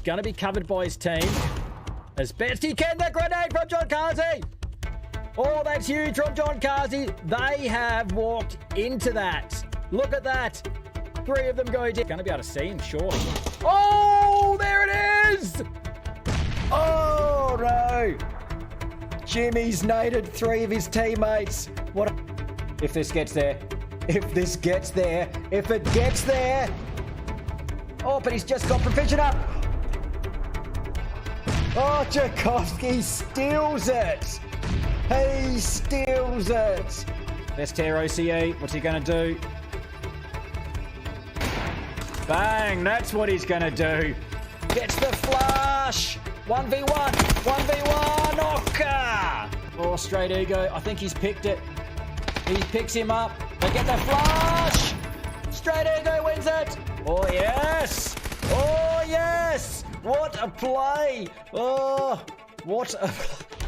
going to be covered by his team. As best he can. The grenade from John Carsey. Oh, that's huge from John Carsey. They have walked into that. Look at that. 3 of them going down. Going to be able to see him, surely. Oh, there it is. Oh, no. Jimmy's naded 3 of his teammates. What? If this gets there. If this gets there. If it gets there. Oh, but he's just got provision up. Oh, Tchaikovsky steals it. He steals it. Best tier OCE. What's he going to do? Bang. That's what he's going to do. Gets the flash. 1v1. 1v1. Knocker. Oh, straight ego. I think he's picked it. He picks him up. They get the flash. Straight ego wins it. Oh, yes. Oh, yes. What a play. Oh, what a...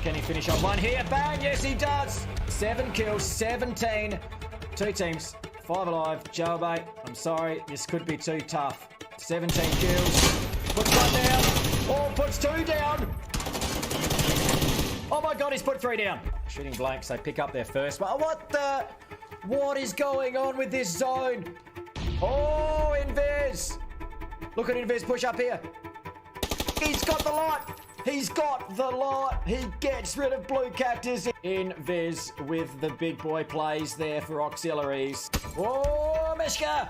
Can he finish on one here? Bang. Yes, he does. 7 kills, 17. 2 teams. 5 alive. Jailbait. I'm sorry. This could be too tough. 17 kills. Puts 1 down. Oh, puts 2 down. Oh, my God. He's put 3 down. Shooting blanks. They pick up their first one. What the... What is going on with this zone? Oh, Invis. Look at Invis push up here. He's got the light. He's got the light. He gets rid of blue cactus. Invis with the big boy plays there for auxiliaries. Oh, Mishka.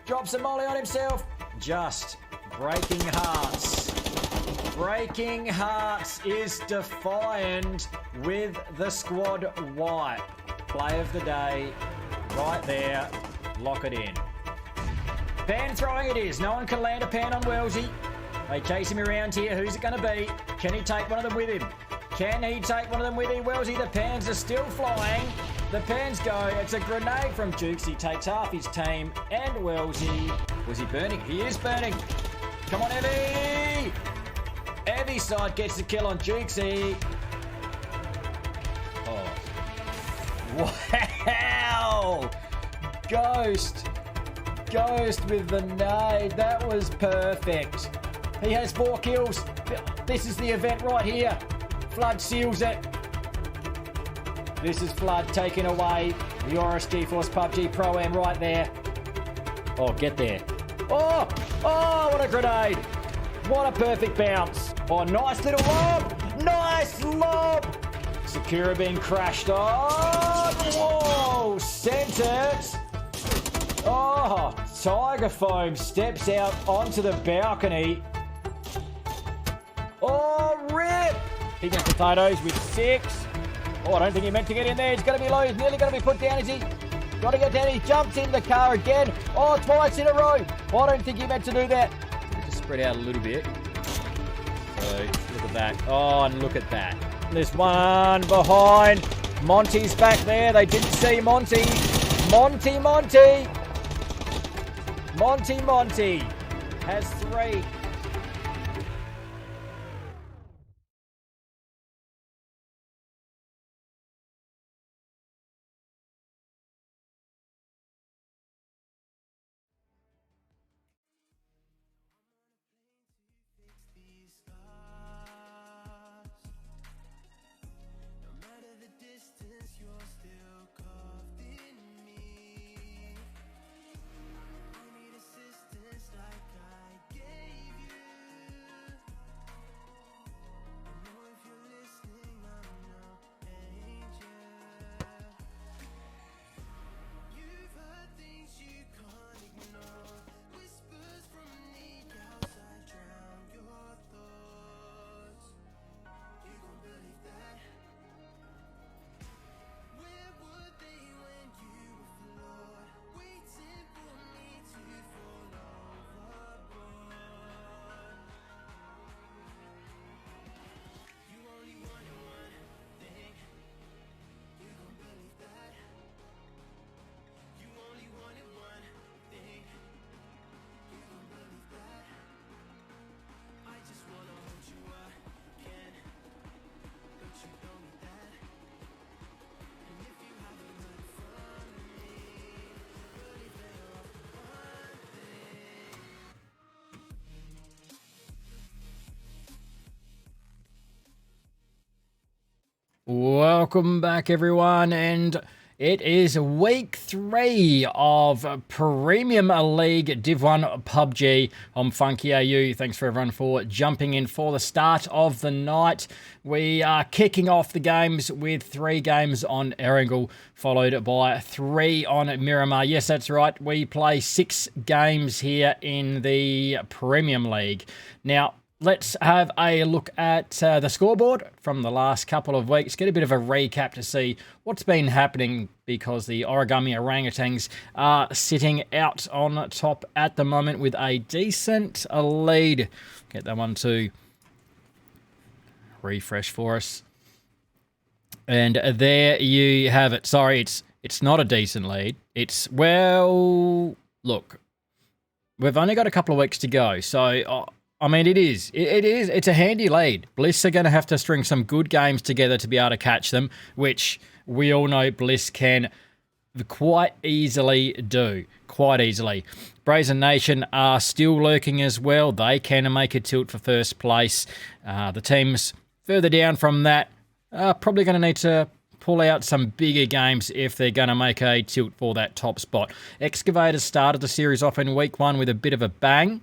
Drops a molly on himself. Just breaking hearts. Breaking hearts is defiant with the squad white. Play of the day, right there. Lock it in. Pan throwing it is. No one can land a pan on Wellesley. They chase him around here. Who's it going to be? Can he take one of them with him? Can he take one of them with him? Wellesley, the pans are still flying. The pans go. It's a grenade from Jukes. He takes half his team. And Wellesley. Was he burning? He is burning. Come on, Evie. Evie's side gets the kill on Jukesy. Oh. Wow! Ghost with the nade. That was perfect. He has 4 kills. This is the event right here. Flood seals it. This is Flood taking away the Oris GeForce PUBG Pro-Am right there. Oh, get there. Oh, what a grenade. What a perfect bounce. Oh, nice little lob. Nice lob. Sakura being crashed on. Whoa, sent it. Oh, Tiger Foam steps out onto the balcony. Oh, rip. Picking potatoes with 6. Oh, I don't think he meant to get in there. He's going to be low. He's nearly going to be put down, is he? Got to get down. He jumps in the car again. Oh, twice in a row. Oh, I don't think he meant to do that. Just spread out a little bit. So, look at that. Oh, and look at that. There's one behind. Monty's back there. They didn't see Monty. Monty has 3. welcome back everyone, and it is week 3 of Premium League Div 1 PUBG. I'm Funky AU. Thanks for everyone for jumping in for the start of the night. We are kicking off the games with 3 games on Erangel, followed by 3 on Miramar. Yes, that's right. We play 6 games here in the Premium League. Now, let's have a look at the scoreboard from the last couple of weeks. Get a bit of a recap to see what's been happening, because the Origami Orangutans are sitting out on top at the moment with a decent lead. Get that one to refresh for us. And there you have it. Sorry, it's not a decent lead. It's, well, look, we've only got a couple of weeks to go, so I mean, it is. It's a handy lead. Bliss are going to have to string some good games together to be able to catch them, which we all know Bliss can quite easily do. Quite easily. Brazen Nation are still lurking as well. They can make a tilt for first place. The teams further down from that are probably going to need to pull out some bigger games if they're going to make a tilt for that top spot. Excavators started the series off in week 1 with a bit of a bang.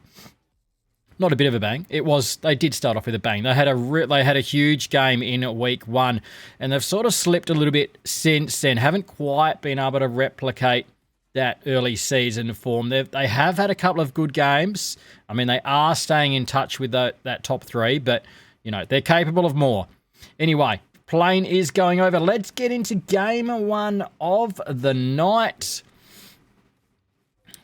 Not a bit of a bang. They did start off with a bang. They had a huge game in week 1, and they've sort of slipped a little bit since then. Haven't quite been able to replicate that early season form. They have had a couple of good games. I mean, they are staying in touch with that top 3, but you know, they're capable of more. Anyway, plane is going over. Let's get into game 1 of the night.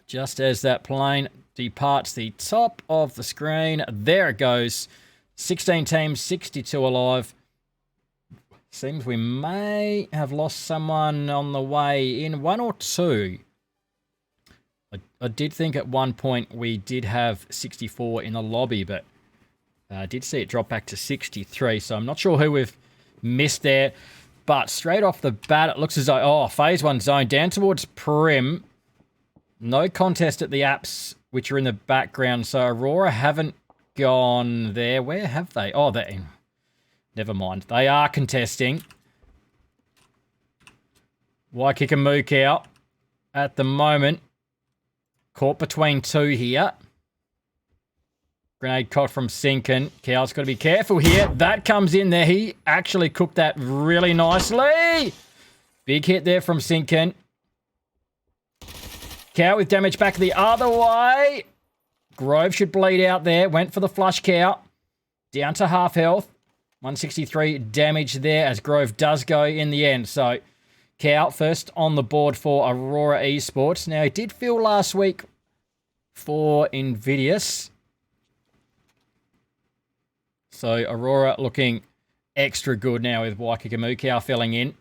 Just as that plane departs the top of the screen. There it goes. 16 teams, 62 alive. Seems we may have lost someone on the way in. 1 or 2. I did think at one point we did have 64 in the lobby, but I did see it drop back to 63, so I'm not sure who we've missed there. But straight off the bat, it looks as though, oh, phase 1 zone down towards Prim. No contest at the apps, which are in the background. So Aurora haven't gone there. Where have they? Oh, they. Never mind. They are contesting. Waikikamook out at the moment. Caught between 2 here. Grenade caught from Sinkin. Cow's got to be careful here. That comes in there. He actually cooked that really nicely. Big hit there from Sinkin. Cow with damage back the other way. Grove should bleed out there. Went for the flush Cow. Down to half health. 163 damage there as Grove does go in the end. So Cow first on the board for Aurora Esports. Now, he did feel last week for Invidious. So Aurora looking extra good now with Waikikamook filling in.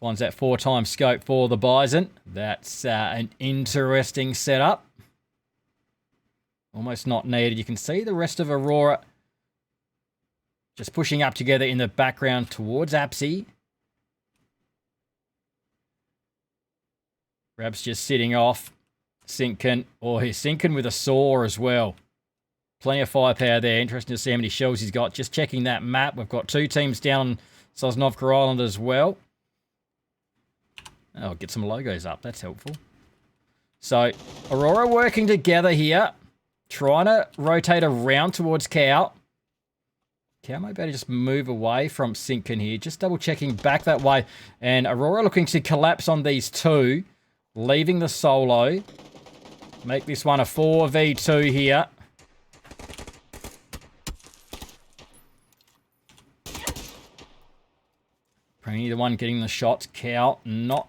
Finds that 4-time scope for the Bison. That's an interesting setup. Almost not needed. You can see the rest of Aurora just pushing up together in the background towards Apsy. Rab's just sitting off. Sinkin. Oh, he's Sinkin with a saw as well. Plenty of firepower there. Interesting to see how many shells he's got. Just checking that map. We've got 2 teams down on Sosnovka Island as well. Oh, get some logos up. That's helpful. So, Aurora working together here. Trying to rotate around towards Cow. Cow might better just move away from Sinkin here. Just double checking back that way. And Aurora looking to collapse on these 2. Leaving the solo. Make this one a 4v2 here. Pranny the one getting the shots. Cow not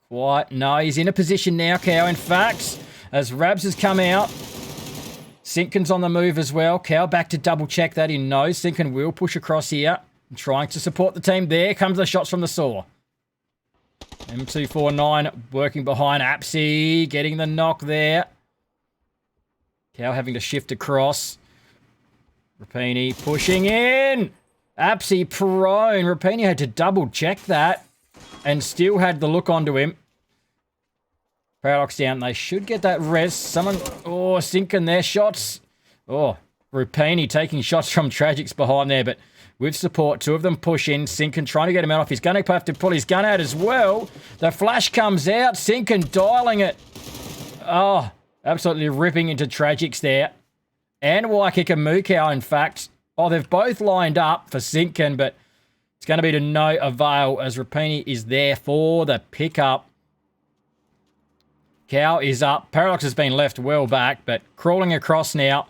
quite. No, he's in a position now, Cow, in fact, as Rabs has come out. Sinkin's on the move as well. Cow back to double check that in. No, Sinkin will push across here. Trying to support the team. There comes the shots from the saw. M249 working behind Apsy. Getting the knock there. Cow having to shift across. Rapini pushing in. Apsy prone. Rapini had to double check that and still had the look onto him. Paradox down. They should get that res. Someone... Oh, sinking their shots. Oh, Rupini taking shots from Tragics behind there, but with support, 2 of them push in. Sinkin trying to get him out off. He's going to have to pull his gun out as well. The flash comes out. Sinkin dialing it. Oh, absolutely ripping into Tragics there. And Waikika Mukau, in fact. Oh, they've both lined up for Sinkin, but it's going to be to no avail as Rapini is there for the pickup. Cow is up. Paradox has been left well back, but crawling across now.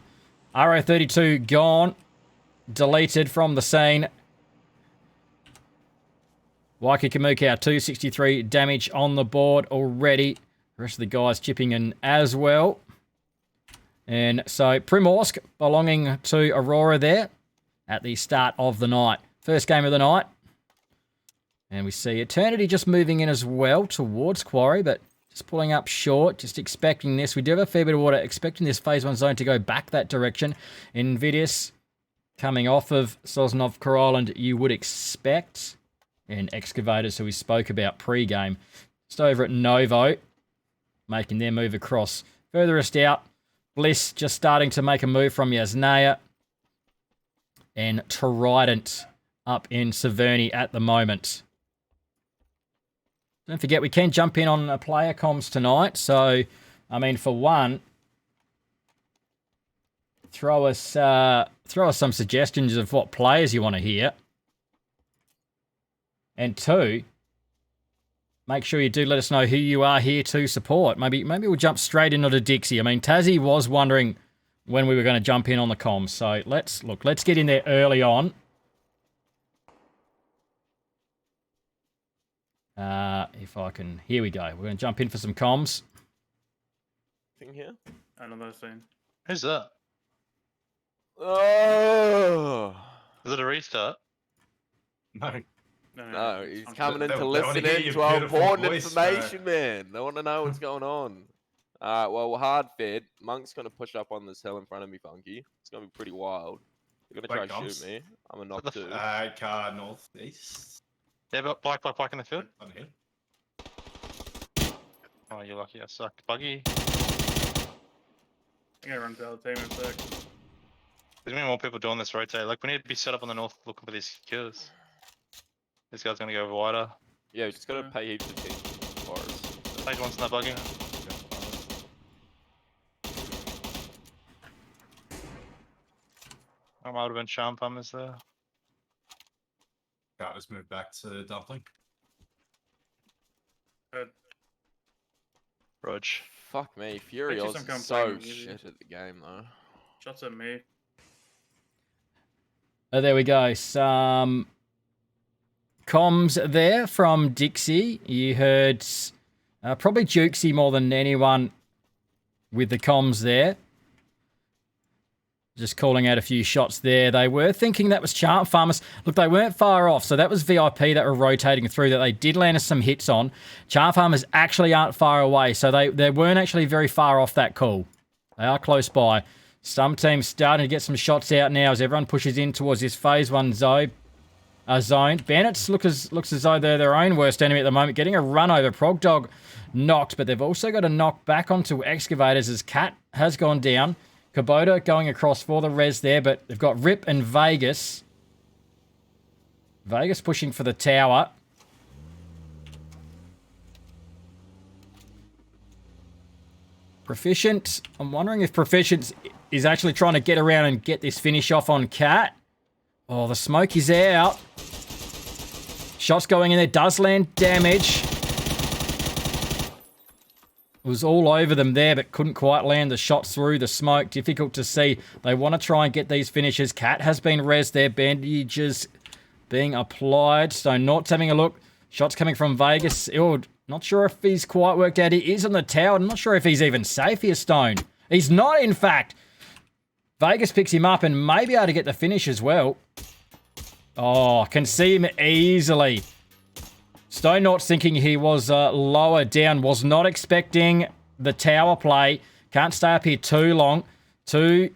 RO32 gone. Deleted from the scene. Waikika Mukau, 263 damage on the board already. The rest of the guys chipping in as well. And so Primorsk belonging to Aurora there at the start of the night. First game of the night. And we see Eternity just moving in as well towards Quarry, but just pulling up short, just expecting this. We do have a fair bit of water, expecting this Phase 1 zone to go back that direction. Invidious coming off of Sosnovka Island, you would expect. And Excavators, who we spoke about pre-game. Just over at Novo, making their move across. Furthest out, Bliss just starting to make a move from Yasnaya. And Trident up in Severny at the moment. Don't forget, we can jump in on player comms tonight. So, I mean, for one, throw us some suggestions of what players you want to hear. And 2, make sure you do let us know who you are here to support. Maybe we'll jump straight into Dixie. I mean, Tassie was wondering when we were going to jump in on the comms. So let's get in there early on. If I can, here we go. We're going to jump in for some comms. Thing here? Another thing. Who's that? Oh! Is it a restart? No, he's coming in they to wanna listen hear in your to our beautiful important voice, information, man. They want to know what's going on. Alright, well, we're hard fed. Monk's going to push up on this hill in front of me, Funky. It's going to be pretty wild. They're going to try to shoot me. I'm a knock too. Car northeast. Yeah, but black in the field. On here. Oh, you're lucky I sucked. Buggy. I gotta run to the team in a sec. There's gonna be more people doing this rotate. Like, we need to be set up on the north looking for these kills. This guy's gonna go wider. Yeah, we just got to pay heaps of attention for us. Take one's in that buggy. I might have been Champamas there. Car just moved back to Dumpling. Good. Rog. Fuck me, Fury Actually, was some so complaint, shit at the game, though. Shots at me. Oh, there we go. Some comms there from Dixie. You heard probably Jukesy more than anyone with the comms there. Just calling out a few shots there. They were thinking that was Charm Farmers. Look, they weren't far off. So that was VIP that were rotating through that they did land us some hits on. Charm Farmers actually aren't far away. So they weren't actually very far off that call. They are close by. Some teams starting to get some shots out now as everyone pushes in towards this Phase 1 zone. Bandits looks as though they're their own worst enemy at the moment. Getting a run over. Prog Dog knocked, but they've also got a knock back onto Excavators as Cat has gone down. Kubota going across for the res there, but they've got Rip and Vegas. Vegas pushing for the tower. Proficient. I'm wondering if Proficient is actually trying to get around and get this finish off on Cat. Oh, the smoke is out. Shots going in there. Does land damage. Was all over them there, but couldn't quite land the shots through the smoke. Difficult to see. They want to try and get these finishes. Cat has been rezzed there. Bandages being applied. So Nort's having a look. Shots coming from Vegas. Oh, not sure if he's quite worked out. He is on the tower. I'm not sure if he's even safe here, Stone. He's not, in fact. Vegas picks him up and may be able to get the finish as well. Oh, can see him easily. Stone Nort's thinking he was lower down. Was not expecting the tower play. Can't stay up here too long. 2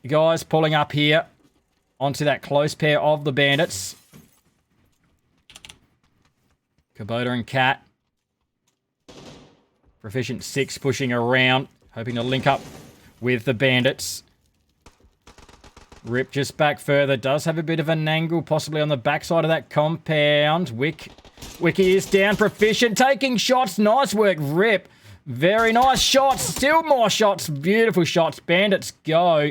guys pulling up here onto that close pair of the bandits. Kubota and Cat. Proficient 6 pushing around. Hoping to link up with the bandits. Rip just back further. Does have a bit of an angle, possibly on the backside of that compound. Wiki is down, proficient, taking shots. Nice work, Rip. Very nice shots. Still more shots. Beautiful shots. Bandits go.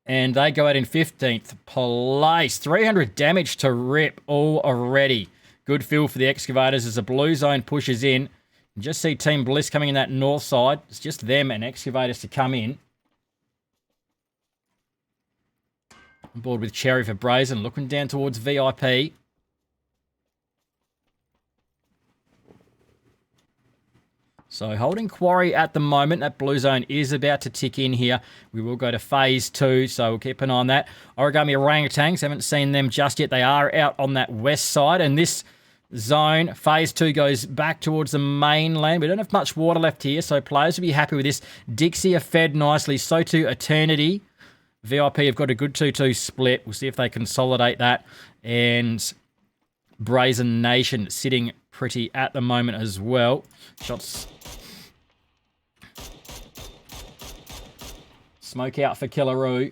And they go out in 15th place. 300 damage to Rip already. Good feel for the Excavators as the blue zone pushes in. You just see Team Bliss coming in that north side. It's just them and Excavators to come in. On board with Cherry for Brazen. Looking down towards VIP. So holding Quarry at the moment. That blue zone is about to tick in here. We will go to phase 2, so we'll keep an eye on that. Origami Orangutans, haven't seen them just yet. They are out on that west side, and this zone, phase 2, goes back towards the mainland. We don't have much water left here, so players will be happy with this. Dixie are fed nicely, so too Eternity. VIP have got a good 2-2 split. We'll see if they consolidate that. And Brazen Nation sitting pretty at the moment as well. Shots. Smoke out for Killaroo.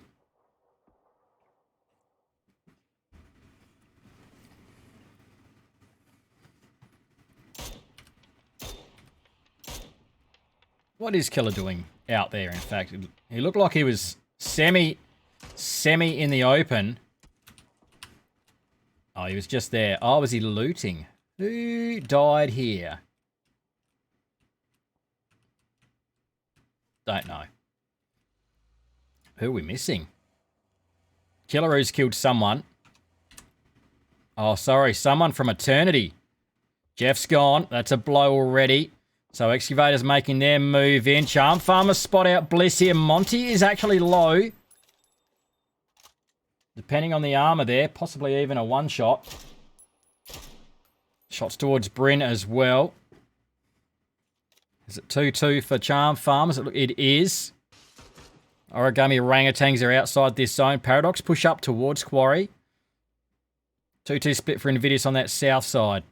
What is Killer doing out there, in fact? He looked like he was semi in the open. Oh, he was just there. Oh, was he looting? Who died here? Don't know. Who are we missing? Killaroo's killed someone. Oh, sorry. Someone from Eternity. Jeff's gone. That's a blow already. So Excavators making their move in. Charm Farmer spot out Bliss here. Monty is actually low. Depending on the armor there. Possibly even a one-shot. Shots towards Bryn as well. Is it 2-2 for Charm Farmers? It is. Origami Orangutans are outside this zone. Paradox push up towards Quarry. 2-2 split for Invidious on that south side.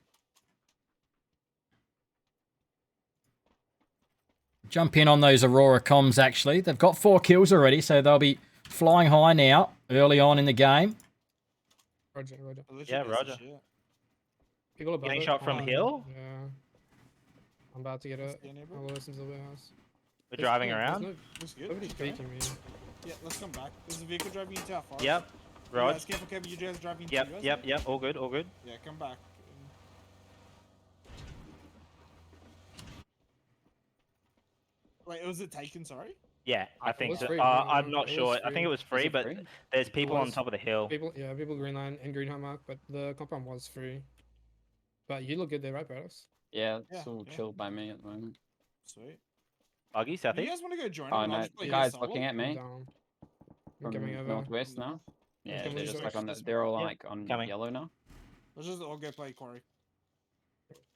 Jump in on those Aurora comms, actually. They've got 4 kills already, so they'll be flying high now, early on in the game. Roger. Yeah, Roger. People above Getting it. shot from hill? Yeah. I'm about to get it. I'll listen to the warehouse. We're driving around? Looks good. Nobody's peeking me. Yeah, let's come back. There's a vehicle driving into our forest. Yep. You Rog. guys careful, Kevin. You guys driving into you guys? Yep. All good. Yeah, come back. Wait, was it taken, sorry? Yeah, I think was so. free, I'm no, not it sure. was I think free. it was free, but there's people on was. top of the hill. People green line and green high mark, but the compound was free. But you look good there, right, Paradox? Yeah, Yeah, it's all yeah. chill by me at the moment. Sweet. Buggy, Do you southeast. guys want to go join Oh them? I'll no, just play the your guys solo. looking at I'm me down. I'm from coming over. northwest now. Yeah, coming they're this just way. like on the, they're all Yeah, like on coming. yellow now. Let's just all go play Quarry.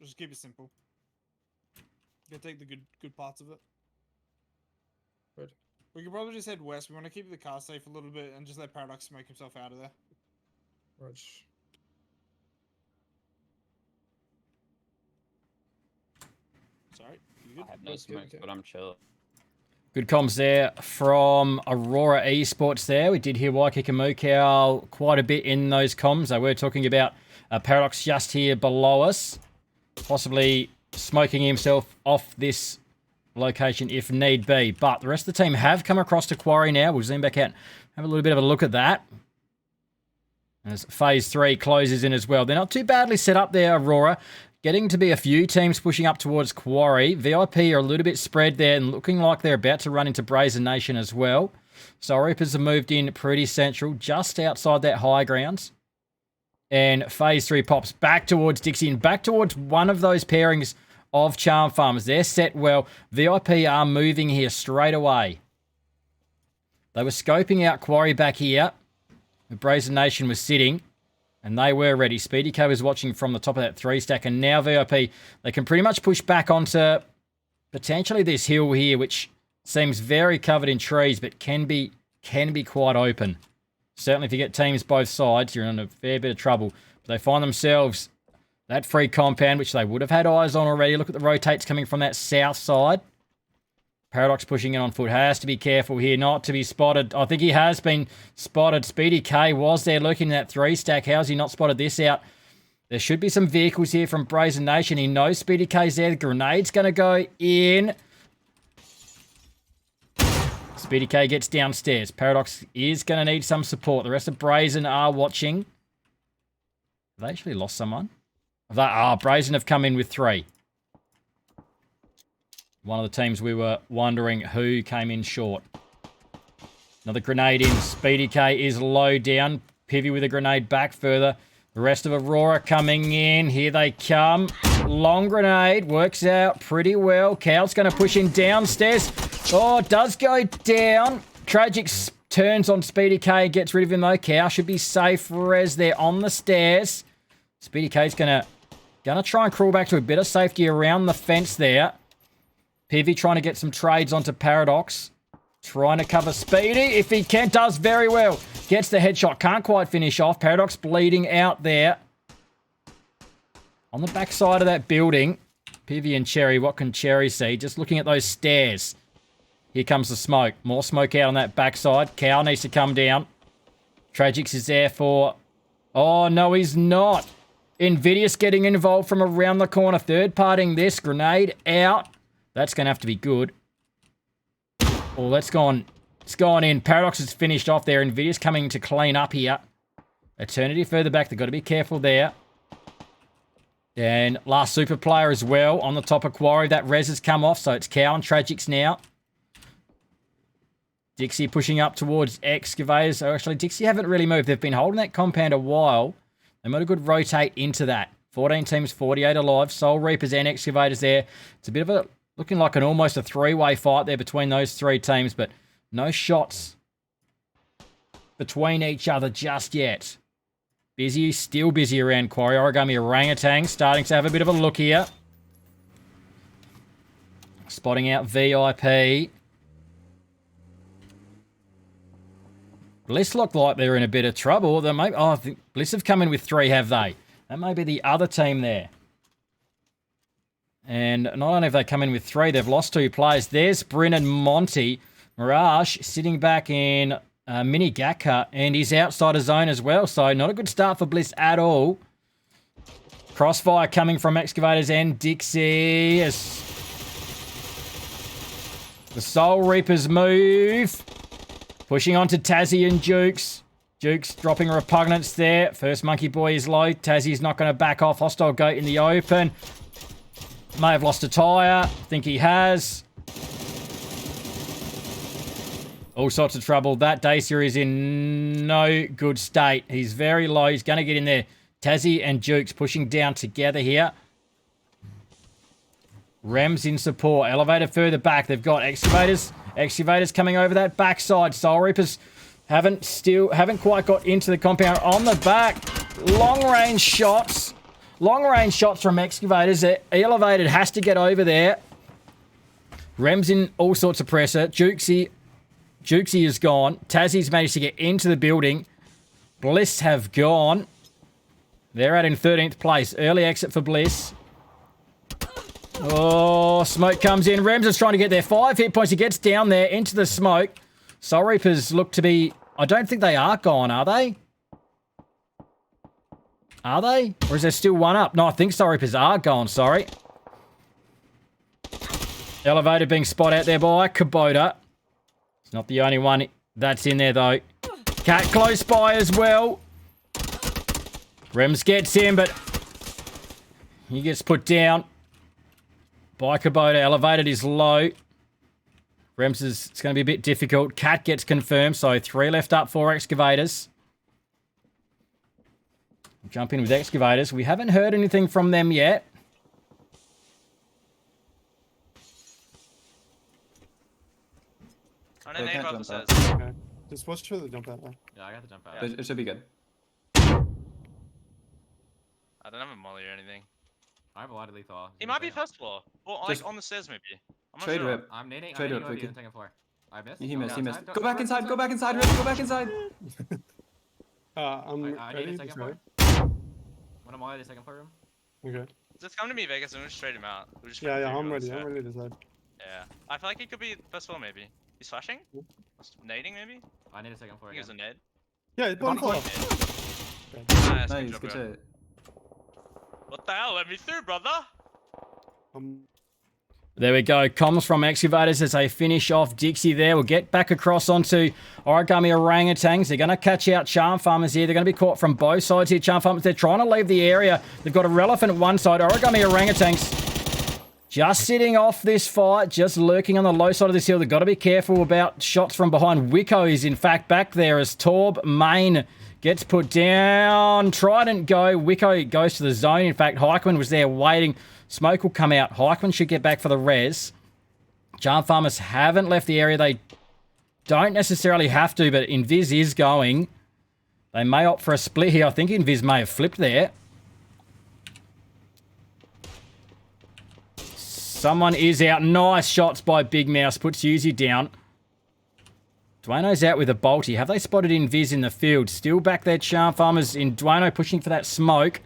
Just keep it simple. Go take the good parts of it. Good. We could probably just head west. We want to keep the car safe a little bit and just let Paradox smoke himself out of there. Rog. Sorry, you good? I have no That's good, smokes, okay. but I'm chill. Good comms there from Aurora Esports there. We did hear Waikiki Mukau quite a bit in those comms. They were talking about Paradox just here below us. Possibly smoking himself off this location if need be. But the rest of the team have come across to Quarry now. We'll zoom back out and have a little bit of a look at that. As phase 3 closes in as well. They're not too badly set up there, Aurora. Getting to be a few teams pushing up towards Quarry. VIP are a little bit spread there and looking like they're about to run into Brazen Nation as well. So Reapers have moved in pretty central, just outside that high grounds. And phase 3 pops back towards Dixie and back towards one of those pairings of Charm Farmers. They're set well. VIP are moving here straight away. They were scoping out Quarry back here. The Brazen Nation was sitting. And they were ready. Speedy Co was watching from the top of that 3 stack. And now VIP, they can pretty much push back onto potentially this hill here, which seems very covered in trees, but can be quite open. Certainly if you get teams both sides, you're in a fair bit of trouble. But they find themselves that free compound, which they would have had eyes on already. Look at the rotates coming from that south side. Paradox pushing in on foot. Has to be careful here not to be spotted. I think he has been spotted. Speedy K was there looking at that 3 stack. How's he not spotted this out? There should be some vehicles here from Brazen Nation. He knows Speedy K's there. The grenade's going to go in. Speedy K gets downstairs. Paradox is going to need some support. The rest of Brazen are watching. Have they actually lost someone? Brazen have come in with 3. One of the teams we were wondering who came in short. Another grenade in. Speedy K is low down. Pivy with a grenade back further. The rest of Aurora coming in. Here they come. Long grenade. Works out pretty well. Cow's going to push in downstairs. Oh, it does go down. Tragic turns on Speedy K. Gets rid of him though. Cow should be safe. Res there on the stairs. Speedy K's going to try and crawl back to a bit of safety around the fence there. Pivy trying to get some trades onto Paradox. Trying to cover Speedy. If he can, does very well. Gets the headshot. Can't quite finish off. Paradox bleeding out there. On the backside of that building. Pivy and Cherry. What can Cherry see? Just looking at those stairs. Here comes the smoke. More smoke out on that backside. Cow needs to come down. Tragix is there for... Oh, no, he's not. Invidious getting involved from around the corner. Third parting this. Grenade out. That's going to have to be good. Oh, that's gone. It's gone in. Paradox is finished off there. Invidious coming to clean up here. Eternity further back. They've got to be careful there. And last super player as well on the top of Quarry. That res has come off, so it's Cow and Tragix now. Dixie pushing up towards Excavators. Oh, actually, Dixie haven't really moved. They've been holding that compound a while. They might have good rotate into that. 14 teams, 48 alive. Soul Reapers and Excavators there. It's a bit of a... Looking like almost a 3-way fight there between those 3 teams, but no shots between each other just yet. Busy, still busy around Quarry. Origami Orangutan starting to have a bit of a look here. Spotting out VIP. Bliss look like they're in a bit of trouble. They may, I think Bliss have come in with 3, have they? That may be the other team there. And not only have they come in with 3, they've lost 2 players. There's Bryn and Monty. Mirage sitting back in Mini Gakka, and he's outside of zone as well. So not a good start for Bliss at all. Crossfire coming from Excavators and Dixie. As the Soul Reapers move. Pushing on to Tazzy and Jukes. Jukes dropping Repugnance there. First Monkey Boy is low. Tazzy's not going to back off. Hostile Goat in the open. May have lost a tyre. Think he has. All sorts of trouble. That Dacia is in no good state. He's very low. He's going to get in there. Tazzy and Jukes pushing down together here. Rems in support. Elevator further back. They've got Excavators. Excavators coming over that backside. Soul Reapers haven't quite got into the compound on the back. Long range shots. Long range shots from Excavators. Elevated has to get over there. Rems in all sorts of pressure. Jukesy is gone. Tazzy's managed to get into the building. Bliss have gone. They're out in 13th place. Early exit for Bliss. Oh, smoke comes in. Rems is trying to get there. 5 hit points. He gets down there into the smoke. Soul Reapers look to be... I don't think they are gone, are they? Are they? Or is there still one up? No, I think Soul Reapers are gone, sorry. Elevator being spot out there by Kubota. It's not the only one that's in there, though. Cat close by as well. Rems gets in, but he gets put down by Kubota. Elevated is low. Rems is... It's going to be a bit difficult. Cat gets confirmed, so 3 left up for Excavators. Jump in with Excavators. We haven't heard anything from them yet. I don't know about the stairs. Okay. Just watch for the jump out there. Yeah, I got to jump out. Yeah. It should be good. I don't have a molly or anything. I have a lot of lethal. He might be first floor. Or like Just on the stairs maybe. I'm not Trade sure. whip. I'm nading. Trade I'm it nading quickly. on second floor. I missed. He missed. He missed. Outside. Go back inside. Go back inside. Rip. Go back inside. I'm I ready. need a second Just floor. ready. One of my the second floor room. Okay. Just come to me, Vegas, and we'll just trade him out. We'll just Yeah, figure I'm out ready. this I'm out. ready to decide. Yeah. I feel like he could be first floor maybe. He's flashing? Nading maybe? I need a second I for think it was a it. nade. Yeah, One bottom point. floor. Nice, Nice, good good job, bro. shit. What the hell? Let me through, brother! There we go. Comms from Excavators as they finish off Dixie there. We'll get back across onto Origami Orangutans. They're going to catch out Charm Farmers here. They're going to be caught from both sides here. Charm Farmers, they're trying to leave the area. They've got a Relevant at one side. Origami Orangutans just sitting off this fight, just lurking on the low side of this hill. They've got to be careful about shots from behind. Wicco is, in fact, back there as Torb Main gets put down. Trident go. Wicco goes to the zone. In fact, Heikman was there waiting. Smoke will come out. Heikman should get back for the res. Charm Farmers haven't left the area. They don't necessarily have to, but Invis is going. They may opt for a split here. I think Invis may have flipped there. Someone is out. Nice shots by Big Mouse. Puts Yuzi down. Duano's out with a bolty. Have they spotted Invis in the field? Still back there, Charm Farmers. In Duano pushing for that smoke.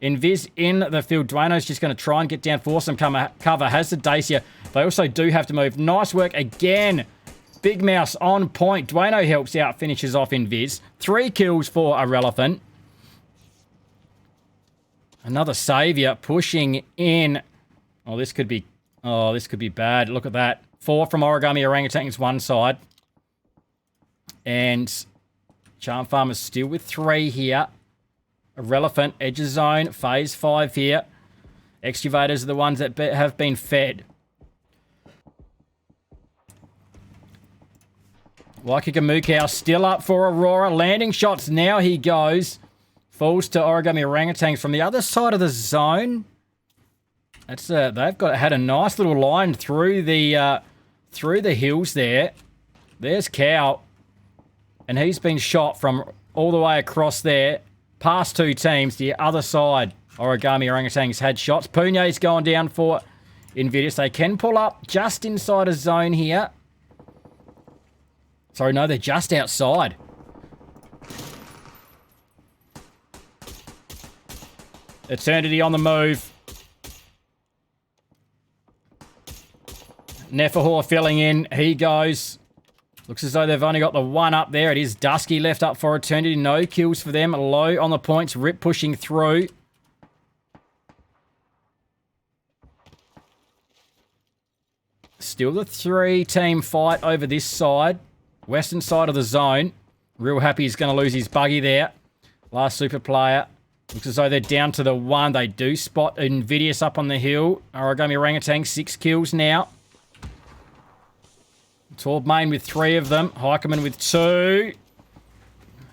Invis in the field. Duano's just going to try and get down for some cover. Has the Dacia. They also do have to move. Nice work again. Big Mouse on point. Duano helps out. Finishes off Invis. 3 kills for Irrelevant. Another Saviour pushing in. Oh, this could be bad. Look at that. 4 from Origami Orangutans one side. And Charm Farmers still with 3 here. Irrelevant, edge of zone, phase 5 here. Excavators are the ones that have been fed. Waikakamukau still up for Aurora. Landing shots, now he goes. Falls to Origami Orangutans from the other side of the zone. That's they've had a nice little line through the hills there. There's Cow. And he's been shot from all the way across there. Past 2 teams, the other side. Origami Orangutans had shots. Punye's going down for Invidious. They can pull up just inside a zone here. Sorry, no, they're just outside. Eternity on the move. Nefahor filling in. He goes. Looks as though they've only got the one up there. It is Dusky left up for Eternity. No kills for them. Low on the points. Rip pushing through. Still the 3-team fight over this side. Western side of the zone. Real Happy is going to lose his buggy there. Last super player. Looks as though they're down to the 1. They do spot Invidious up on the hill. Origami Orangutan, 6 kills now. Torb Main with 3 of them. Heikeman with 2.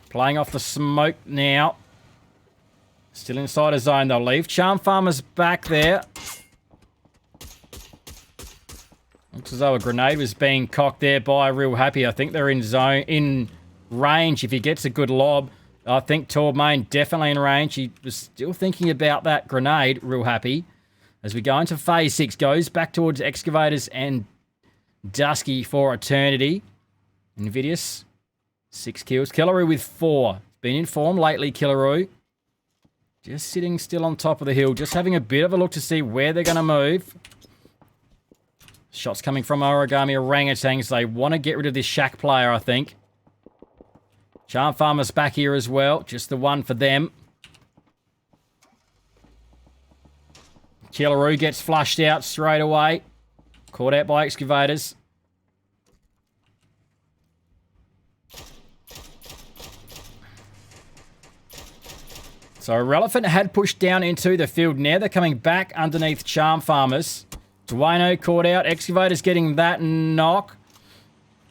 Playing off the smoke now. Still inside a zone. They'll leave Charm Farmers back there. Looks as though a grenade was being cocked there by Real Happy. I think they're in range if he gets a good lob. I think Torb Main definitely in range. He was still thinking about that grenade, Real Happy. As we go into phase 6, goes back towards Excavators and Dusky for Eternity. Invidious, 6 kills. Killaroo with 4. Been in form lately, Killaroo. Just sitting still on top of the hill. Just having a bit of a look to see where they're going to move. Shots coming from Origami Orangutans. They want to get rid of this Shack player, I think. Charm Farmer's back here as well. Just the one for them. Killaroo gets flushed out straight away. Caught out by Excavators. So Relevant had pushed down into the field. Now they're coming back underneath Charm Farmers. Duano caught out. Excavators getting that knock.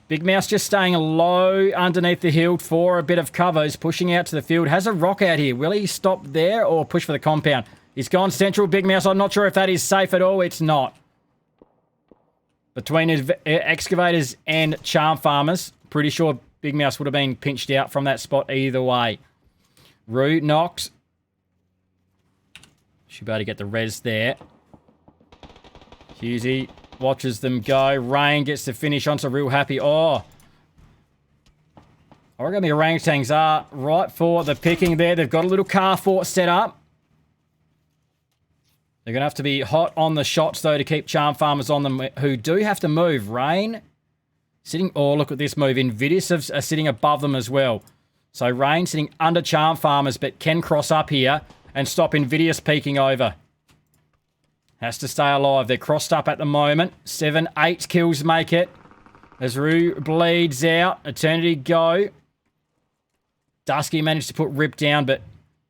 Big Mouse just staying low underneath the hill for a bit of cover. He's pushing out to the field. Has a rock out here. Will he stop there or push for the compound? He's gone central, Big Mouse. I'm not sure if that is safe at all. It's not. Between Excavators and Charm Farmers, pretty sure Big Mouse would have been pinched out from that spot either way. Rue knocks. Should be able to get the res there. Husey watches them go. Rain gets the finish onto Real Happy. Oh. Origami Orangutans are right for the picking there. They've got a little car fort set up. They're going to have to be hot on the shots, though, to keep Charm Farmers on them, who do have to move. Rain sitting... Oh, look at this move. Invidious are sitting above them as well. So Rain sitting under Charm Farmers, but can cross up here and stop Invidious peeking over. Has to stay alive. They're crossed up at the moment. 7, 8 kills make it. As Rue bleeds out. Eternity go. Dusky managed to put Rip down, but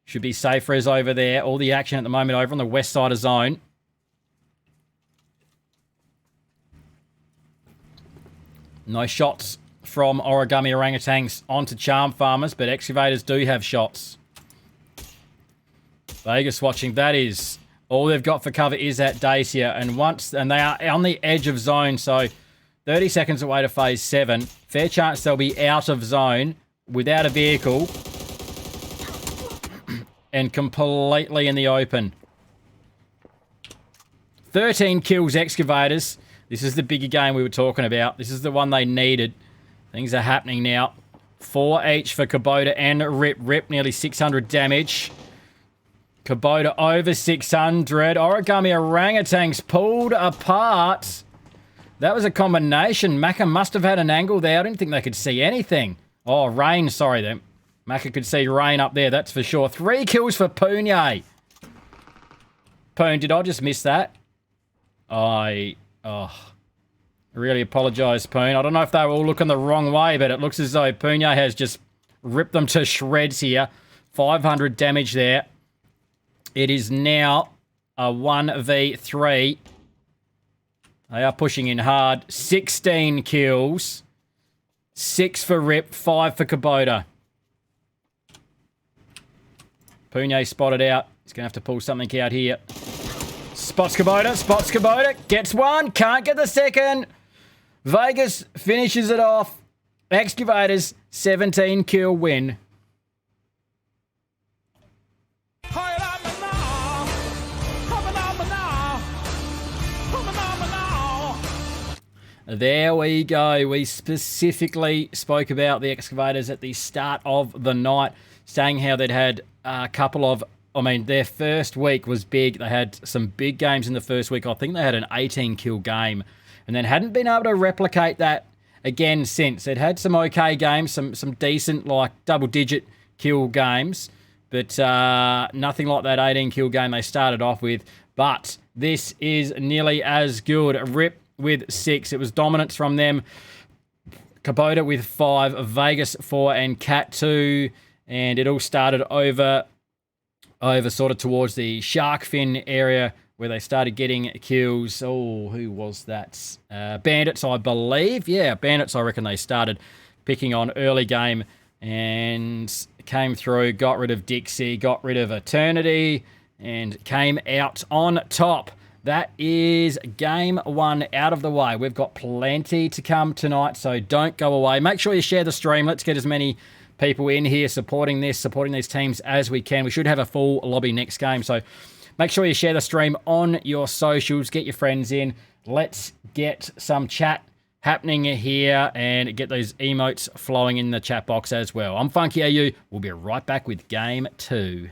should be safer as over there. All the action at the moment over on the west side of zone. No shots from Origami Orangutans onto Charm Farmers, but Excavators do have shots. Vegas watching. That is all they've got for cover is that Dacia, and they are on the edge of zone, so 30 seconds away to phase 7. Fair chance they'll be out of zone without a vehicle and completely in the open. 13 kills Excavators. This is the bigger game we were talking about. This is the one they needed. Things are happening now. 4 each for Kubota and Rip. Rip nearly 600 damage. Kubota over 600. Origami Orangutans pulled apart. That was a combination. Macca must have had an angle there. I didn't think they could see anything. Oh, Rain. Sorry, then. Macca could see Rain up there, that's for sure. 3 kills for Poonye. Poon, did I just miss that? I really apologise, Poon. I don't know if they were all looking the wrong way, but it looks as though Poonye has just ripped them to shreds here. 500 damage there. It is now a 1v3. They are pushing in hard. 16 kills. 6 for Rip, 5 for Kubota. Poonye spotted out. He's going to have to pull something out here. Spots Kubota, gets one, can't get the second. Vegas finishes it off. Excavators, 17 kill win. There we go. We specifically spoke about the Excavators at the start of the night, saying how they'd had a couple of... their first week was big. They had some big games in the first week. I think they had an 18-kill game and then hadn't been able to replicate that again since. They'd had some okay games, some decent, like, double-digit kill games, but nothing like that 18-kill game they started off with. But this is nearly as good. Rip with 6. It was dominance from them. Kubota with 5, Vegas 4, and Cat 2. And it all started over sort of towards the shark fin area where they started getting kills. Oh, who was that? Bandits, I believe. Yeah, Bandits, I reckon they started picking on early game and came through, got rid of Dixie, got rid of Eternity, and came out on top. That is game 1 out of the way. We've got plenty to come tonight, so don't go away. Make sure you share the stream. Let's get as many people in here supporting these teams as we can. We should have a full lobby next game, so make sure you share the stream on your socials. Get your friends in. Let's get some chat happening here and get those emotes flowing in the chat box as well. I'm Funky AU. We'll be right back with game 2.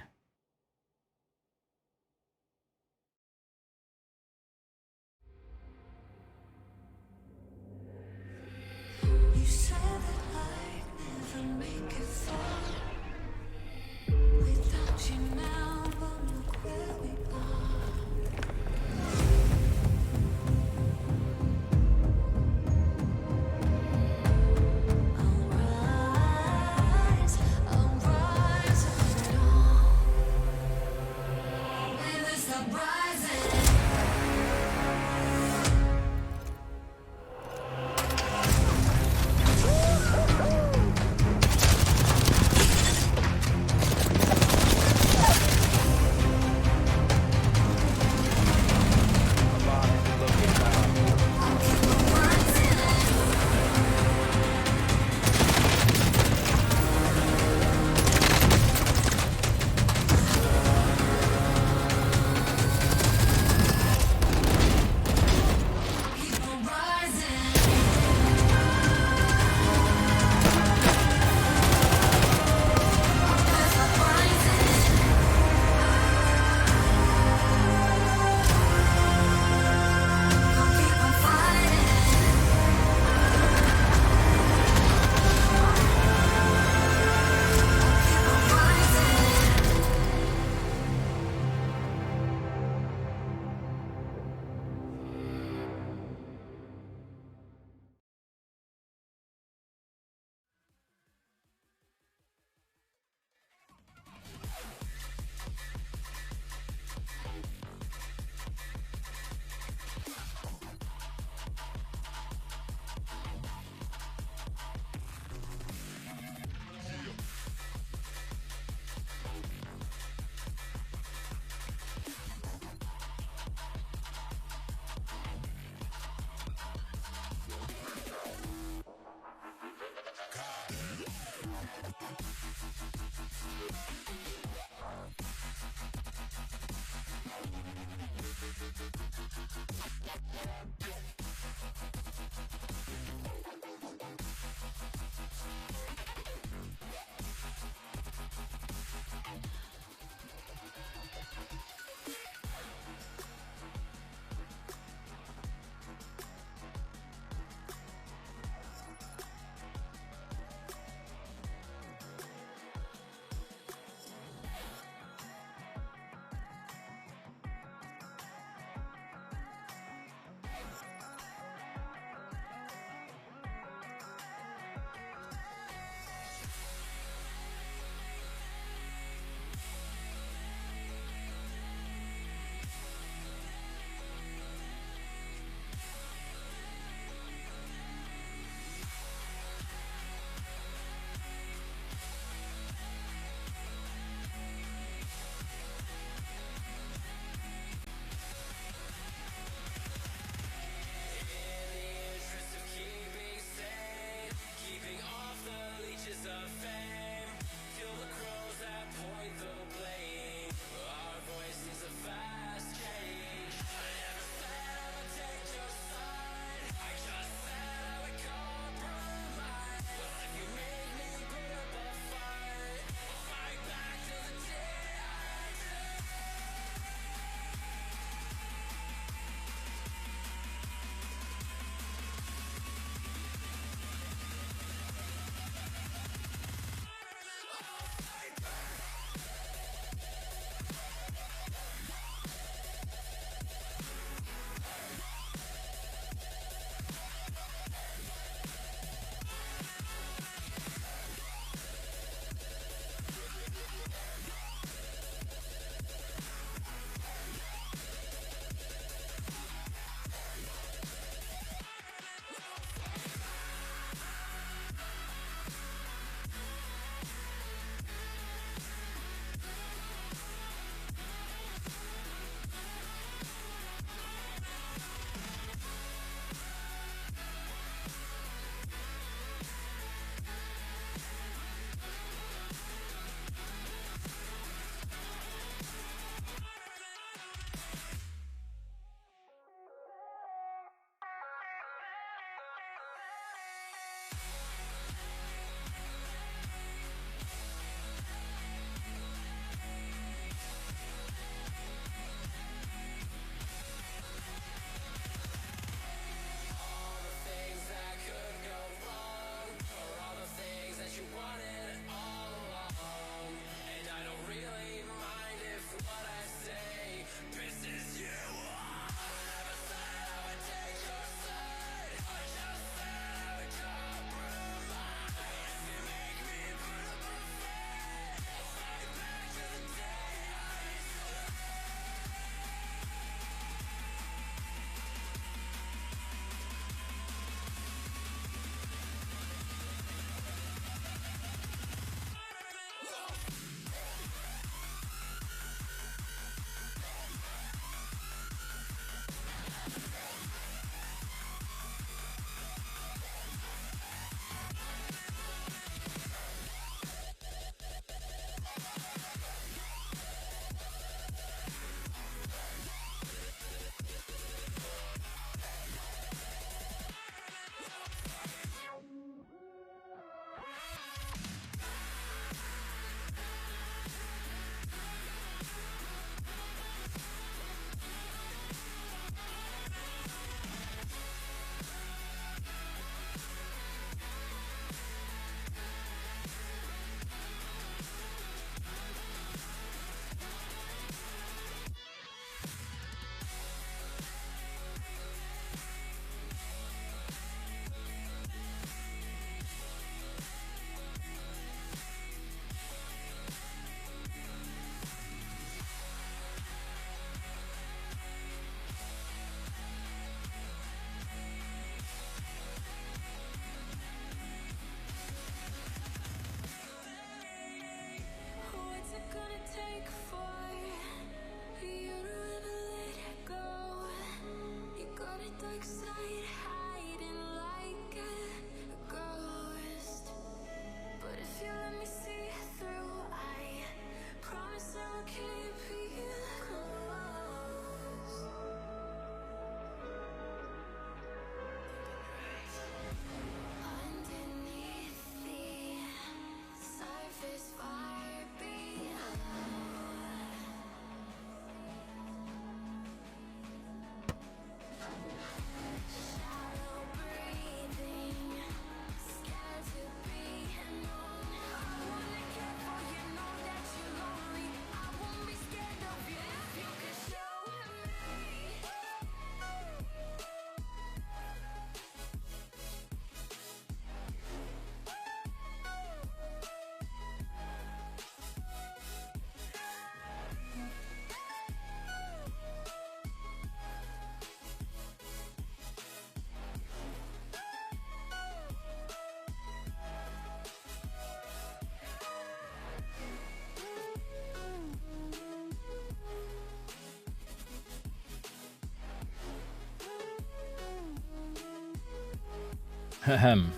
Ahem.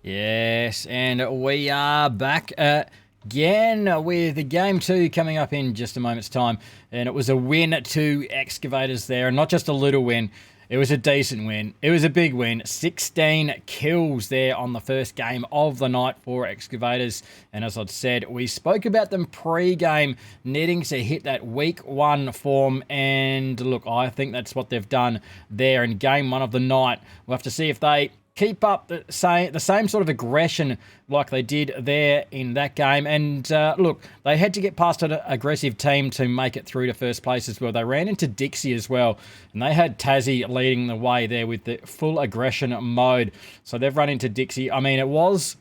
Yes, and we are back again with game 2 coming up in just a moment's time. And it was a win to Excavators there, and not just a little win. It was a decent win. It was a big win. 16 kills there on the first game of the night for Excavators. And as I'd said, we spoke about them pre-game needing to hit that week 1 form. And look, I think that's what they've done there in game 1 of the night. We'll have to see if they keep up the same sort of aggression like they did there in that game. And look, they had to get past an aggressive team to make it through to first place as well. They ran into Dixie as well, and they had Tassie leading the way there with the full aggression mode. So they've run into Dixie. I mean, it was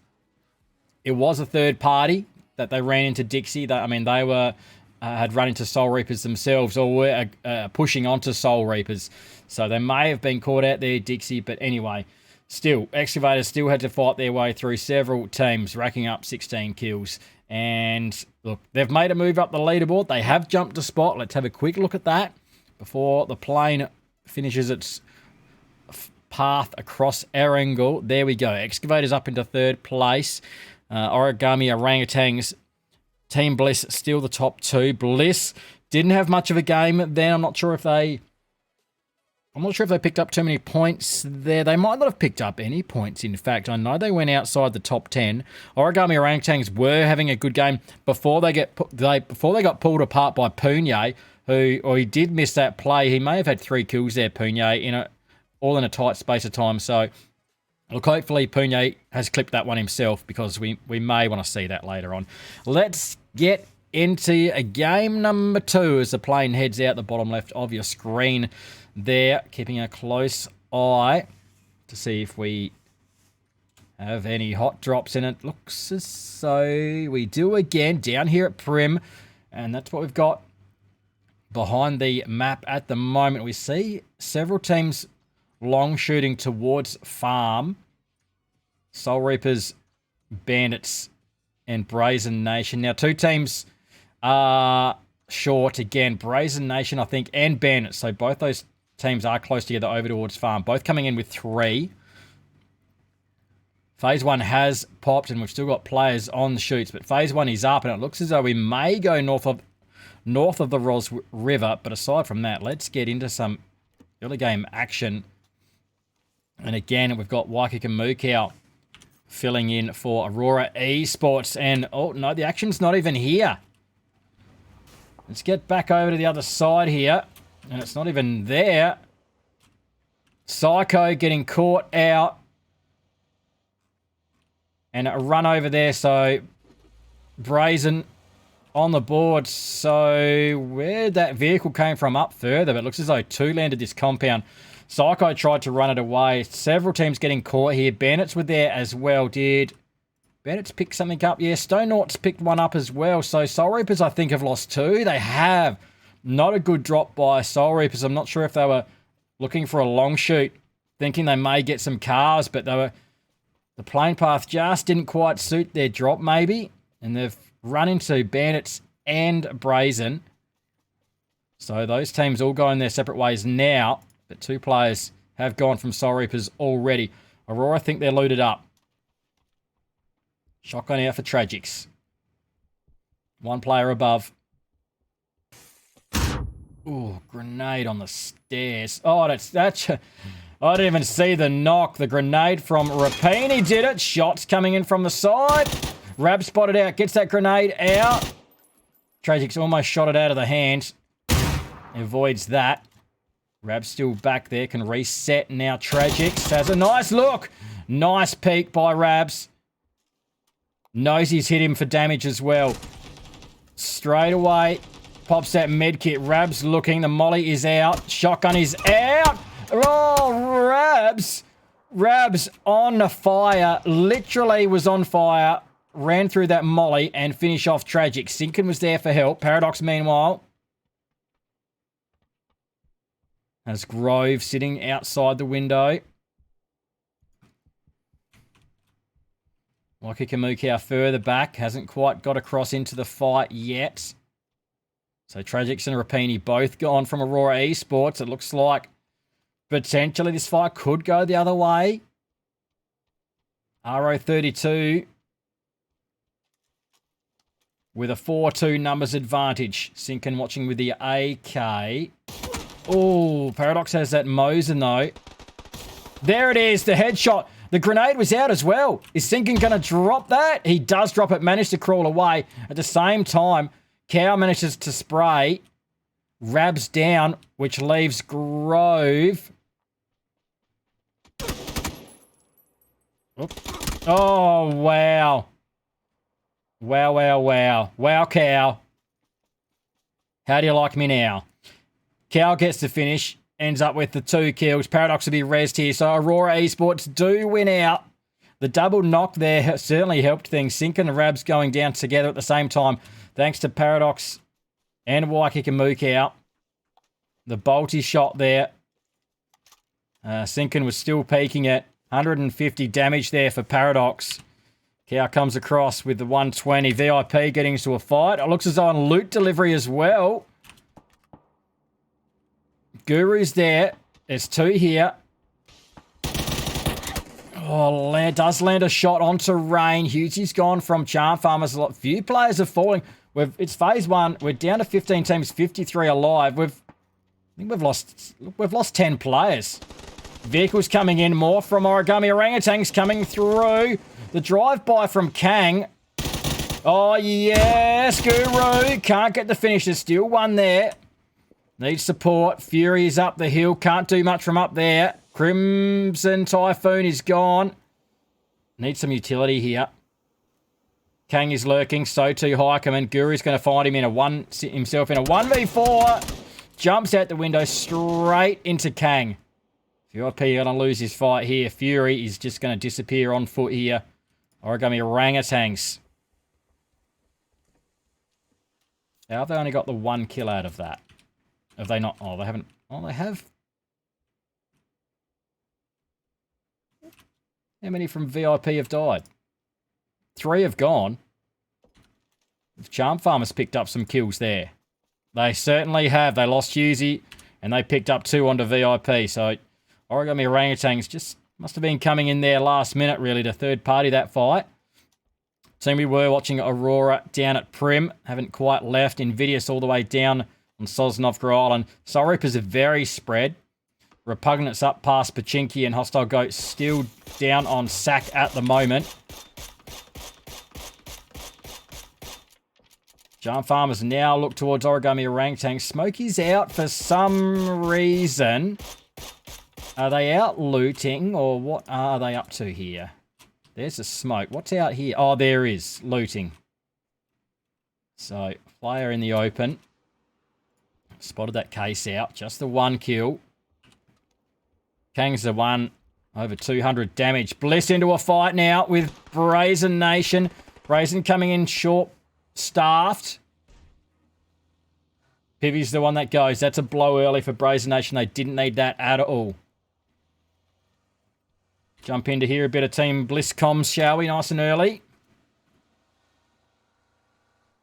a third party that they ran into Dixie. They were had run into Soul Reapers themselves, or were pushing onto Soul Reapers. So they may have been caught out there, Dixie. But anyway, still, Excavators still had to fight their way through several teams, racking up 16 kills. And look, they've made a move up the leaderboard. They have jumped a spot. Let's have a quick look at that before the plane finishes its path across Erangel. There we go. Excavators up into third place. Origami Orangutans, Team Bliss still the top 2. Bliss didn't have much of a game then. I'm not sure if they picked up too many points there. They might not have picked up any points, in fact. I know they went outside the top 10. Origami Orangutans were having a good game before they got pulled apart by Punye, he did miss that play. He may have had 3 kills there, Punye, all in a tight space of time. So, look, hopefully Punye has clipped that one himself, because we may want to see that later on. Let's get into game number 2 as the plane heads out the bottom left of your screen there, keeping a close eye to see if we have any hot drops in it. Looks as though we do again down here at Prim, and that's what we've got behind the map at the moment. We see several teams long shooting towards farm. Soul Reapers, Bandits, and Brazen Nation. Now, 2 teams are short again. Brazen Nation, I think, and Bandits. So both those teams are close together over towards farm. Both coming in with 3. Phase 1 has popped, and we've still got players on the shoots. But Phase 1 is up, and it looks as though we may go north of the Ros River. But aside from that, let's get into some early game action. And again, we've got Waikika Mukau filling in for Aurora Esports. And, oh, no, the action's not even here. Let's get back over to the other side here. And it's not even there. Psycho getting caught out. And a run over there. So, Brazen on the board. So, where that vehicle came from up further. But it looks as though 2 landed this compound. Psycho tried to run it away. Several teams getting caught here. Bandits were there as well. Did Bandits pick something up? Yeah, Stone Naughts picked one up as well. So Soul Reapers, I think, have lost 2. They have. Not a good drop by Soul Reapers. I'm not sure if they were looking for a long shoot, thinking they may get some cars, but the plane path just didn't quite suit their drop, maybe. And they've run into Bandits and Brazen. So those teams all going their separate ways now. But 2 players have gone from Soul Reapers already. Aurora think they're looted up. Shotgun out for Tragics. 1 player above. Ooh, grenade on the stairs. Oh, that's I didn't even see the knock. The grenade from Rapini did it. Shots coming in from the side. Rab spotted out. Gets that grenade out. Tragics almost shot it out of the hand. Avoids that. Rab still back there. Can reset now. Tragics has a nice look. Nice peek by Rabs. Knows he's hit him for damage as well. Straight away. Pops that medkit. Rabs looking. The molly is out. Shotgun is out. Oh, Rabs. Rabs on fire. Literally was on fire. Ran through that molly and finish off Tragic. Sinkin was there for help. Paradox, meanwhile, has Grove sitting outside the window. Wakikamukau further back. Hasn't quite got across into the fight yet. So Tragics and Rapini both gone from Aurora Esports. It looks like potentially this fight could go the other way. RO32 with a 4-2 numbers advantage. Sinkin watching with the AK. Oh, Paradox has that Mosin though. There it is, the headshot. The grenade was out as well. Is Sinkin going to drop that? He does drop it, managed to crawl away. At the same time, Cow manages to spray. Rabs down, which leaves Grove. Oh, wow. Wow, wow, wow. Wow, Cow. How do you like me now? Cow gets the finish. Ends up with the 2 kills. Paradox will be rezzed here. So Aurora Esports do win out. The double knock there certainly helped things. Sinkin and Rabs going down together at the same time. Thanks to Paradox and Wakikamukau. The bolty shot there. Sinkin was still peaking at 150 damage there for Paradox. Cow comes across with the 120. VIP getting into a fight. It looks as though on loot delivery as well. Guru's there. There's 2 here. Oh, does land a shot onto Rain. Hughesy's gone from Charm Farmers. A lot. Few players are falling. It's phase 1. We're down to 15 teams, 53 alive. I think we've lost 10 players. Vehicles coming in. More from Origami Orangutans coming through. The drive-by from Kang. Oh, yes, Guru. Can't get the finish. There's still 1 there. Needs support. Fury is up the hill. Can't do much from up there. Crimson Typhoon is gone. Needs some utility here. Kang is lurking. So too Heikeman. Guru's going to find him himself in a 1v4. Jumps out the window straight into Kang. VIP going to lose his fight here. Fury is just going to disappear on foot here. Origami Orangutans. How have they only got the 1 kill out of that? Have they not? Oh, they haven't. Oh, they have. How many from VIP have died? 3 have gone. Charm Farmers picked up some kills there. They certainly have. They lost Hughesy and they picked up 2 onto VIP. So Origami Orangutans just must have been coming in there last minute, really, to third party that fight. Team we were watching Aurora down at Prim. Haven't quite left. Invidious all the way down on Sosnovka Island. Soul Reapers are very spread. Repugnance up past Pachinki and Hostile Goat still down on Sack at the moment. Charm Farmers now look towards Origami Orangutan. Smokey's out for some reason. Are they out looting or what are they up to here? There's a smoke. What's out here? Oh, there is looting. So, player in the open. Spotted that case out. Just the 1 kill. Kang's the 1. Over 200 damage. Bliss into a fight now with Brazen Nation. Brazen coming in short-staffed. Pivy's the one that goes. That's a blow early for Brazen Nation. They didn't need that at all. Jump into here. A bit of Team Bliss comms, shall we? Nice and early.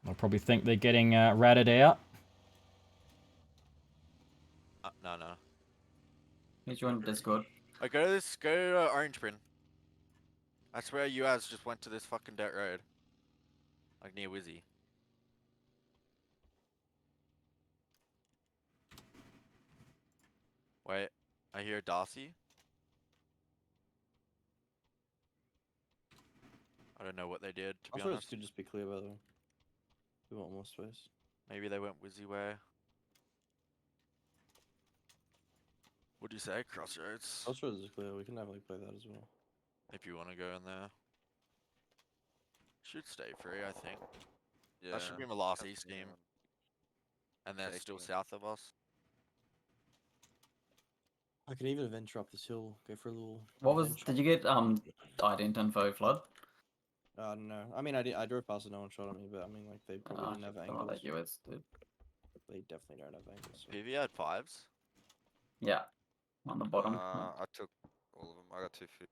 I probably think they're getting ratted out. No. Need you on Discord. I go to Orange Bin. I swear you guys just went to this fucking dirt road. Like near Wizzy. Wait, I hear Darcy. I don't know what they did, to be I thought honest. it could just be clear, by the way. We want more space. Maybe they went Wizzy way. What'd you say? Crossroads? Crossroads is clear. We can definitely play that as well. If you want to go in there. Should stay free, I think. Yeah. That should be my last east team. And they're still south of us. I could even venture up this hill, go for a little. What was? adventure. Did you get ident info flood? No. I mean, I drove past and no one shot at me, but I mean, like they probably didn't have angles. Like US did. They definitely don't have angles. So. PV had 5s. Yeah, on the bottom. I took all of them. I got 250.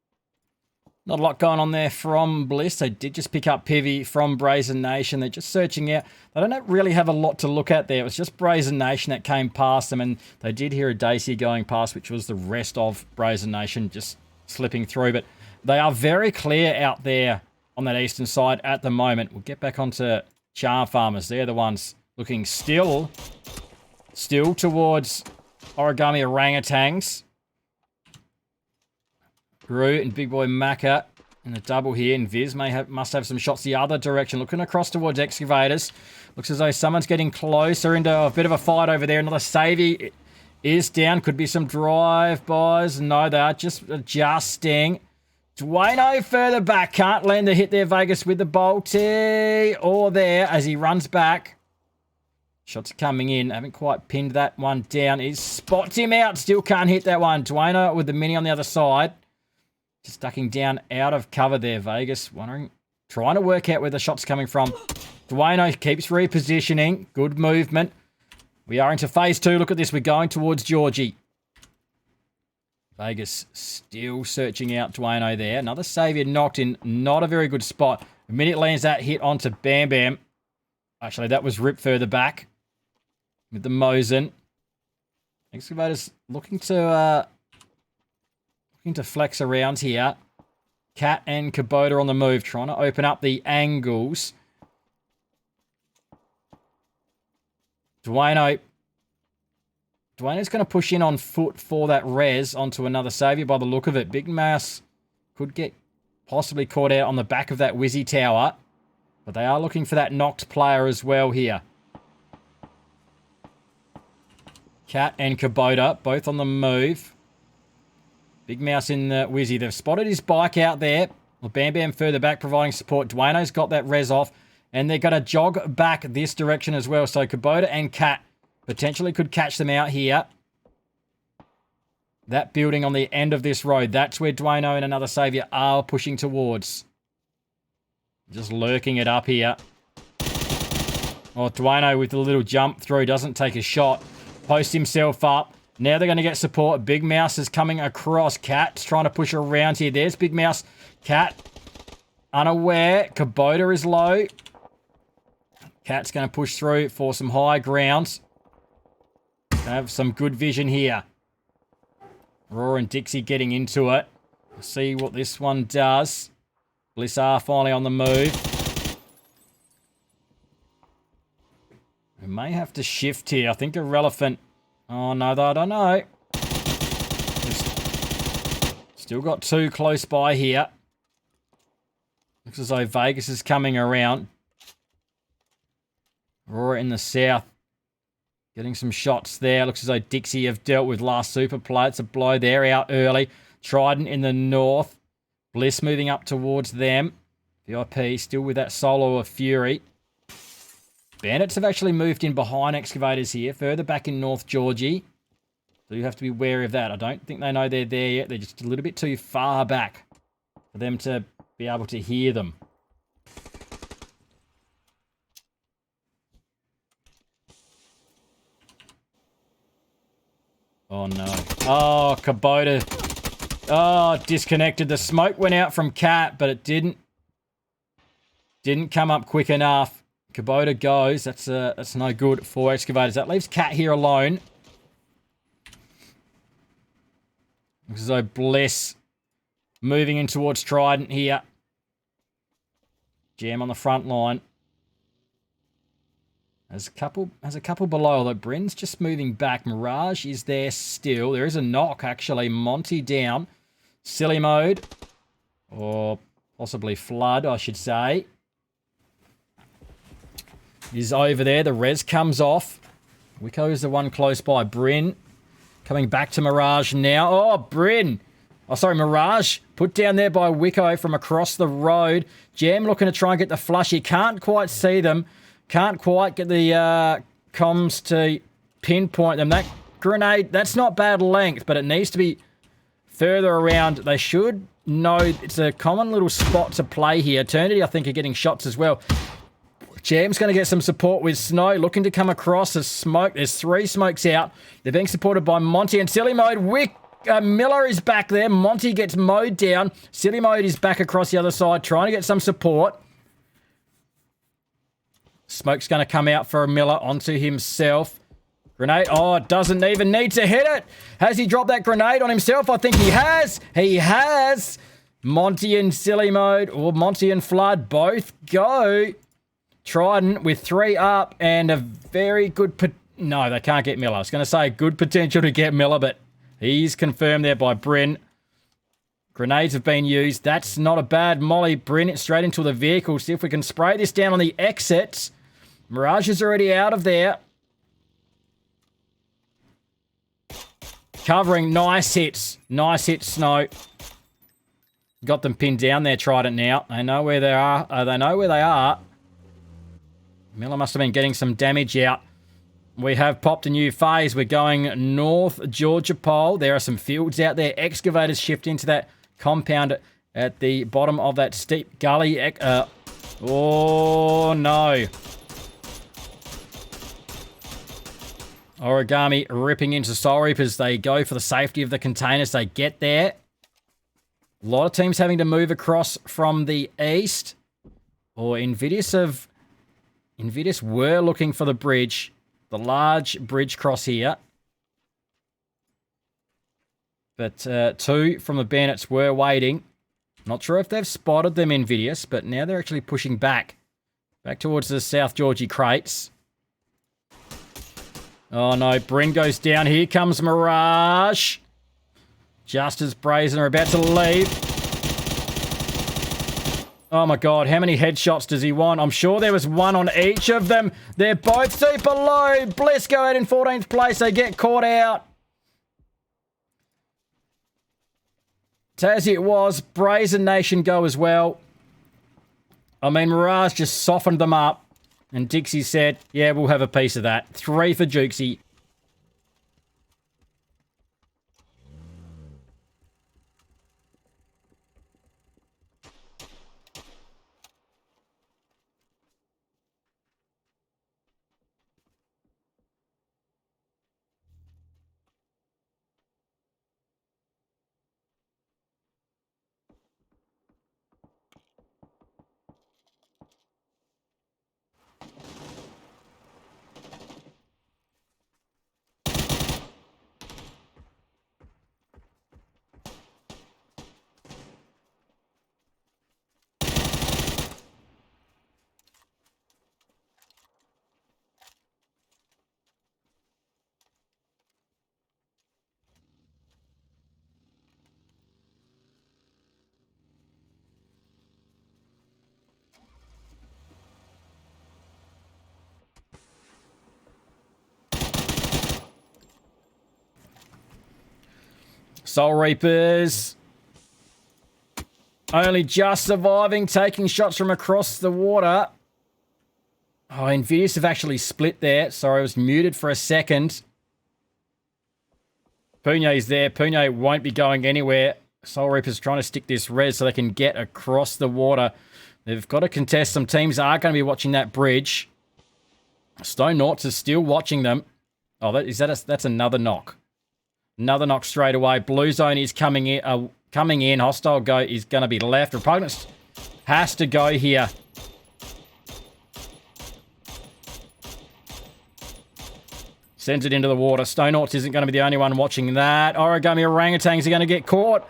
Not a lot going on there from Bliss. They did just pick up Pivy from Brazen Nation. They're just searching out. They don't really have a lot to look at there. It was just Brazen Nation that came past them, and they did hear a Daisy going past, which was the rest of Brazen Nation just slipping through. But they are very clear out there on that eastern side at the moment. We'll get back onto Charm Farmers. They're the ones looking still towards Origami Orangutans. Gru and Big Boy Macca in the double here. And Viz must have some shots the other direction. Looking across towards Excavators. Looks as though someone's getting closer into a bit of a fight over there. Another Savvy is down. Could be some drive-bys. No, they are just adjusting. Dwayno further back. Can't land the hit there, Vegas, with the bolty. Or there as he runs back. Shots coming in. Haven't quite pinned that one down. He spots him out. Still can't hit that one. Dwayno with the mini on the other side. Just ducking down out of cover there, Vegas. Trying to work out where the shot's coming from. Dwayno keeps repositioning. Good movement. We are into phase 2. Look at this. We're going towards Georgie. Vegas still searching out Dwayno there. Another Saviour knocked in. Not a very good spot. The minute lands that hit onto Bam Bam. Actually, that was Rip further back with the Mosin. Excavators looking to flex around here. Cat and Kubota on the move, trying to open up the angles. Dwayno's going to push in on foot for that res onto another Saviour by the look of it. Big Mouse could get possibly caught out on the back of that Wizzy Tower. But they are looking for that knocked player as well here. Cat and Kubota, both on the move. Big Mouse in the Wizzy. They've spotted his bike out there. Well, Bam Bam further back providing support. Dwayno's got that res off. And they're going to jog back this direction as well. So Kubota and Cat potentially could catch them out here. That building on the end of this road. That's where Dwayno and another Saviour are pushing towards. Just lurking it up here. Oh, Dwayno with a little jump through. Doesn't take a shot. Posts himself up. Now they're going to get support. Big Mouse is coming across. Cat's trying to push around here. There's Big Mouse. Cat unaware. Kubota is low. Cat's going to push through for some high grounds. Have some good vision here. Roar and Dixie getting into it. We'll see what this one does. Bliss are finally on the move. We may have to shift here. I think Irrelevant. Oh, no, I don't know. Still got 2 close by here. Looks as though Vegas is coming around. Aurora in the south. Getting some shots there. Looks as though Dixie have dealt with last super play. It's a blow there out early. Trident in the north. Bliss moving up towards them. VIP still with that solo of Fury. Bandits have actually moved in behind Excavators here. Further back in North Georgie. So you have to be wary of that. I don't think they know they're there yet. They're just a little bit too far back for them to be able to hear them. Oh, no. Oh, Kubota. Oh, disconnected. The smoke went out from Cat, but it didn't come up quick enough. Kubota goes. That's no good for Excavators. That leaves Cat here alone. So Bliss moving in towards Trident here. Jam on the front line. There's a couple below, although Bryn's just moving back. Mirage is there still. There is a knock, actually. Monty down. Silly mode. Or possibly Flood, I should say. Is over there. The res comes off. Wicco is the one close by. Bryn coming back to Mirage now. Oh, Bryn. Oh, sorry, Mirage. Put down there by Wicco from across the road. Jam looking to try and get the flush. He can't quite see them. Can't quite get the comms to pinpoint them. That grenade, that's not bad length, but it needs to be further around. They should know it's a common little spot to play here. Eternity, I think, are getting shots as well. Jam's going to get some support with Snow, looking to come across as smoke. There's 3 smokes out. They're being supported by Monty and Silly Mode. Miller is back there. Monty gets mowed down. Silly Mode is back across the other side, trying to get some support. Smoke's going to come out for Miller onto himself. Grenade. Oh, doesn't even need to hit it. Has he dropped that grenade on himself? I think he has. He has. Monty and Silly Mode, or Monty and Flood, both go. Trident with 3 up and a very good... No, they can't get Miller. I was going to say good potential to get Miller, but he's confirmed there by Bryn. Grenades have been used. That's not a bad molly. Bryn straight into the vehicle. See if we can spray this down on the exits. Mirage is already out of there. Covering. Nice hits. Nice hits, Snow. Got them pinned down there, Trident now. They know where they are. They know where they are. Miller must have been getting some damage out. We have popped a new phase. We're going north Georgia Pole. There are some fields out there. Excavators shift into that compound at the bottom of that steep gully. Oh, no. Origami ripping into Soul Reapers. They go for the safety of the containers. They get there. A lot of teams having to move across from the east. Or Invidious were looking for the bridge. The large bridge cross here. But 2 from the Bandits were waiting. Not sure if they've spotted them, Invidious, but now they're actually pushing back. Back towards the South Georgie crates. Oh no, Bryn goes down. Here comes Mirage. Just as Brazen are about to leave. Oh my god, how many headshots does he want? I'm sure there was one on each of them. They're both super low. Bliss go out in 14th place. They get caught out. As it was, Brazen Nation go as well. I mean, Mirage just softened them up. And Dixie said, yeah, we'll have a piece of that. 3 for Jukesy. Soul Reapers only just surviving, taking shots from across the water. Oh, Invidious have actually split there. Sorry, I was muted for a second. Punye's there. Punye won't be going anywhere. Soul Reapers trying to stick this res so they can get across the water. They've got to contest. Some teams are going to be watching that bridge. Stone Noughts is still watching them. Oh, that's another knock. Another knock straight away. Blue Zone is coming in. Hostile go is going to be left. Repugnance has to go here. Sends it into the water. Stonehorse isn't going to be the only one watching that. Origami orangutans are going to get caught.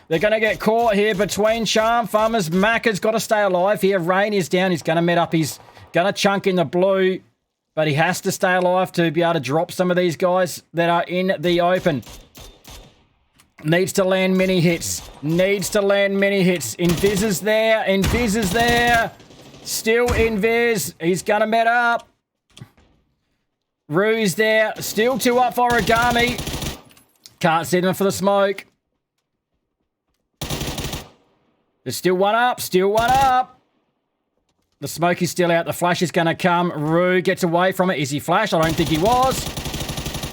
They're going to get caught here between Charm Farmers. Macca's got to stay alive here. Rain is down. He's going to met up. He's going to chunk in the blue. But he has to stay alive to be able to drop some of these guys that are in the open. Needs to land mini hits. Needs to land mini hits. Invis is there. Invis is there. Still Invis. He's going to met up. Rue's there. Still 2 up for Origami. Can't see them for the smoke. There's still 1 up. Still 1 up. The smoke is still out. The flash is going to come. Rue gets away from it. Is he flashed? I don't think he was.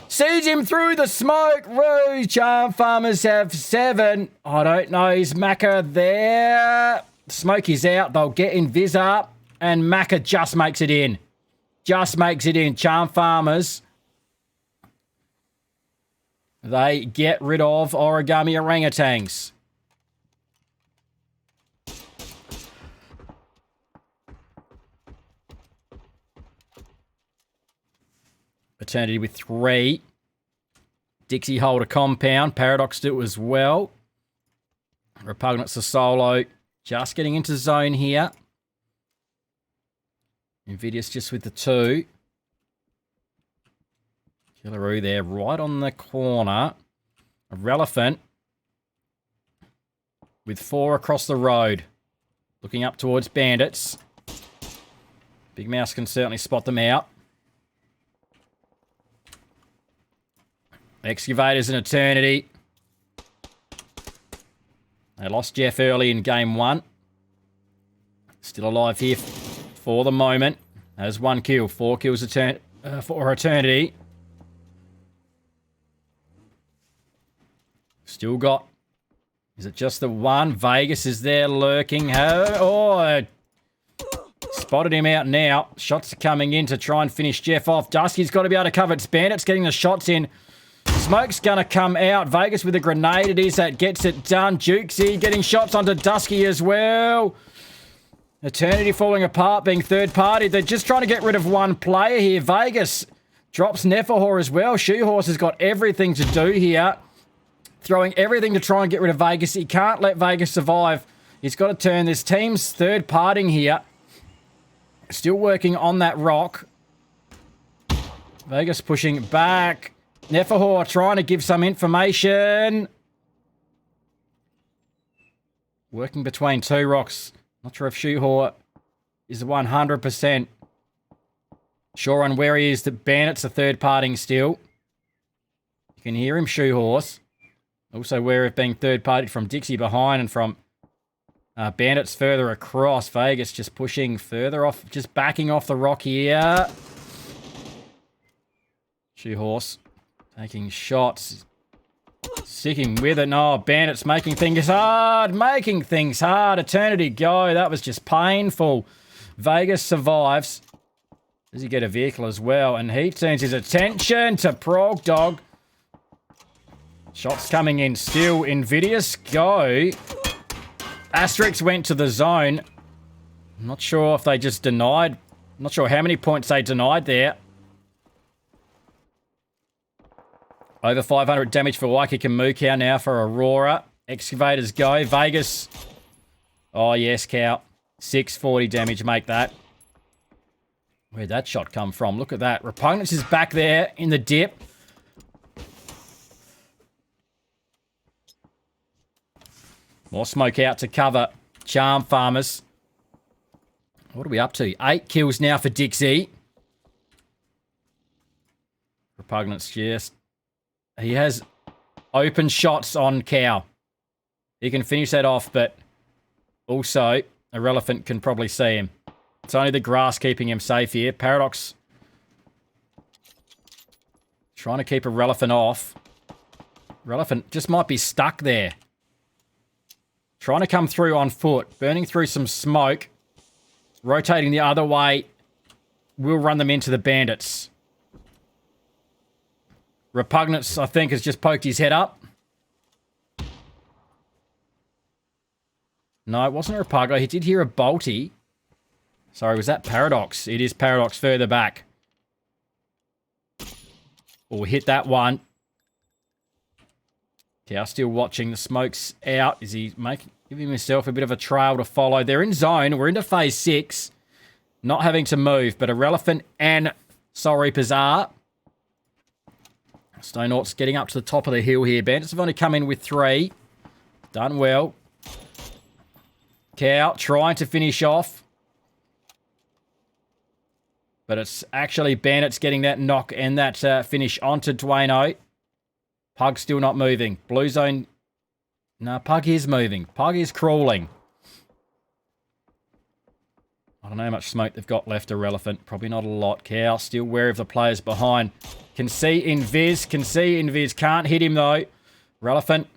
Sees him through the smoke. Rue. Charm Farmers have 7. I don't know. Is Macca there? Smoke is out. They'll get Invis up. And Macca just makes it in. Just makes it in. Charm Farmers. They get rid of Origami orangutans. Eternity with 3. Dixie hold a compound. Paradox do it as well. Repugnance a solo. Just getting into zone here. Invidious just with the 2. Killaroo there, right on the corner. A Relevant with 4 across the road. Looking up towards Bandits. Big Mouse can certainly spot them out. Excavators and Eternity. They lost Jeff early in game 1. Still alive here for the moment. Has 1 kill. 4 kills for Eternity. Still got... Is it just the 1? Vegas is there lurking. Oh, spotted him out now. Shots are coming in to try and finish Jeff off. Dusky's got to be able to cover. It's Bandits getting the shots in. Smoke's going to come out. Vegas with a grenade. It is that gets it done. Jukesy getting shots onto Dusky as well. Eternity falling apart, being third party. They're just trying to get rid of 1 player here. Vegas drops Nephahor as well. Shoehorse has got everything to do here. Throwing everything to try and get rid of Vegas. He can't let Vegas survive. He's got to turn this team's third parting here. Still working on that rock. Vegas pushing back. Nephahor trying to give some information. Working between 2 rocks. Not sure if Shoehor is 100% sure on where he is. The Bandits are third parting still. You can hear him, Shoehorse. Also aware of being third partied from Dixie behind and from Bandits further across. Vegas just pushing further off, just backing off the rock here. Shoehorse taking shots. Sticking with it. No, Bandits making things hard. Making things hard. Eternity go. That was just painful. Vegas survives. Does he get a vehicle as well? And he turns his attention to Prog Dog. Shots coming in still. Invidious go. Asterix went to the zone. I'm not sure if they just denied. I'm not sure how many points they denied there. Over 500 damage for Waikiki and Mukau now for Aurora. Excavators go. Vegas. Oh, yes, Cow. 640 damage, make that. Where'd that shot come from? Look at that. Repugnance is back there in the dip. More smoke out to cover Charm Farmers. What are we up to? 8 kills now for Dixie. Repugnance just... He has open shots on Cow. He can finish that off, but also Irrelevant can probably see him. It's only the grass keeping him safe here. Paradox trying to keep Irrelevant off. Irrelevant just might be stuck there. Trying to come through on foot. Burning through some smoke. Rotating the other way. Will run them into the Bandits. Repugnance, I think, has just poked his head up. No, it wasn't Repuggo. He did hear a bolty. Sorry, was that Paradox? It is Paradox further back. Oh, hit that one. Cow still watching. The smoke's out. Is he giving himself a bit of a trail to follow? They're in zone. We're into phase 6. Not having to move, but Irrelevant and Soul Reapers are. Stone Ort's getting up to the top of the hill here. Bandits have only come in with 3. Done well. Cow trying to finish off. But it's actually Bandits getting that knock and that finish onto Dwayno. Pug still not moving. Blue zone. No, Pug is moving. Pug is crawling. I don't know how much smoke they've got left. Irrelevant. Probably not a lot. Cow still wary of the players behind. Can see Invis. Can't hit him though. Irrelevant.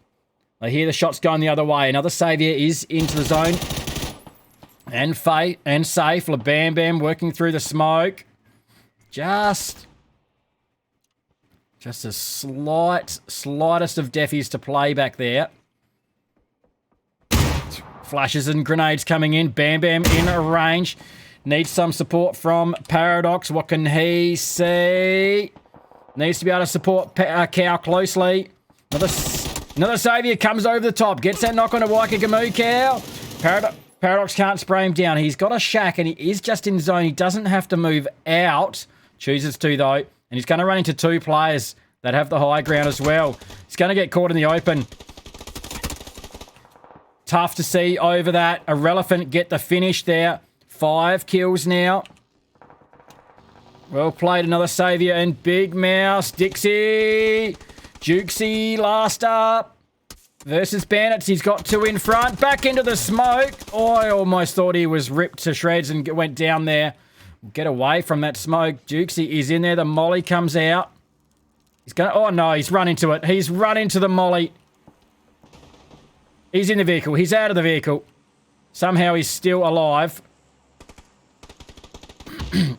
I hear the shots going the other way. Another Saviour is into the zone. And Faye and safe. Bam Bam working through the smoke. Just a slightest of defies to play back there. Flashes and grenades coming in. Bam Bam in a range. Needs some support from Paradox. What can he see? Needs to be able to support Cow closely. Another Saviour comes over the top. Gets that knock on a Waikikamu Cow. Paradox can't spray him down. He's got a shack and he is just in zone. He doesn't have to move out. Chooses to though. And he's going to run into 2 players that have the high ground as well. He's going to get caught in the open. Tough to see over that. Irrelevant get the finish there. 5 kills now. Well played, another Saviour and Big Mouse. Dixie. Jukesy last up. Versus Bandits. He's got 2 in front. Back into the smoke. Oh, I almost thought he was ripped to shreds and went down there. Get away from that smoke. Jukesy is in there. The molly comes out. He's going to... Oh, no. He's run into it. He's run into the molly. He's in the vehicle. He's out of the vehicle. Somehow he's still alive.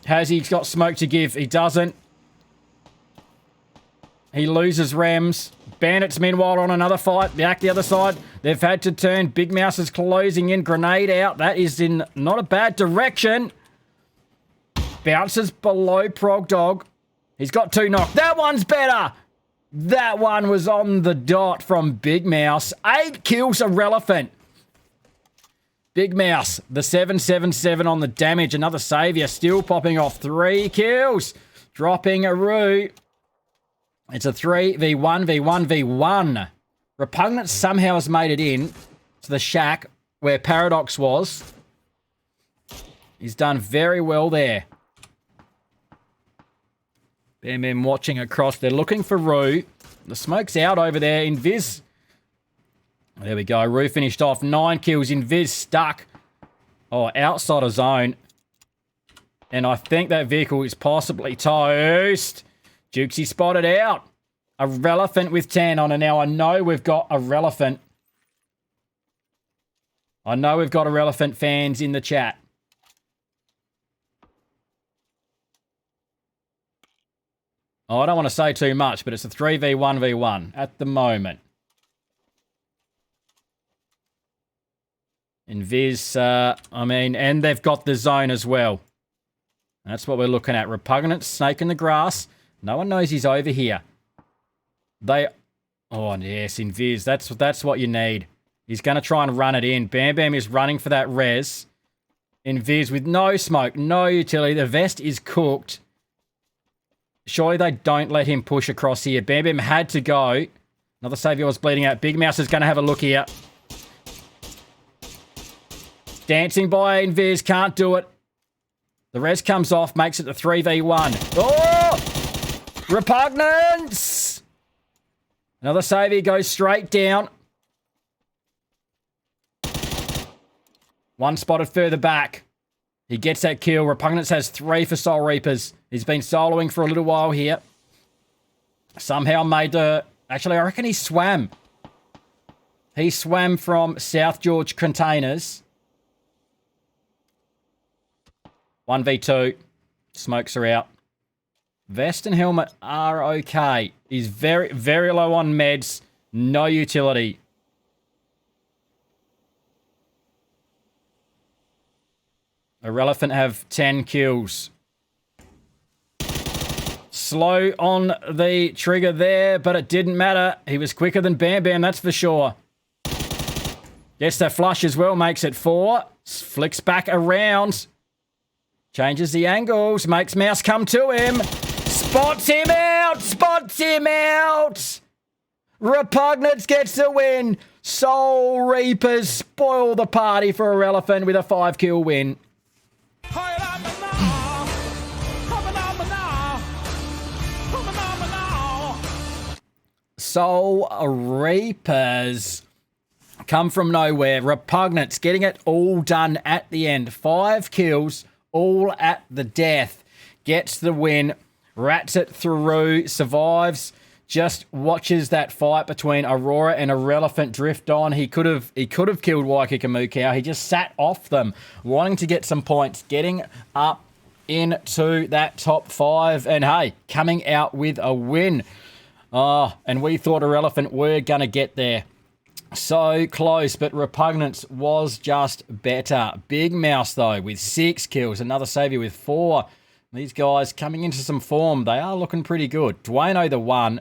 Has he got smoke to give? He doesn't. He loses Rams. Bandits, meanwhile, on another fight. Back the other side. They've had to turn. Big Mouse is closing in. Grenade out. That is in not a bad direction. Bounces below Prog Dog. He's got 2 knock. That one's better. That one was on the dot from Big Mouse. 8 kills Irrelevant. Big Mouse, the 777 on the damage. Another Saviour still popping off. 3 kills. Dropping a Roo. It's a 3v1v1v1. Repugnant somehow has made it in to the shack where Paradox was. He's done very well there. Bam Bam watching across. They're looking for Roo. The smoke's out over there. Invis. There we go. Roo finished off. 9 kills. Invis stuck. Oh, outside of zone. And I think that vehicle is possibly toast. Jukesy spotted out. Irrelevant with 10 on. And now I know we've got Irrelevant. I know we've got Irrelevant fans in the chat. Oh, I don't want to say too much, but it's a 3v1v1 at the moment. Invis, and they've got the zone as well. That's what we're looking at. Repugnant, snake in the grass. No one knows he's over here. Oh, yes, Invis. That's what you need. He's going to try and run it in. Bam Bam is running for that res. Invis with no smoke, no utility. The vest is cooked. Surely they don't let him push across here. Bam Bam had to go. Another Saviour was bleeding out. Big Mouse is going to have a look here. Dancing by Invis. Can't do it. The res comes off. Makes it the 3v1. Oh! Repugnance! Another Saviour goes straight down. One spotted further back. He gets that kill. Repugnance has 3 for Soul Reapers. He's been soloing for a little while here. Somehow made the... Actually, I reckon he swam. He swam from South George Containers. 1v2. Smokes are out. Vest and helmet are okay. He's very, very low on meds. No utility. Irrelevant have 10 kills. Slow on the trigger there, but it didn't matter. He was quicker than Bam Bam, that's for sure. Gets that flush as well, makes it 4. Flicks back around. Changes the angles, makes Mouse come to him. Spots him out! Spots him out! Repugnance gets the win. Soul Reapers spoil the party for Irrelevant with a 5-kill win. Soul Reapers come from nowhere. Repugnance getting it all done at the end. 5 kills, all at the death. Gets the win. Rats it through. Survives. Just watches that fight between Aurora and Irrelevant drift on. He could have killed Waikika Mukau. He just sat off them, wanting to get some points, getting up into that top 5, and hey, coming out with a win. And we thought Irrelevant were going to get there. So close, but Repugnance was just better. Big Mouse, though, with 6 kills. Another Saviour with 4. These guys coming into some form. They are looking pretty good. Dwayno the 1.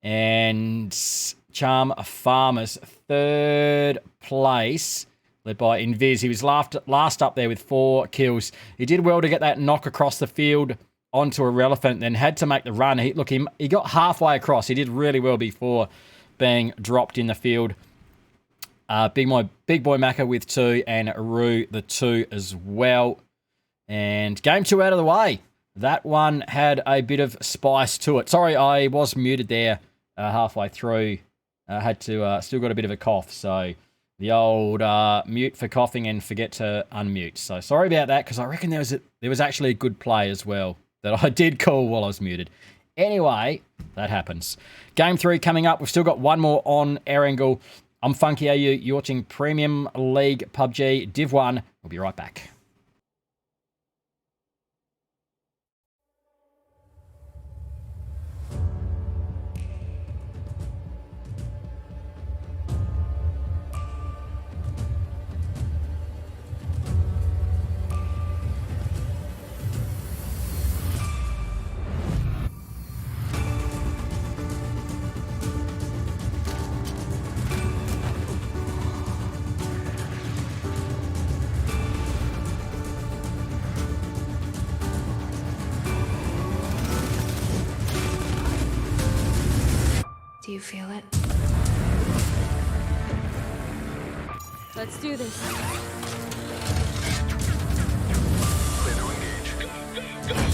And Charm Farmers, 3rd place, led by Invis. He was last up there with 4 kills. He did well to get that knock across the field onto Irrelevant, then had to make the run. He got halfway across. He did really well before being dropped in the field. Big Boy Macca with 2 and Roo the 2 as well. And game 2 out of the way. That one had a bit of spice to it. Sorry, I was muted there halfway through. I had to, still got a bit of a cough. So the old mute for coughing and forget to unmute. So sorry about that, because I reckon there was actually a good play as well that I did call while I was muted. Anyway, that happens. Game 3 coming up. We've still got one more on Erangel. I'm Funky AU. You're watching Premium League PUBG Div 1. We'll be right back. Do you feel it? Let's do this. Clear to engage. Go, go, go!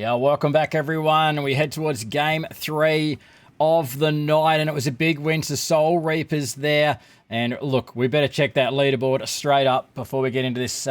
Yeah, welcome back, everyone. We head towards game 3 of the night, and it was a big win to Soul Reapers there. And look, we better check that leaderboard straight up before we get into this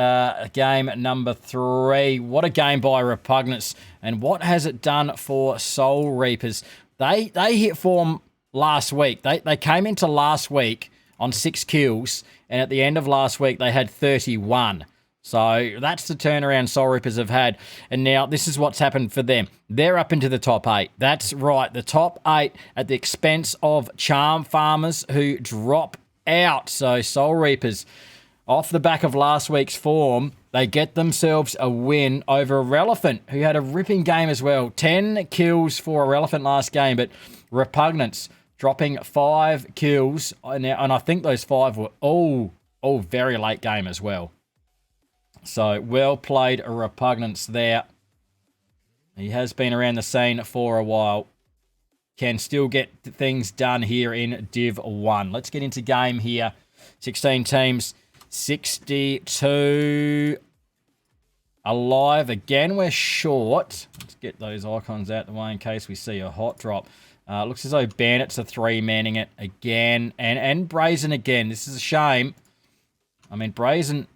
game number 3. What a game by Repugnance, and what has it done for Soul Reapers? They hit form last week. They came into last week on 6 kills, and at the end of last week, they had 31. So that's the turnaround Soul Reapers have had. And now this is what's happened for them. They're up into the top 8. That's right, the top 8 at the expense of Charm Farmers, who drop out. So Soul Reapers, off the back of last week's form, they get themselves a win over Irrelevant, who had a ripping game as well. 10 kills for Irrelevant last game, but Repugnance dropping 5 kills. And I think those 5 were all very late game as well. So, well played, Repugnance there. He has been around the scene for a while. Can still get things done here in Div 1. Let's get into game here. 16 teams, 62 alive. Again, we're short. Let's get those icons out the way in case we see a hot drop. Looks as though Bandits are 3-manning it again. And Brazen again. This is a shame. I mean, Brazen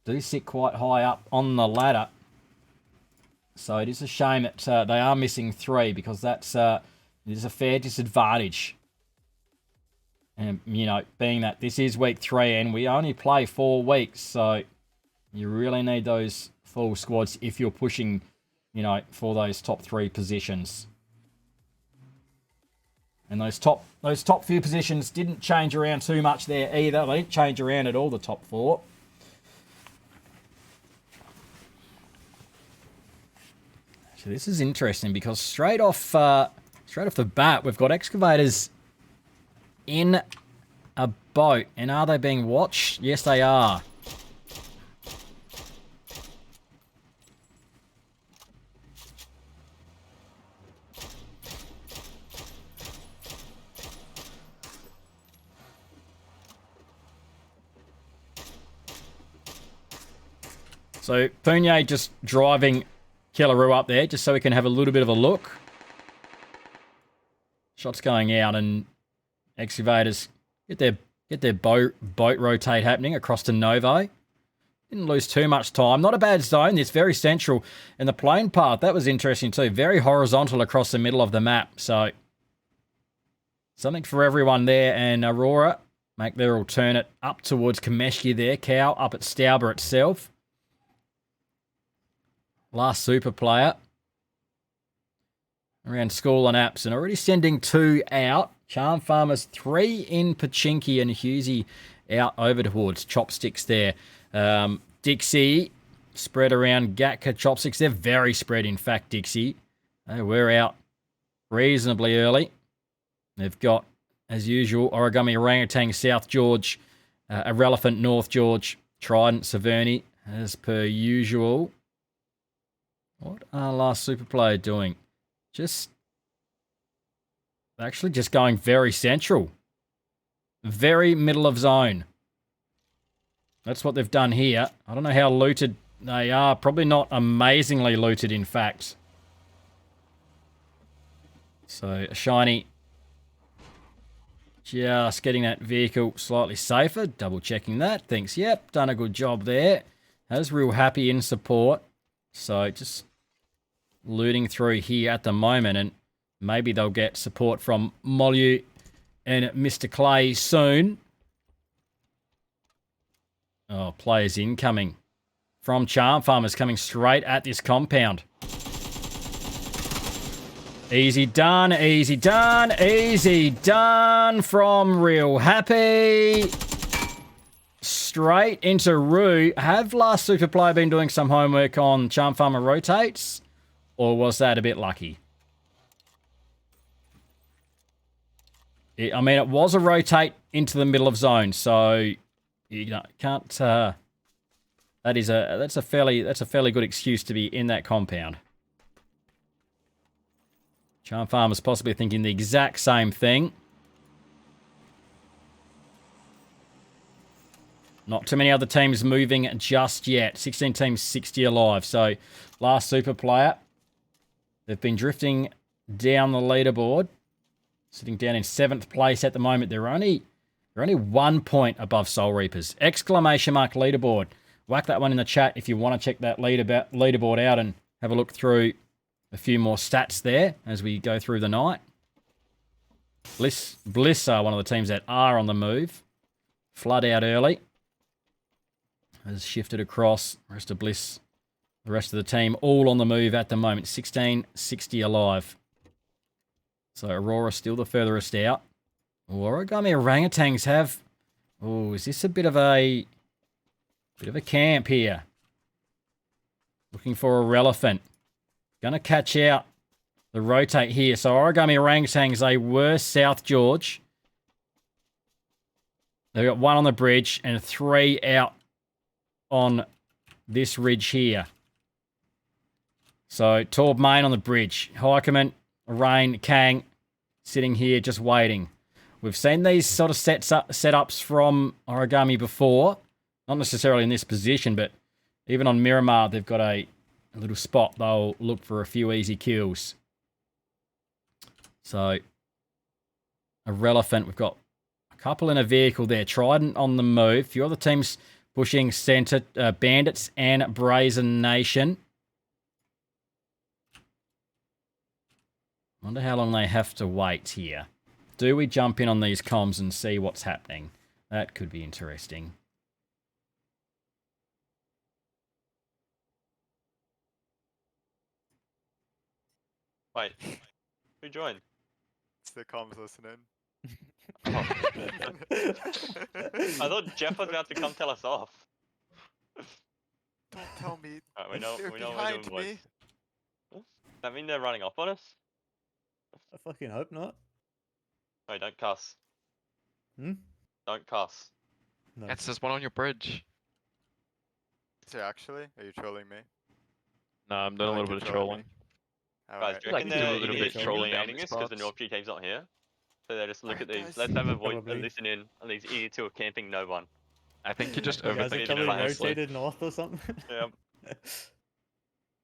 do sit quite high up on the ladder. So it is a shame that they are missing 3, because that's it is a fair disadvantage. And, you know, being that this is week 3 and we only play 4 weeks, so you really need those full squads if you're pushing, you know, for those top 3 positions. And those top few positions didn't change around too much there either. They didn't change around at all, the top 4. So this is interesting because straight off the bat, we've got excavators in a boat. And are they being watched? Yes, they are. So Punye just driving Killaroo up there just so we can have a little bit of a look. Shots going out, and excavators get their boat rotate happening across to Novo. Didn't lose too much time. Not a bad zone. It's very central. And the plane path, that was interesting too. Very horizontal across the middle of the map. So something for everyone there. And Aurora make their alternate up towards Kameshki there. Cow up at Stauber itself. Last super player. Around school and apps, and already sending 2 out. Charm Farmers 3 in Pachinki, and Husey out over towards Chopsticks there. Dixie spread around Gatka, Chopsticks. They're very spread, in fact, Dixie. We're out reasonably early. They've got, as usual, Origami Orangutan, South George, Irrelevant, North George, Trident, Severny, as per usual. What are last super player doing? Actually just going very central. Very middle of zone. That's what they've done here. I don't know how looted they are. Probably not amazingly looted, in fact. So, Shiny just getting that vehicle slightly safer. Double checking that. Thinks, yep, done a good job there. Has real happy in support. So, just looting through here at the moment, and maybe they'll get support from Molu and Mr. Clay soon. Oh, players incoming from Charm Farmers coming straight at this compound. Easy done, easy done, easy done from Real Happy. Straight into Roo. Have last super player been doing some homework on Charm Farmer rotates? Or was that a bit lucky? I mean, it was a rotate into the middle of zone, so you can't. That's a fairly good excuse to be in that compound. Charm Farmer's possibly thinking the exact same thing. Not too many other teams moving just yet. 16 teams, 60 alive. So, last super player They've been drifting down the leaderboard, sitting down in 7th place at the moment. They're only 1 point above Soul Reapers. Exclamation mark leaderboard. Whack that one in the chat if you want to check that leaderboard out and have a look through a few more stats there as we go through the night. Bliss are one of the teams that are on the move. Flood out early. Has shifted across. The rest of Bliss, the rest of the team, all on the move at the moment. 1660 alive. So Aurora still the furthest out. Origami Orangutans have... Oh, is this a bit of a camp here? Looking for a Relevant. Gonna catch out the rotate here. So Origami Orangutans, they were South George. They've got 1 on the bridge and 3 out on this ridge here. So Torb Main on the bridge. Heikeman, Rain, Kang sitting here just waiting. We've seen these sort of setups from Origami before. Not necessarily in this position, but even on Miramar, they've got a little spot. They'll look for a few easy kills. So, Irrelevant. We've got a couple in a vehicle there. Trident on the move. A few other teams pushing centre. Bandits and Brazen Nation. Wonder how long they have to wait here. Do we jump in on these comms and see what's happening? That could be interesting. Wait, who joined? It's the comms listening. I thought Jeff was about to come tell us off. Don't tell me. Alright, we know They're what we're behind doing, me. boys. Does that mean they're running off on us? I fucking hope not. Wait, don't cuss. Hmm? Don't cuss. No. That's just one on your bridge. Is it actually? Are you trolling me? No, I'm doing a little bit of trolling. Guys, do you Like reckon to do a they're little bit of trolling on trolling these us because the parts. North G team's not here? So they just look at these. guys. Let's have a voice, Probably. listen in on these idiots who are camping no one. I think you just You guys are overthinking probably it, honestly. rotated north or something. Yeah.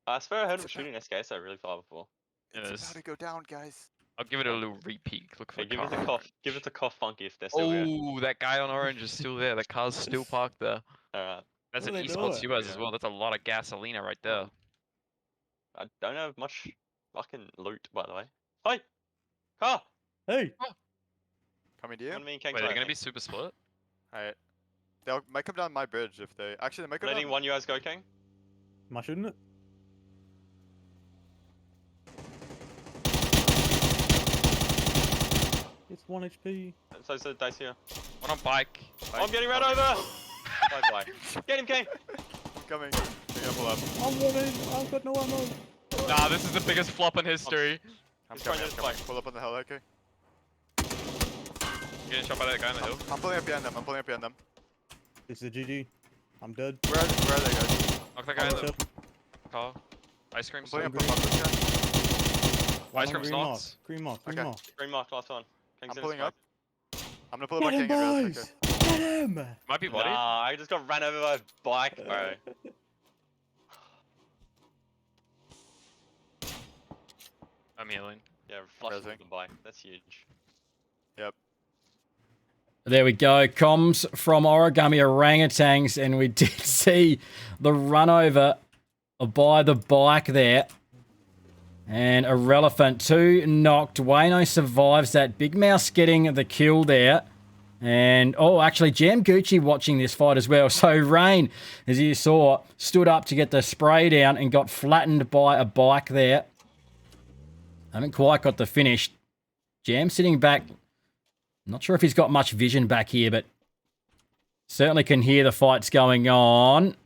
I swear I heard him shooting SKSO really far before. It's Yes. about to go down, guys. I'll give it a little repeat. Look for Hey, the give us car. a cough. Give us a cough funky if they're still here. Oh, that guy on orange is still there. The car's still parked there. Alright. That's What an are they esports doing? US as well. That's a lot of gasolina right there. I don't have much fucking loot, by the way. Hi! Car! Hey! Coming to you. One of me and Kang's Wait, they're right, gonna I be think. super split? Alright. They might come down my bridge if they. Actually, they might go Letting down. one you guys go, Kang? Am I shooting it? It's 1 HP. So the dice here. One on bike. I'm getting ran over! Bye bye. Get him, Kang! I'm coming. They're gonna pull up. I'm running! I've got no ammo! Nah, this is the biggest flop in history. I'm He's coming. trying I'm to coming. spike. Pull up on the hill, okay? Getting shot by that guy on the hill. I'm pulling up behind them. I'm pulling up behind them. This is a GG. I'm dead. Where are they, guys? Knock that guy in the car. Ice cream I'm pulling still. up on this guy. Ice cream's Green mark. knocked. Green mark. Green Okay. mark. Green mark, last one. Kang's I'm in pulling his up. I'm gonna pull up my Get him, king and boys! Get him! Might be smoke. body. Nah, I just got ran over by a bike, bro. I'm healing. Yeah, flush Amazing. the bike. That's huge. Yep. There we go. Comms from Origami Orangutans, and we did see the run over by the bike there. And Irrelevant, 2 knocked. Wayno survives that. Big Mouse getting the kill there. And, oh, actually, Jam Gucci watching this fight as well. So Rain, as you saw, stood up to get the spray down and got flattened by a bike there. Haven't quite got the finish. Jam sitting back. Not sure if he's got much vision back here, but certainly can hear the fights going on.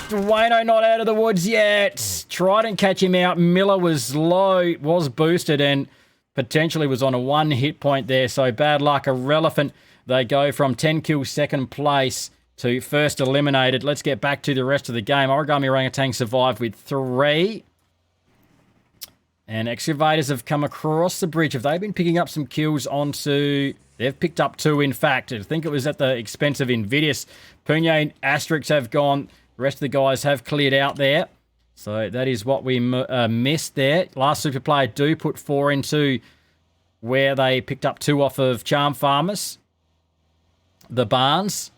Wayno not out of the woods yet. Trident catch him out. Miller was low, was boosted, and potentially was on a 1 hit point there. So bad luck. Irrelevant. They go from 10 kills, 2nd place to first eliminated. Let's get back to the rest of the game. Origami Orangutan survived with 3. And Excavators have come across the bridge. Have they been picking up some kills onto... They've picked up 2, in fact. I think it was at the expense of Invidious. Pugnae and Asterix have gone. The rest of the guys have cleared out there. So that is what we missed there. Last super player do put 4 into where they picked up 2 off of Charm Farmers. The barns.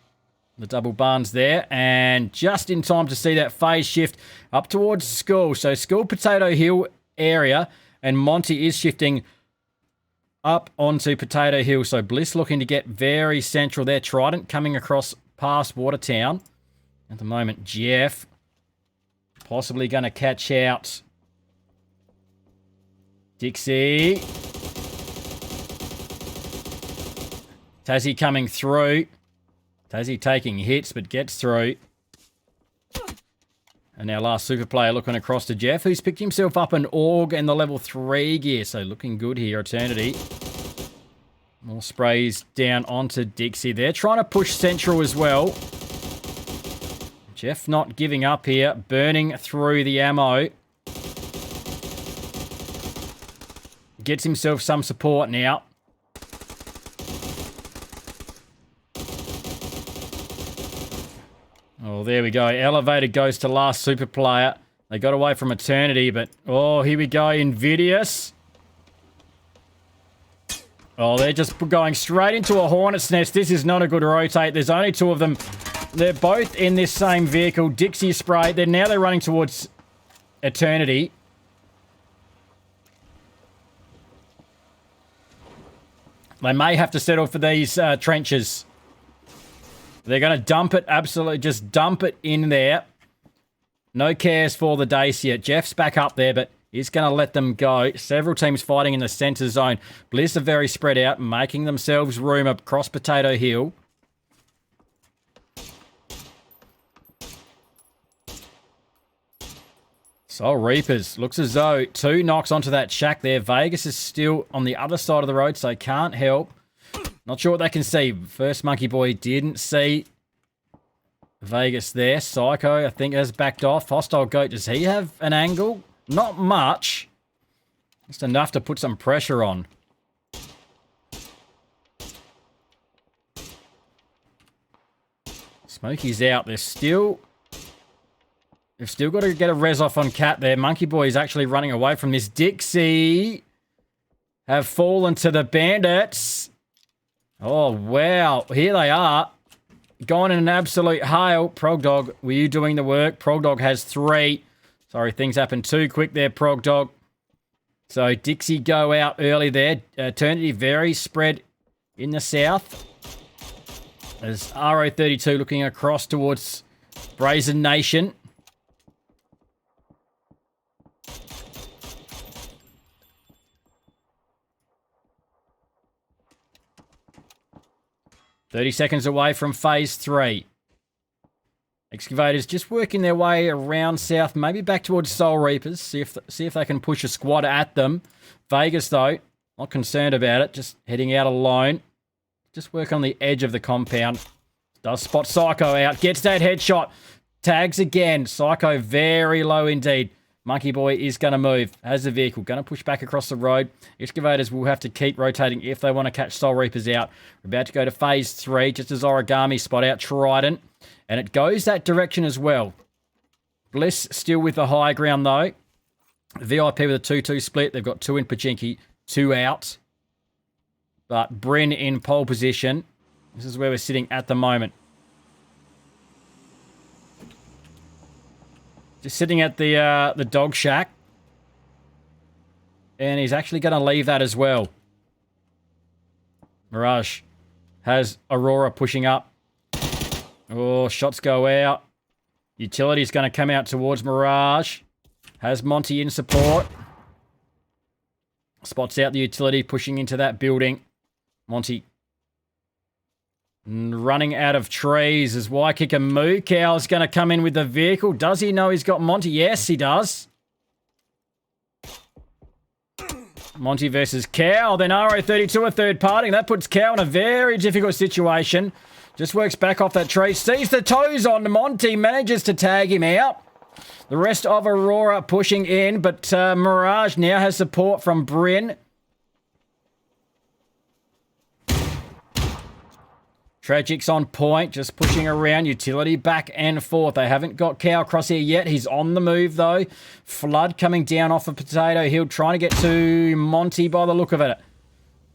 The double barns there. And just in time to see that phase shift up towards school. So school Potato Hill area. And Monty is shifting up onto Potato Hill. So Bliss looking to get very central there. Trident coming across past Watertown. At the moment, Jeff possibly going to catch out Dixie. Tassie coming through. Tassie taking hits, but gets through. And our last super player looking across to Jeff, who's picked himself up an AUG and the level 3 gear. So looking good here, Eternity. More sprays down onto Dixie. They're trying to push central as well. Jeff not giving up here, burning through the ammo. Gets himself some support now. Oh, there we go. Elevator goes to last super player. They got away from Eternity, but... Oh, here we go. Invidious. Oh, they're just going straight into a Hornet's Nest. This is not a good rotate. There's only 2 of them. They're both in this same vehicle. Dixie spray. Now they're running towards Eternity. They may have to settle for these trenches. They're going to dump it. Absolutely. Just dump it in there. No cares for the Dacia. Jeff's back up there, but he's going to let them go. Several teams fighting in the center zone. Bliss are very spread out, making themselves room across Potato Hill. Soul Reapers. Looks as though 2 knocks onto that shack there. Vegas is still on the other side of the road, so can't help. Not sure what they can see. First Monkey Boy didn't see Vegas there. Psycho, I think, has backed off. Hostile Goat, does he have an angle? Not much. Just enough to put some pressure on. Smokey's out. They've still got to get a res off on Cat there. Monkey Boy is actually running away from this. Dixie have fallen to the bandits. Oh, wow. Here they are. Gone in an absolute hail. Prog Dog, were you doing the work? Prog Dog has 3. Sorry, things happened too quick there, Prog Dog. So Dixie go out early there. Eternity very spread in the south. As RO32 looking across towards Brazen Nation. $30 seconds away from phase 3. Excavators just working their way around south, maybe back towards Soul Reapers. See if they can push a squad at them. Vegas, though, not concerned about it. Just heading out alone. Just work on the edge of the compound. Does spot Psycho out. Gets that headshot. Tags again. Psycho very low indeed. Monkey Boy is going to move. Has the vehicle. Going to push back across the road. Excavators will have to keep rotating if they want to catch Soul Reapers out. We're about to go to phase 3. Just as Origami spot out Trident. And it goes that direction as well. Bliss still with the high ground though. VIP with a 2-2 split. They've got 2 in Pachinki. 2 out. But Bryn in pole position. This is where we're sitting at the moment. Just sitting at the dog shack. And he's actually going to leave that as well. Mirage has Aurora pushing up. Oh, shots go out. Utility's going to come out towards Mirage. Has Monty in support. Spots out the utility, pushing into that building. Monty running out of trees as Waikika Moo Cow is going to come in with the vehicle. Does he know he's got Monty? Yes, he does. Monty versus Cow. Then RO32 a third party. That puts Cow in a very difficult situation. Just works back off that tree. Sees the toes on Monty. Manages to tag him out. The rest of Aurora pushing in. But Mirage now has support from Bryn. Tragic's on point, just pushing around. Utility back and forth. They haven't got Cow across here yet. He's on the move, though. Flood coming down off of Potato Hill, trying to get to Monty by the look of it.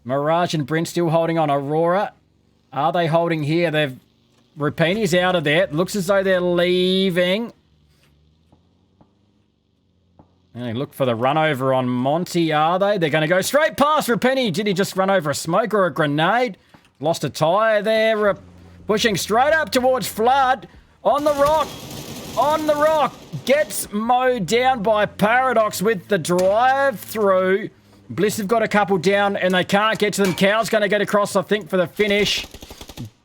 Mirage and Bryn still holding on. Aurora, are they holding here? They've... Rapini's out of there. Looks as though they're leaving. And they look for the run over on Monty, are they? They're going to go straight past Rapini. Did he just run over a smoke or a grenade? Lost a tyre there. Pushing straight up towards Flood. On the rock. On the rock. Gets mowed down by Paradox with the drive-through. Bliss have got a couple down and they can't get to them. Cow's going to get across, I think, for the finish.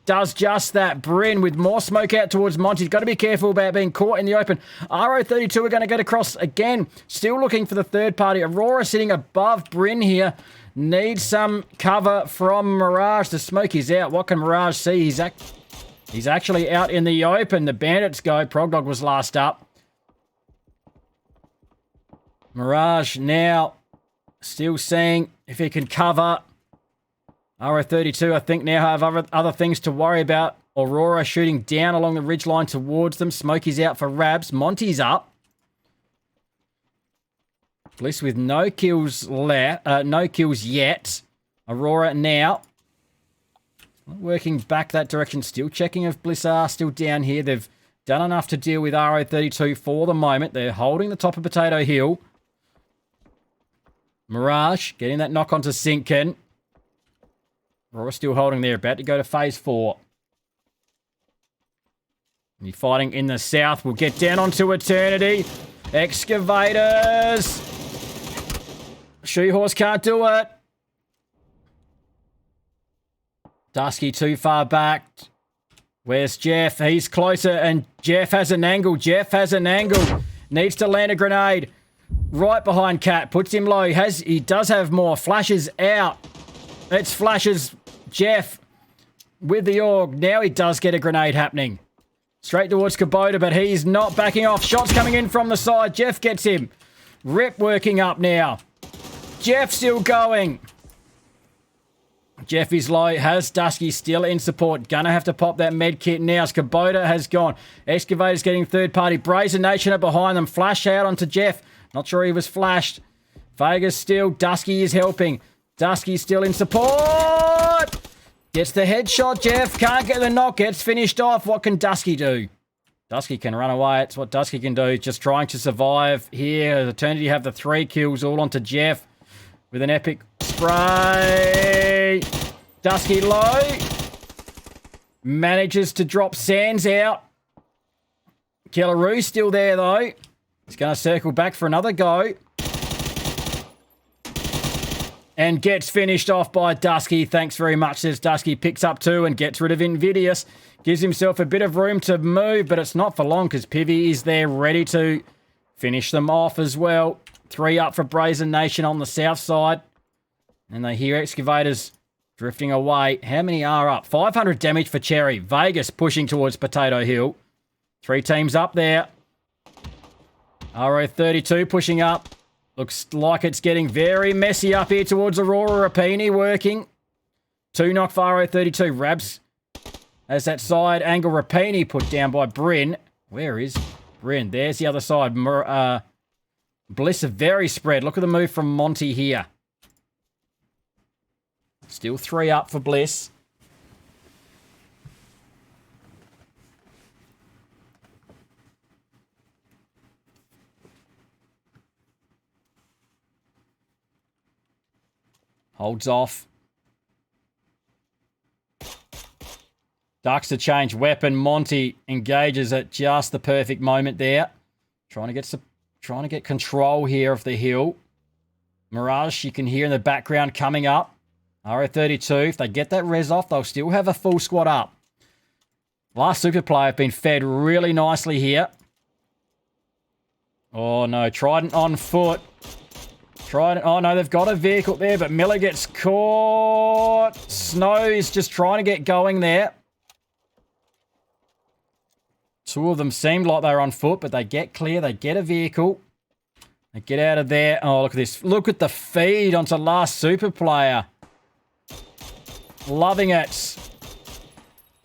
Does just that. Bryn with more smoke out towards Monty. He's got to be careful about being caught in the open. RO32 are going to get across again. Still looking for the third party. Aurora sitting above Bryn here. Needs some cover from Mirage. The smoke is out. What can Mirage see? He's actually out in the open. The Bandits go. Progdog was last up. Mirage now still seeing if he can cover. RO32, I think, now have other things to worry about. Aurora shooting down along the ridgeline towards them. Smokey's out for Rabs. Monty's up. Bliss with no kills yet. Aurora now working back that direction. Still checking if Bliss are still down here. They've done enough to deal with RO32 for the moment. They're holding the top of Potato Hill. Mirage getting that knock onto Sinkin. Aurora still holding there. About to go to phase 4. You're fighting in the south. We'll get down onto Eternity. Excavators. Shoehorse can't do it. Dusky too far back. Where's Jeff? He's closer and Jeff has an angle. Jeff has an angle. Needs to land a grenade. Right behind Cat. Puts him low. He does have more. Flashes out. It's Flashes. Jeff with the AUG. Now he does get a grenade happening. Straight towards Kubota, but he's not backing off. Shots coming in from the side. Jeff gets him. Rip working up now. Jeff still going. Jeff is low. Has Dusky still in support. Gonna have to pop that med kit now. Kubota has gone. Excavator's getting third party. Brazen Nation are behind them. Flash out onto Jeff. Not sure he was flashed. Vegas still. Dusky is helping. Dusky's still in support. Gets the headshot, Jeff. Can't get the knock. Gets finished off. What can Dusky do? Dusky can run away. It's what Dusky can do. Just trying to survive here. Eternity have the 3 kills all onto Jeff with an epic spray. Dusky low. Manages to drop Sands out. Kellaroo still there, though. He's going to circle back for another go. And gets finished off by Dusky. Thanks very much, says Dusky. Picks up 2 and gets rid of Invidious. Gives himself a bit of room to move, but it's not for long because Pivy is there ready to finish them off as well. 3 up for Brazen Nation on the south side. And they hear Excavators drifting away. How many are up? 500 damage for Cherry. Vegas pushing towards Potato Hill. 3 teams up there. RO32 pushing up. Looks like it's getting very messy up here towards Aurora. Rapini working. 2 knock for RO32. Rabs as that side angle. Rapini put down by Bryn. Where is Bryn? There's the other side. Bliss are very spread. Look at the move from Monty here. Still 3 up for Bliss. Holds off. Ducks to change weapon. Monty engages at just the perfect moment there. Trying to get control here of the hill. Mirage, you can hear in the background coming up. RO32, if they get that res off, they'll still have a full squad up. Last super player have been fed really nicely here. Oh no, Trident on foot. Trident, oh no, they've got a vehicle there, but Miller gets caught. Snow is just trying to get going there. 2 of them seemed like they were on foot, but they get clear, they get a vehicle. They get out of there. Oh, look at this. Look at the feed onto last super player. Loving it.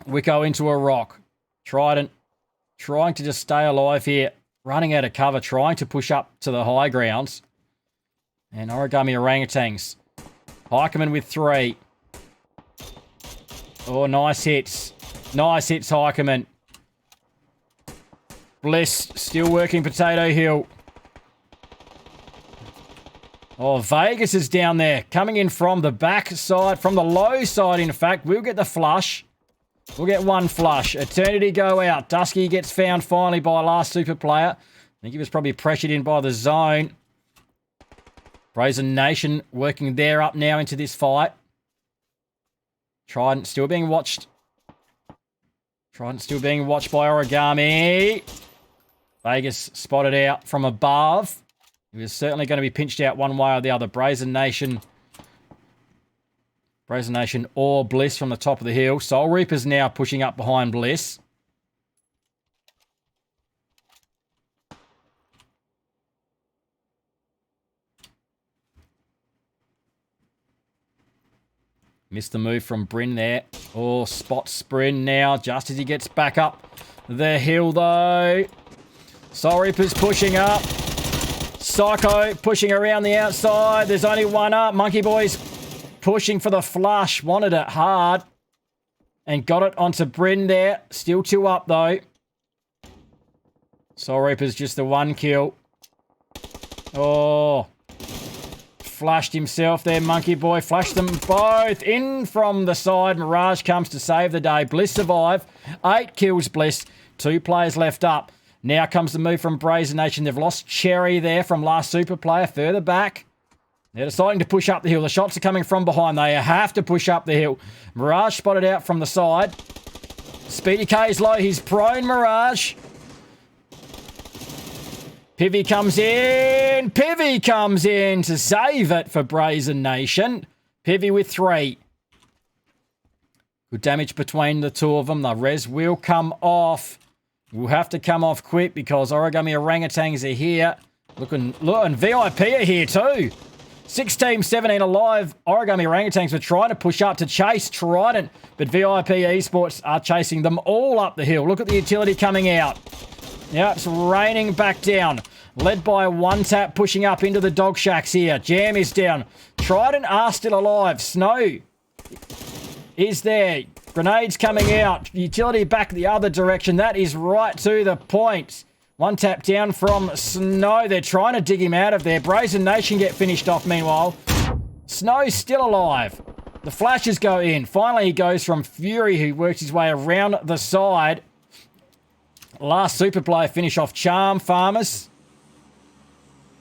Wicko into a rock. Trident trying to just stay alive here. Running out of cover, trying to push up to the high grounds. And Origami Orangutans. Heikeman with 3. Oh, nice hits. Nice hits, Heikeman. Bliss still working Potato Hill. Oh, Vegas is down there. Coming in from the back side, from the low side, in fact. We'll get the flush. We'll get one flush. Eternity go out. Dusky gets found finally by last super player. I think he was probably pressured in by the zone. Brazen Nation working there up now into this fight. Trident still being watched. Trident still being watched by Origami. Vegas spotted out from above. He was certainly going to be pinched out one way or the other. Brazen Nation or Bliss from the top of the hill. Soul Reaper's now pushing up behind Bliss. Missed the move from Bryn there. Oh, spots Bryn now just as he gets back up the hill though. Soul Reaper's pushing up. Psycho pushing around the outside. There's only one up. Monkey Boy's pushing for the flush. Wanted it hard. And got it onto Bryn there. Still 2 up though. Soul Reaper's just the 1 kill. Oh. Flashed himself there, Monkey Boy. Flashed them both in from the side. Mirage comes to save the day. Bliss survive. 8 kills Bliss. 2 players left up. Now comes the move from Brazen Nation. They've lost Cherry there from last super player. Further back. They're deciding to push up the hill. The shots are coming from behind. They have to push up the hill. Mirage spotted out from the side. Speedy K is low. He's prone, Mirage. Pivy comes in. Pivy comes in to save it for Brazen Nation. Pivy with 3. Good damage between the two of them. The res will come off. Will have to come off quick because Origami Orangutans are here. Look, and VIP are here too. 6 teams, 17 alive. Origami Orangutans were trying to push up to chase Trident, but VIP Esports are chasing them all up the hill. Look at the utility coming out. Yeah, it's raining back down. Led by One Tap pushing up into the dog shacks here. Jam is down. Trident are still alive. Snow is there. Grenades coming out. Utility back the other direction. That is right to the point. One Tap down from Snow. They're trying to dig him out of there. Brazen Nation get finished off meanwhile. Snow's still alive. The flashes go in. Finally, he goes from Fury, who works his way around the side. Last super player finish off Charm Farmers.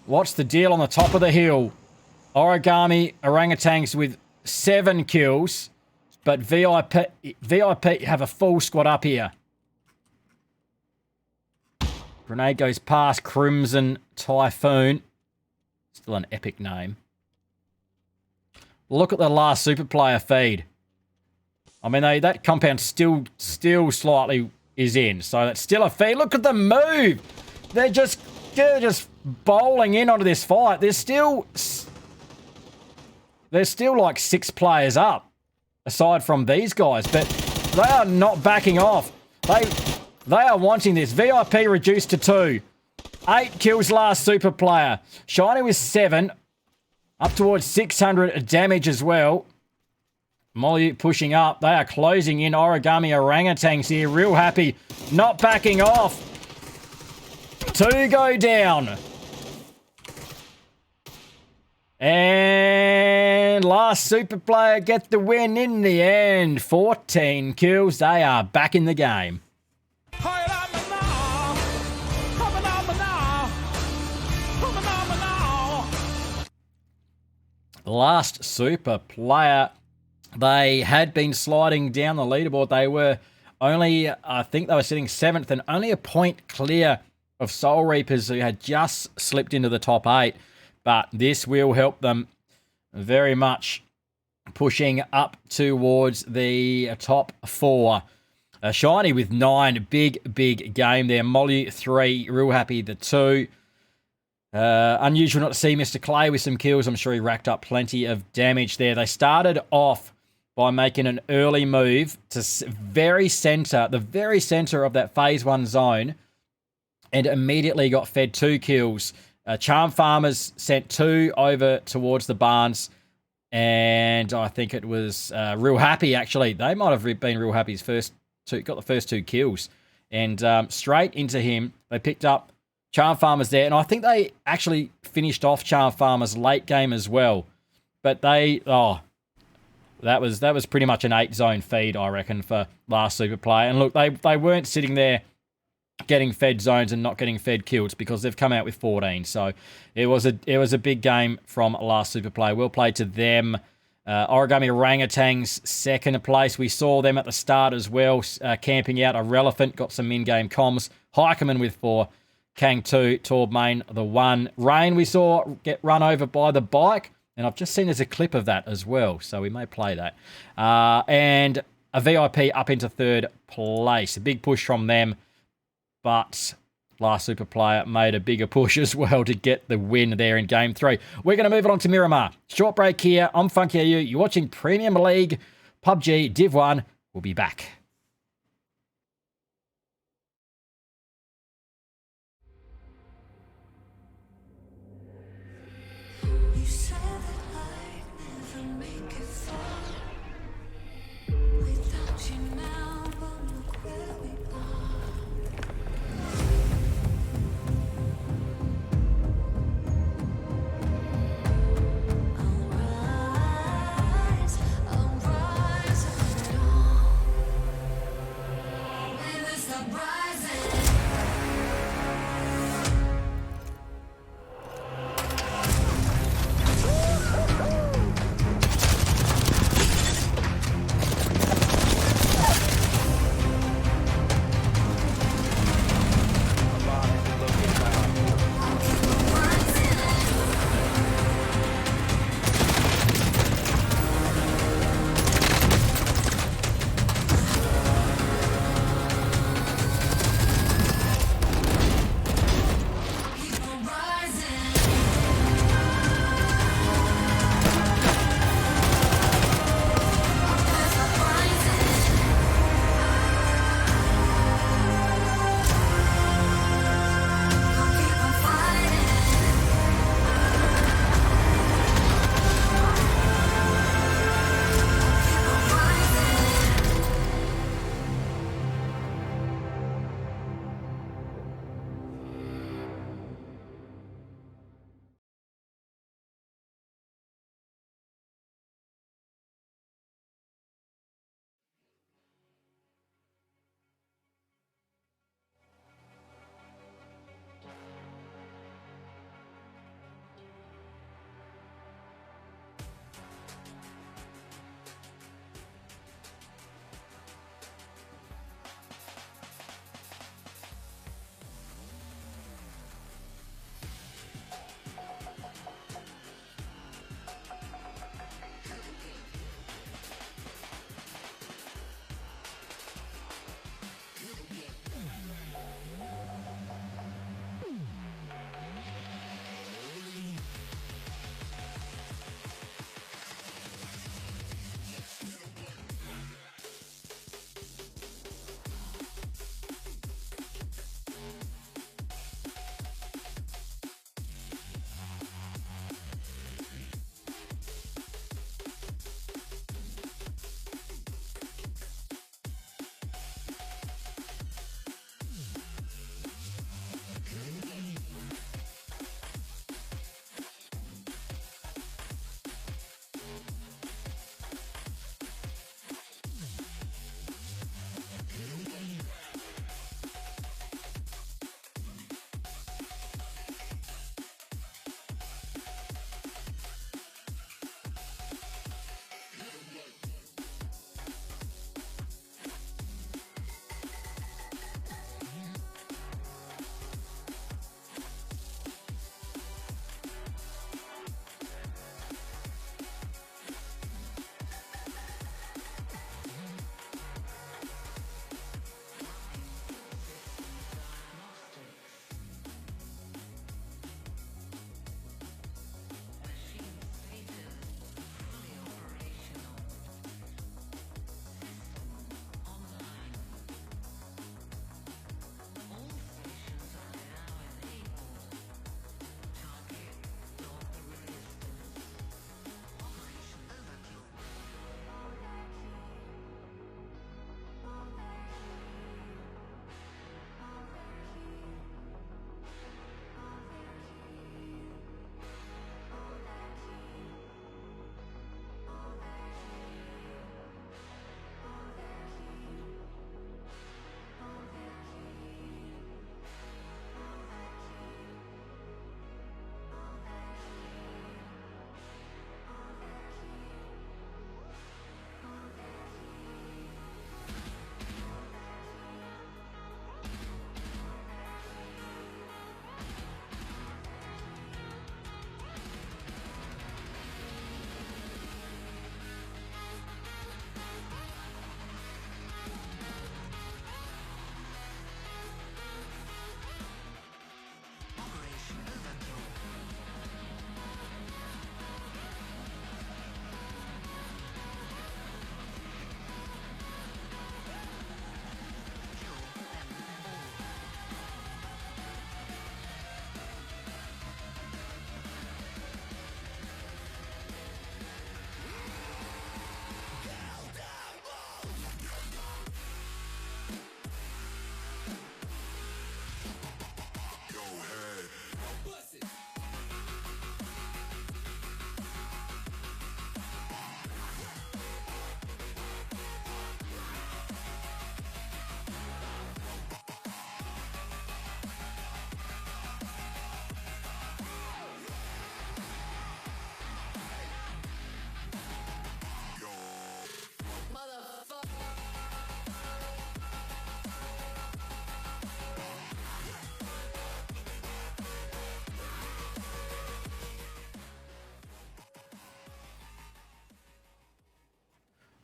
What's the deal on the top of the hill? Origami Orangutans with 7 kills. But VIP have a full squad up here. Grenade goes past Crimson Typhoon. Still an epic name. Look at the last super player feed. I mean, that compound still slightly is in. So that's still a feed. Look at the move. They're just bowling in onto this fight. There's still like 6 players up, aside from these guys. But they are not backing off. They are wanting this. VIP reduced to 2. 8 kills last super player. Shiny with 7. Up towards 600 damage as well. Molly pushing up. They are closing in. Origami Orangutans here. Real happy. Not backing off. 2 go down. And last super player get the win in the end. 14 kills. They are back in the game. Last super player, they had been sliding down the leaderboard. They were only, I think they were sitting 7th and only a point clear of Soul Reapers, who had just slipped into the top 8. But this will help them very much, pushing up towards the top 4. Shiny with 9, big game there. Molly 3, real happy the 2. Unusual not to see Mr. Clay with some kills. I'm sure he racked up plenty of damage there. They started off by making an early move to the very center of that phase 1 zone, and immediately got fed 2 kills. Charm Farmers sent 2 over towards the barns, and I think it was Real Happy, actually. They might have been Real Happy's got the first 2 kills. And straight into him, they picked up Charm Farmers there, and I think they actually finished off Charm Farmers late game as well. But that was pretty much an 8-zone feed, I reckon, for last Super Play. And look, they weren't sitting there getting fed zones and not getting fed kills because they've come out with 14. So it was a big game from last Super Play. Well played to them. Origami Orangutans, second place. We saw them at the start as well, camping out. Irrelevant got some in-game comms. Heikeman with 4. Kang 2, Torb Main the 1. Rain we saw get run over by the bike. And I've just seen there's a clip of that as well, so we may play that. And a VIP up into 3rd place. A big push from them, but last Super Player made a bigger push as well to get the win there in Game 3. We're going to move on to Miramar. Short break here. I'm Funky AU. You're watching Premium League, PUBG, Div 1. We'll be back.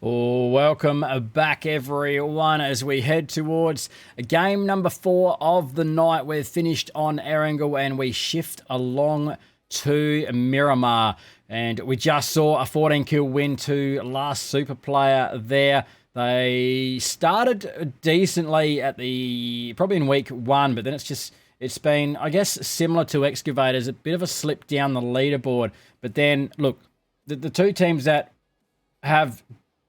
Welcome back, everyone, as we head towards game number 4 of the night. We've finished on Erangel and we shift along to Miramar. And we just saw a 14-kill win to last super player there. They started decently at probably in week 1, but then it's been, I guess, similar to Excavators, a bit of a slip down the leaderboard. But then, look, the two teams that have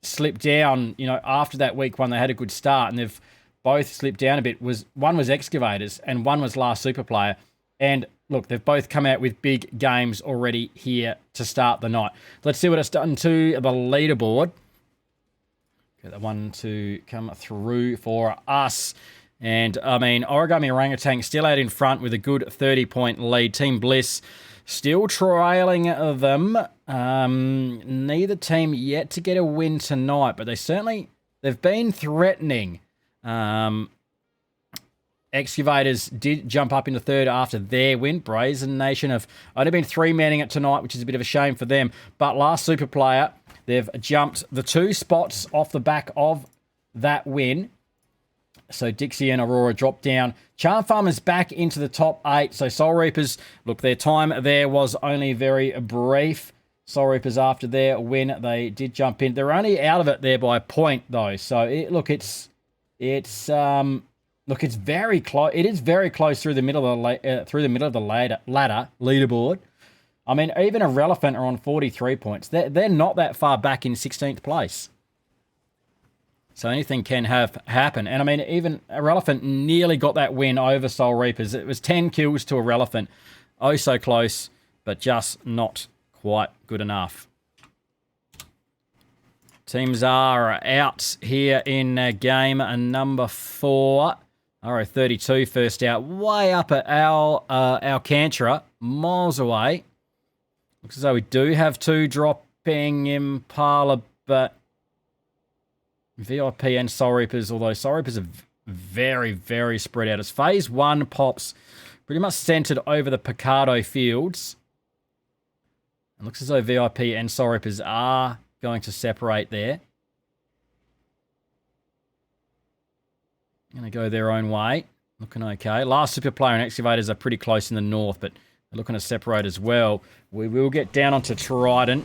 slipped down, after that week 1, they had a good start, and they've both slipped down a bit. One was Excavators and one was last super player. And look, they've both come out with big games already here to start the night. Let's see what it's done to the leaderboard. Get that one to come through for us. And, Origami Orangutan still out in front with a good 30-point lead. Team Bliss still trailing them. Neither team yet to get a win tonight, but they've been threatening. Excavators did jump up into third after their win. Brazen Nation have only been 3-manning it tonight, which is a bit of a shame for them. But last super player, they've jumped the 2 spots off the back of that win. So Dixie and Aurora drop down. Charm Farmers back into the top 8. So Soul Reapers, look, their time there was only very brief. Soul Reapers, after their win, they did jump in. They're only out of it there by a point, though. So it's very close. It is very close through the middle of the ladder leaderboard. I mean, even Irrelevant are on 43 points. They're not that far back in 16th place. So anything can happen. And I mean, even Irrelevant nearly got that win over Soul Reapers. It was 10 kills to Irrelevant. Oh, so close, but just not quite good enough. Teams are out here in game number 4. RO32 first out, way up at Alcantara, miles away. Looks as though we do have 2 dropping Impala, but VIP and Soul Reapers, although Soul Reapers are very, very spread out. As phase 1 pops pretty much centered over the Picardo fields. It looks as though VIP and Soul Reapers are going to separate there. Going to go their own way. Looking okay. Last super player and Excavators are pretty close in the north, but they're looking to separate as well. We will get down onto Trident.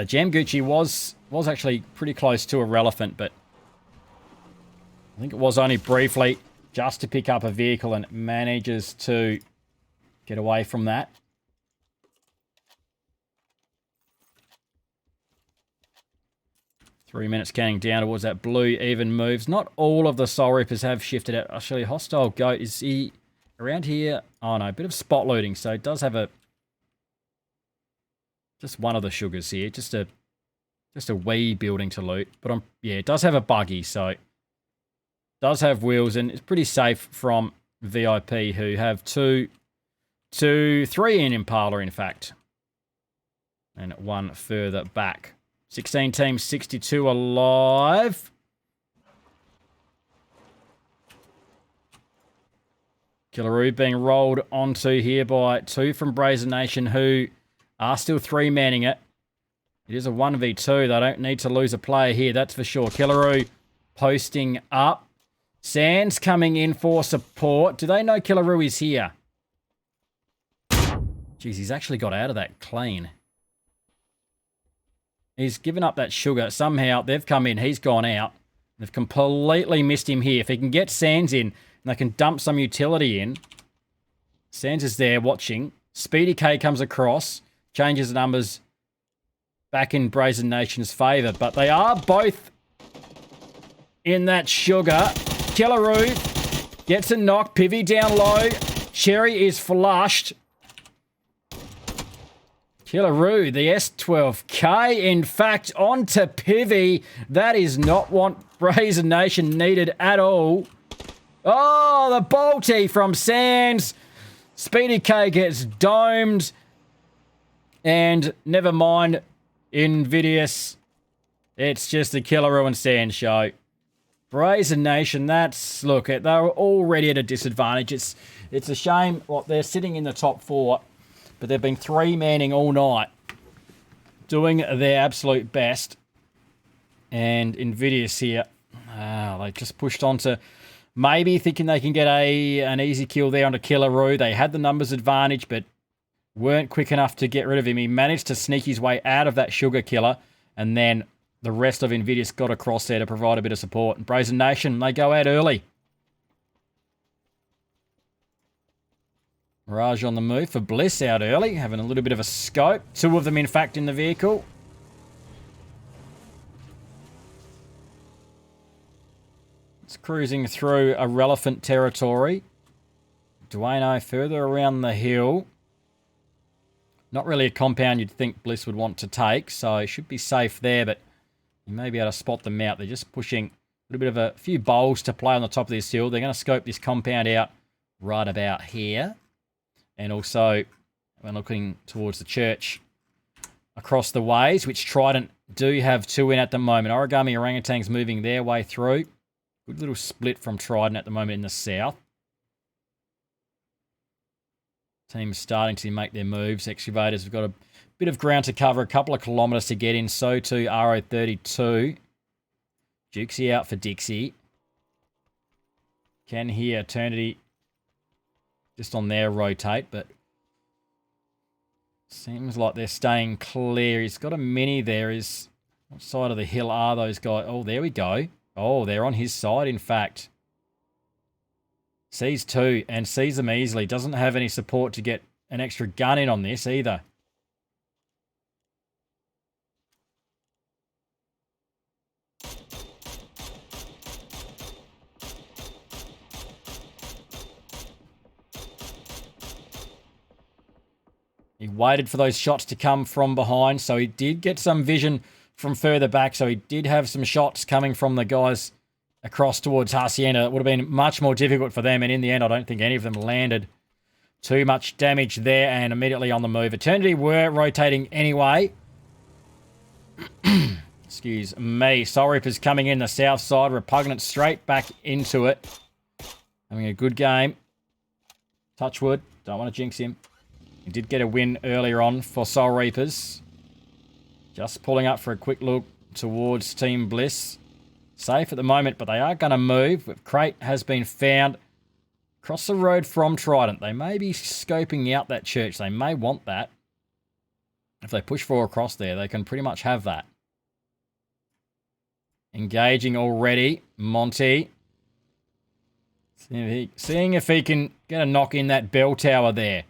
Jam Gucci was actually pretty close to Irrelevant, but I think it was only briefly just to pick up a vehicle and manages to get away from that. Three minutes counting down towards that blue even moves. Not all of the Soul Reapers have shifted out. Actually, Hostile Goat, is he around here? Oh no, a bit of spot looting. So it does have just one of the sugars here. Just a wee building to loot. But yeah, it does have a buggy, so it does have wheels, and it's pretty safe from VIP, who have 3 in Impala, in fact. And 1 further back. 16 teams, 62 alive. Killaroo being rolled onto here by 2 from Brazen Nation, who are still 3-manning it. It is a 1v2. They don't need to lose a player here, that's for sure. Killaroo posting up. Sands coming in for support. Do they know Killaroo is here? Jeez, he's actually got out of that clean. He's given up that sugar. Somehow they've come in. He's gone out. They've completely missed him here. If he can get Sands in and they can dump some utility in. Sands is there watching. Speedy K comes across. Changes the numbers back in Brazen Nation's favour. But they are both in that sugar. Killaroo gets a knock. Pivy down low. Cherry is flushed. Killaroo, the S12K, in fact, onto Pivy. That is not what Brazen Nation needed at all. Oh, the bolty from Sands. Speedy K gets domed. And never mind, Invidious. It's just the Killaroo and Sands show. Brazen Nation, that's... Look, they're already at a disadvantage. It's a shame what they're sitting in the top 4, but they've been 3-manning all night, doing their absolute best. And Invidious here, they just pushed on to maybe thinking they can get an easy kill there onto Killaroo. They had the numbers advantage, but weren't quick enough to get rid of him. He managed to sneak his way out of that sugar killer, and then the rest of Invidious got across there to provide a bit of support. And Brazen Nation, they go out early. Mirage on the move for Bliss out early, having a little bit of a scope. 2 of them, in fact, in the vehicle. It's cruising through irrelevant territory. Duano further around the hill. Not really a compound you'd think Bliss would want to take, so he should be safe there, but you may be able to spot them out. They're just pushing a little bit of a few bowls to play on the top of this hill. They're going to scope this compound out right about here. And also, when looking towards the church across the ways, which Trident do have 2 in at the moment. Origami Orangutans moving their way through. Good little split from Trident at the moment in the south. Team's starting to make their moves. Excavators have got a bit of ground to cover, a couple of kilometres to get in. So too RO32. Jukesy out for Dixie. Can hear Eternity just on their rotate, but seems like they're staying clear. He's got a mini there. What side of the hill are those guys? Oh, there we go. Oh, they're on his side, in fact. Sees 2 and sees them easily. Doesn't have any support to get an extra gun in on this either. He waited for those shots to come from behind, so he did get some vision from further back, so he did have some shots coming from the guys across towards Hacienda. It would have been much more difficult for them, and in the end, I don't think any of them landed. Too much damage there, and immediately on the move. Eternity were rotating anyway. Excuse me. Soul Reaper's coming in the south side. Repugnant straight back into it. Having a good game. Touchwood. Don't want to jinx him. He did get a win earlier on for Soul Reapers. Just pulling up for a quick look towards Team Bliss. Safe at the moment, but they are going to move. Crate has been found across the road from Trident. They may be scoping out that church. They may want that. If they push 4 across there, they can pretty much have that. Engaging already. Monty. Seeing if he can get a knock in that bell tower there.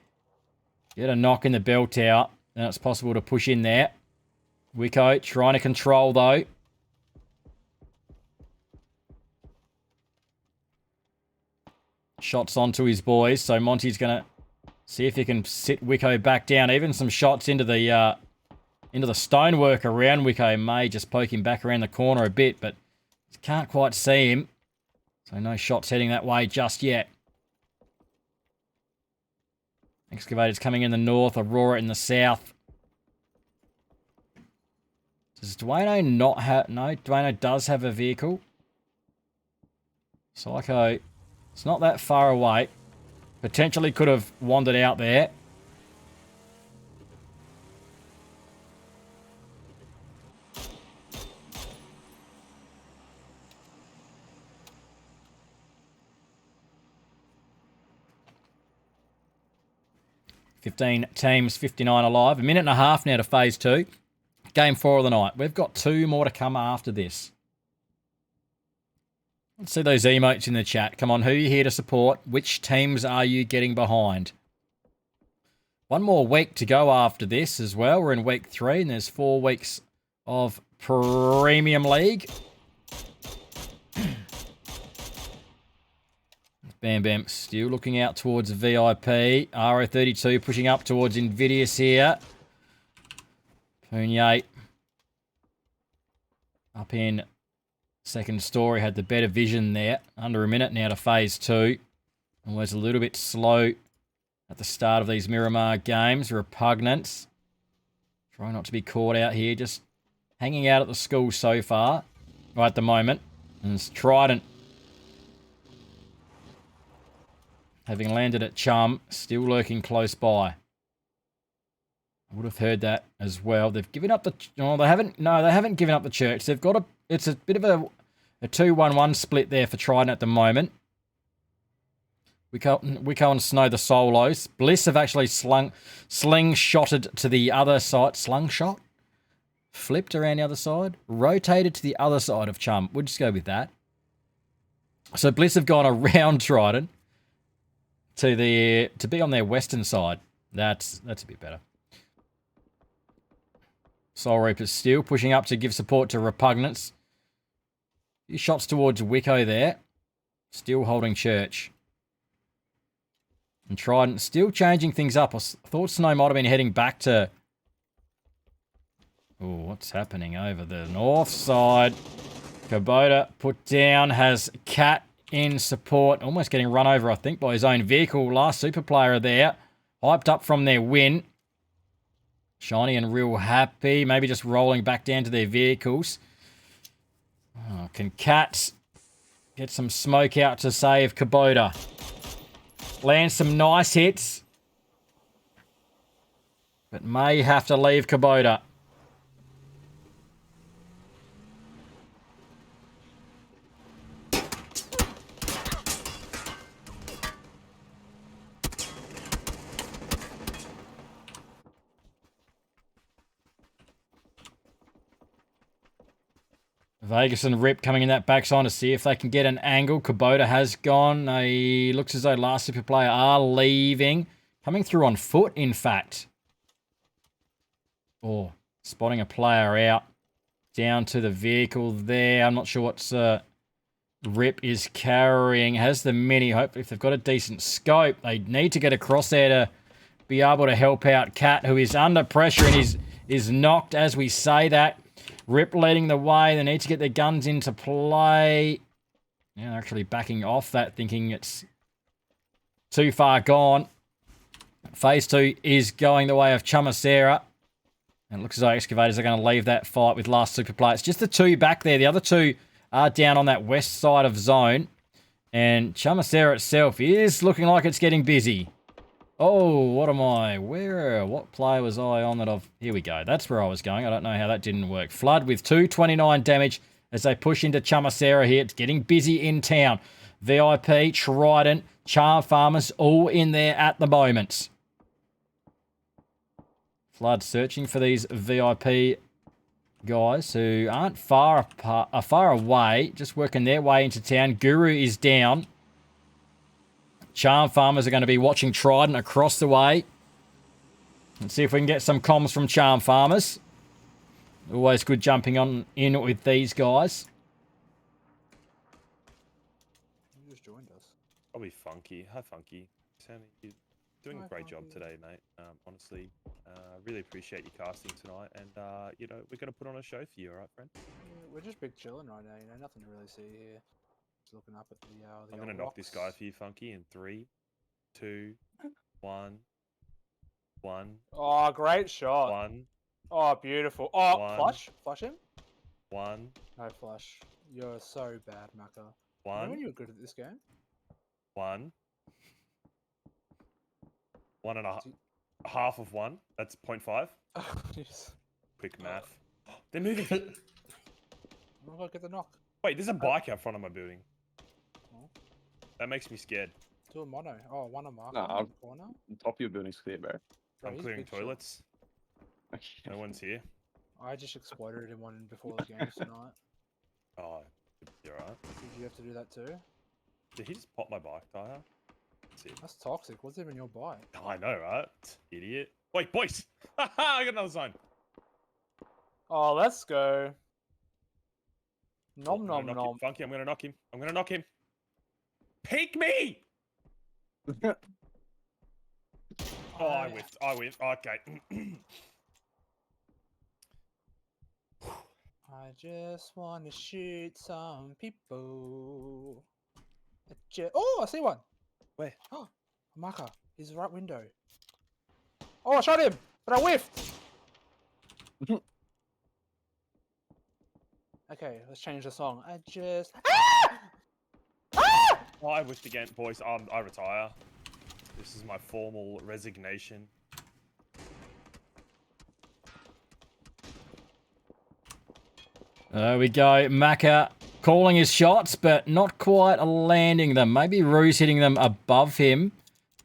Get a knock in the bell tower. Then it's possible to push in there. Wicko trying to control, though. Shots onto his boys. So Monty's going to see if he can sit Wicko back down. Even some shots into the stonework around Wicko may just poke him back around the corner a bit, but can't quite see him. So no shots heading that way just yet. Excavators coming in the north. Aurora in the south. Does Duano not have... No, Duano does have a vehicle. Psycho, it's not that far away. Potentially could have wandered out there. $15 teams, 59 alive. A minute and a half now to phase 2. Game 4 of the night. We've got 2 more to come after this. Let's see those emotes in the chat. Come on, who are you here to support? Which teams are you getting behind? One more week to go after this as well. We're in week 3 and there's 4 weeks of Premium League. Bam Bam still looking out towards VIP. RO32 pushing up towards Invidious here. Poonier up in second story, had the better vision there. Under a minute now to phase 2. Always a little bit slow at the start of these Miramar games. Repugnance. Try not to be caught out here. Just hanging out at the school so far. Right at the moment. And it's Trident. Having landed at Chum, still lurking close by. I would have heard that as well. They've given up the... Oh, they haven't... No, they haven't given up the church. They've got a... It's a bit of a 2-1-1 split there for Trident at the moment. Wicco and Snow the solos. Bliss have actually slingshotted to the other side. Slungshot? Flipped around the other side. Rotated to the other side of Chum. We'll just go with that. So Bliss have gone around Trident to be on their western side. That's a bit better. Soul Reaper's still pushing up to give support to Repugnance. Few shots towards Wicco there. Still holding church. And Trident still changing things up. I thought Snow might have been heading back to... Oh, what's happening over the north side? Kubota put down, has Cat in support. Almost getting run over, I think, by his own vehicle. Last super player there. Hyped up from their win. Shiny and real happy. Maybe just rolling back down to their vehicles. Oh, can Cat get some smoke out to save Kubota? Land some nice hits. But may have to leave Kubota. Vegas and Rip coming in that backside to see if they can get an angle. Kubota has gone. Looks as though last super player are leaving. Coming through on foot, in fact. Oh, spotting a player out. Down to the vehicle there. I'm not sure what's Rip is carrying. Has the mini. Hopefully, if they've got a decent scope, they need to get across there to be able to help out Cat, who is under pressure and is knocked as we say that. Rip leading the way. They need to get their guns into play. Yeah, they're actually backing off that, thinking it's too far gone. Phase 2 is going the way of Chamasera. And it looks as though Excavators are going to leave that fight with last super player. It's just the two back there. The other two are down on that west side of zone. And Chamasera itself is looking like it's getting busy. Oh, what am I? What player was I on that I've... Here we go. That's where I was going. I don't know how that didn't work. Flood with 229 damage as they push into Chamasera here. It's getting busy in town. VIP, Trident, Charm Farmers, all in there at the moment. Flood searching for these VIP guys who aren't far away, just working their way into town. Guru is down. Charm Farmers are going to be watching Trident across the way. Let's see if we can get some comms from Charm Farmers. Always good jumping on in with these guys. You just joined us. Probably Funky. Hi, Funky. Sammy, you're doing a great job today, mate. Honestly, really appreciate your casting tonight. And, you know, we're going to put on a show for you, all right, friend? Yeah, we're just big chilling right now, you know, nothing to really see here. Just looking up at the I'm going to knock this guy for you, Funky, in 3, 2, 1, 1. Oh, great shot. 1. Oh, beautiful. Oh, 1. flush? Flush him? 1. No flush. You're so bad, Maka. 1. Remember when you were good at this game? 1. 1 and a half of 1. That's 0.5. Yes. Quick math. They're moving. I'm gonna get the knock. Wait, there's a bike out front of my building. Oh. That makes me scared. Two a mono. Oh, one a mark. No, On the corner. top of your building's clear, bro. Bro, I'm he's clearing big shot. toilets. No one's here. I just exploded in one before the games tonight. Oh, you're right. Did you have to do that too? Did he just pop my bike tire? That's toxic. What's even your bike? Oh, I know, right? Idiot. Wait, boys! I got another zone. Oh, let's go. Nom I'm nom gonna knock nom. him. Funky, I'm gonna knock him. I'm gonna knock him. Peek me! Oh, I whiffed. I whiffed. Okay. I just want to shoot some people. Oh, I see one. Where? Oh, a marker. He's the right window. Oh, I shot him, but I whiffed. Okay, let's change the song. I just. I wished again, boys. I retire. This is my formal resignation. There we go. Maka calling his shots, but not quite landing them. Maybe Rue's hitting them above him.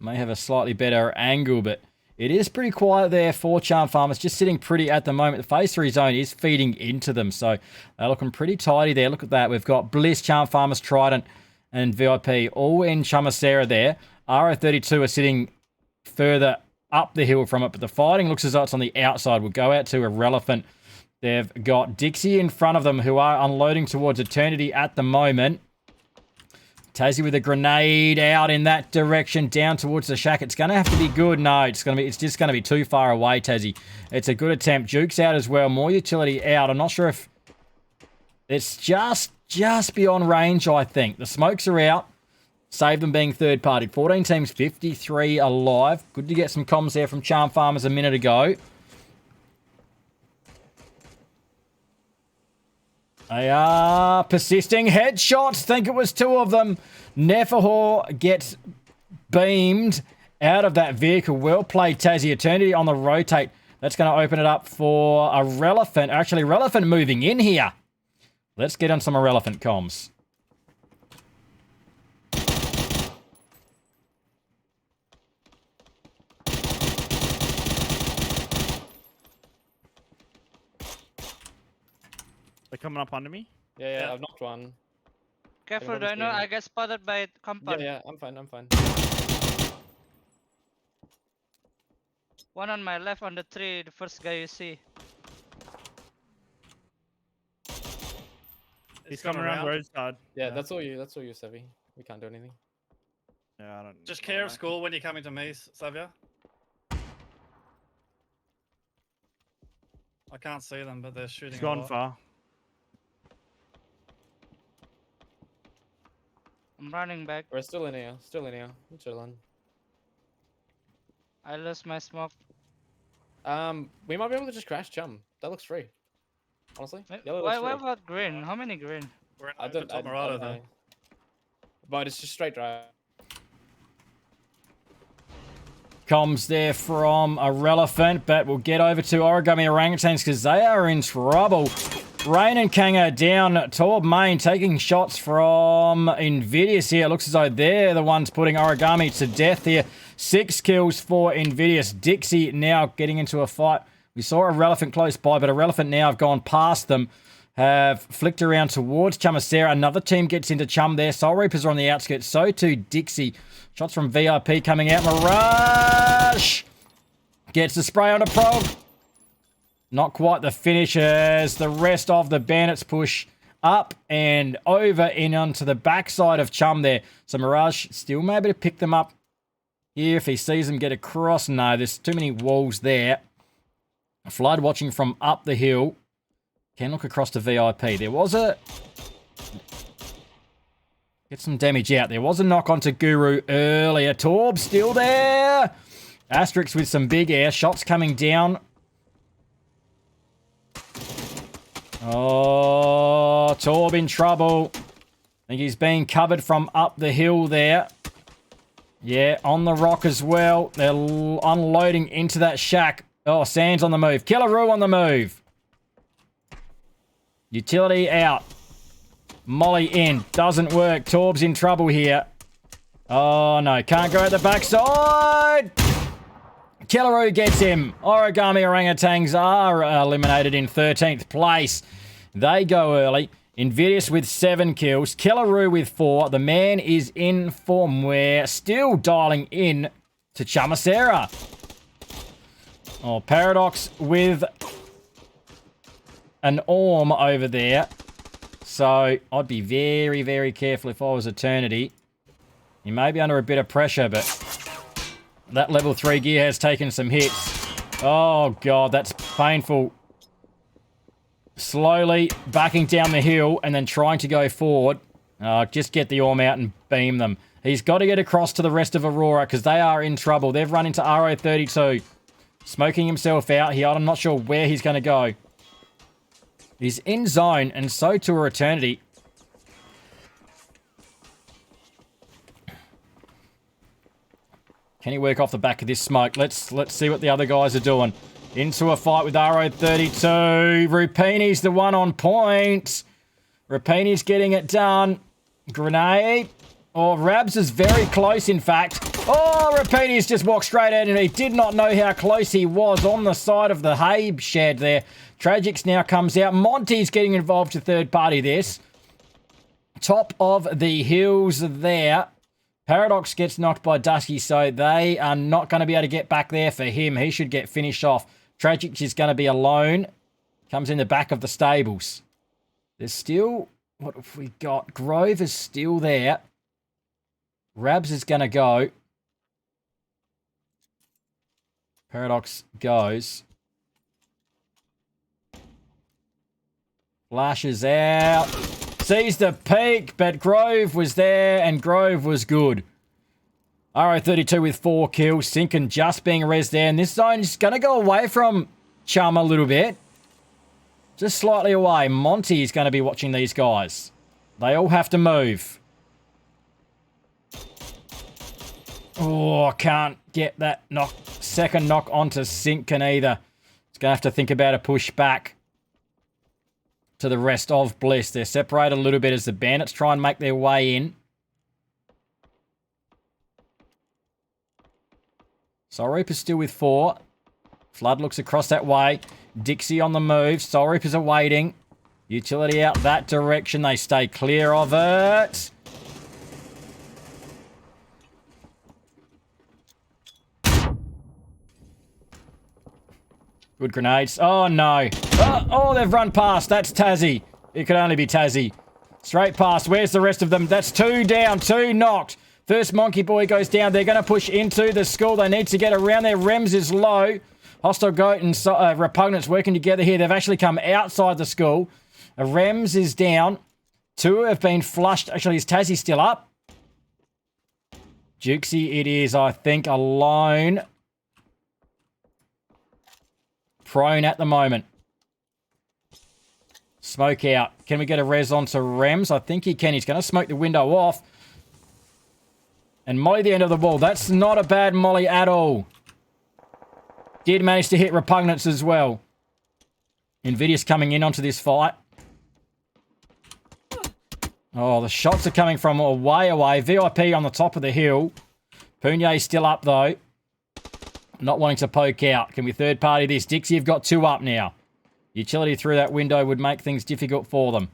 May have a slightly better angle, but it is pretty quiet there for Charm Farmers. Just sitting pretty at the moment. The phase 3 zone is feeding into them, so they're looking pretty tidy there. Look at that. We've got Bliss, Charm Farmers, Trident, and VIP all in Chamasera there. RO32 are sitting further up the hill from it, but the fighting looks as though it's on the outside. We'll go out to Irrelevant. They've got Dixie in front of them, who are unloading towards Eternity at the moment. Tassie with a grenade out in that direction, down towards the shack. It's going to have to be good. No, it's just going to be too far away, Tassie. It's a good attempt. Juke's out as well. More utility out. I'm not sure if it's just beyond range, I think. The smokes are out. Save them being third party. 14 teams, 53 alive. Good to get some comms there from Charm Farmers a minute ago. They are persisting. Headshots. Think it was 2 of them. Nefahor gets beamed out of that vehicle. Well played, Tassie. Eternity on the rotate. That's going to open it up for Irrelevant. Actually, Irrelevant moving in here. Let's get on some Irrelevant comms. They're coming up under me. Yeah, I've knocked one. Careful, Everyone's Dino. going. I get spotted by compound. Yeah, I'm fine. One on my left on the tree, the first guy you see. He's coming around roadside. Yeah, that's all you, Sevi. We can't do anything. Yeah, I don't. Just care of school when you're coming to me, Savia. I can't see them, but they're shooting. He's gone far. I'm running back. We're still in here. I'm chilling. I lost my smoke. We might be able to just crash Chum. That looks free. Honestly. Yellow Why looks free. about green? How many green? We're I don't know. But it's just straight drive. Comms there from Irrelevant, but we'll get over to Origami Orangutans because they are in trouble. Rain and Kanga down. Torb Main taking shots from Invidious here. It looks as though they're the ones putting Origami to death here. 6 kills for Invidious. Dixie now getting into a fight. We saw Irrelevant close by, but Irrelevant now have gone past them. Have flicked around towards Chamasera. Another team gets into Chum there. Soul Reapers are on the outskirts. So too Dixie. Shots from VIP coming out. Mirage gets the spray on a prog. Not quite the finish as the rest of the Bandits push up and over in onto the backside of Chum there. So Mirage still maybe to pick them up here if he sees them get across. No, there's too many walls there. Flood watching from up the hill. Can look across to VIP. There was a... Get some damage out. There was a knock onto Guru earlier. Torb still there. Asterix with some big air. Shots coming down. Oh, Torb in trouble. I think he's being covered from up the hill there. Yeah, on the rock as well. They're unloading into that shack. Oh, Sands on the move. Killaroo on the move. Utility out. Molly in. Doesn't work. Torb's in trouble here. Oh, no. Can't go at the backside. Killaroo gets him. Origami Orangutans are eliminated in 13th place. They go early. Invidious with 7 kills. Killaroo with 4. The man is in form. We're still dialing in to Chamasera. Oh, Paradox with an Orm over there. So I'd be very, very careful if I was Eternity. He may be under a bit of pressure, but that level 3 gear has taken some hits. Oh, God, that's painful. Slowly backing down the hill and then trying to go forward. Just get the Orm out and beam them. He's got to get across to the rest of Aurora because they are in trouble. They've run into RO32. Smoking himself out here. I'm not sure where he's going to go. He's in zone, and so to a eternity. Can he work off the back of this smoke? Let's see what the other guys are doing. Into a fight with RO32. Rupini's the one on point. Rupini's getting it done. Grenade. Oh, Rabs is very close, in fact. Oh, Rupini's just walked straight in, and he did not know how close he was on the side of the hay shed there. Tragix now comes out. Monty's getting involved to third party this. Top of the hills there. Paradox gets knocked by Dusky, so they are not going to be able to get back there for him. He should get finished off. Tragix is going to be alone. Comes in the back of the stables. There's still... What have we got? Grove is still there. Rabs is going to go. Paradox goes. Flashes out. Sees the peak, but Grove was there, and Grove was good. RO32 with 4 kills. Sinkin just being res there, and this zone's going to go away from Chum a little bit. Just slightly away. Monty is going to be watching these guys. They all have to move. Oh, can't get that second knock onto Sinkin either. It's going to have to think about a push back to the rest of Bliss. They're separated a little bit as the Bandits try and make their way in. Soul Reaper's still with 4. Flood looks across that way. Dixie on the move. Soul Reapers are waiting. Utility out that direction. They stay clear of it. Good grenades. Oh, no. Oh, they've run past. That's Tassie. It could only be Tassie. Straight past. Where's the rest of them? That's 2 down. 2 knocked. First Monkey Boy goes down. They're going to push into the school. They need to get around there. Rems is low. Hostile Goat and Repugnance working together here. They've actually come outside the school. Rems is down. 2 have been flushed. Actually, is Tassie still up? Jukesy it is, I think, alone. Prone at the moment. Smoke out. Can we get a res onto Rems? I think he can. He's going to smoke the window off. And Molly the end of the wall. That's not a bad Molly at all. Did manage to hit Repugnance as well. Invidious coming in onto this fight. Oh, the shots are coming from way away. VIP on the top of the hill. Punye still up though. Not wanting to poke out. Can we third party this? Dixie have got 2 up now. Utility through that window would make things difficult for them.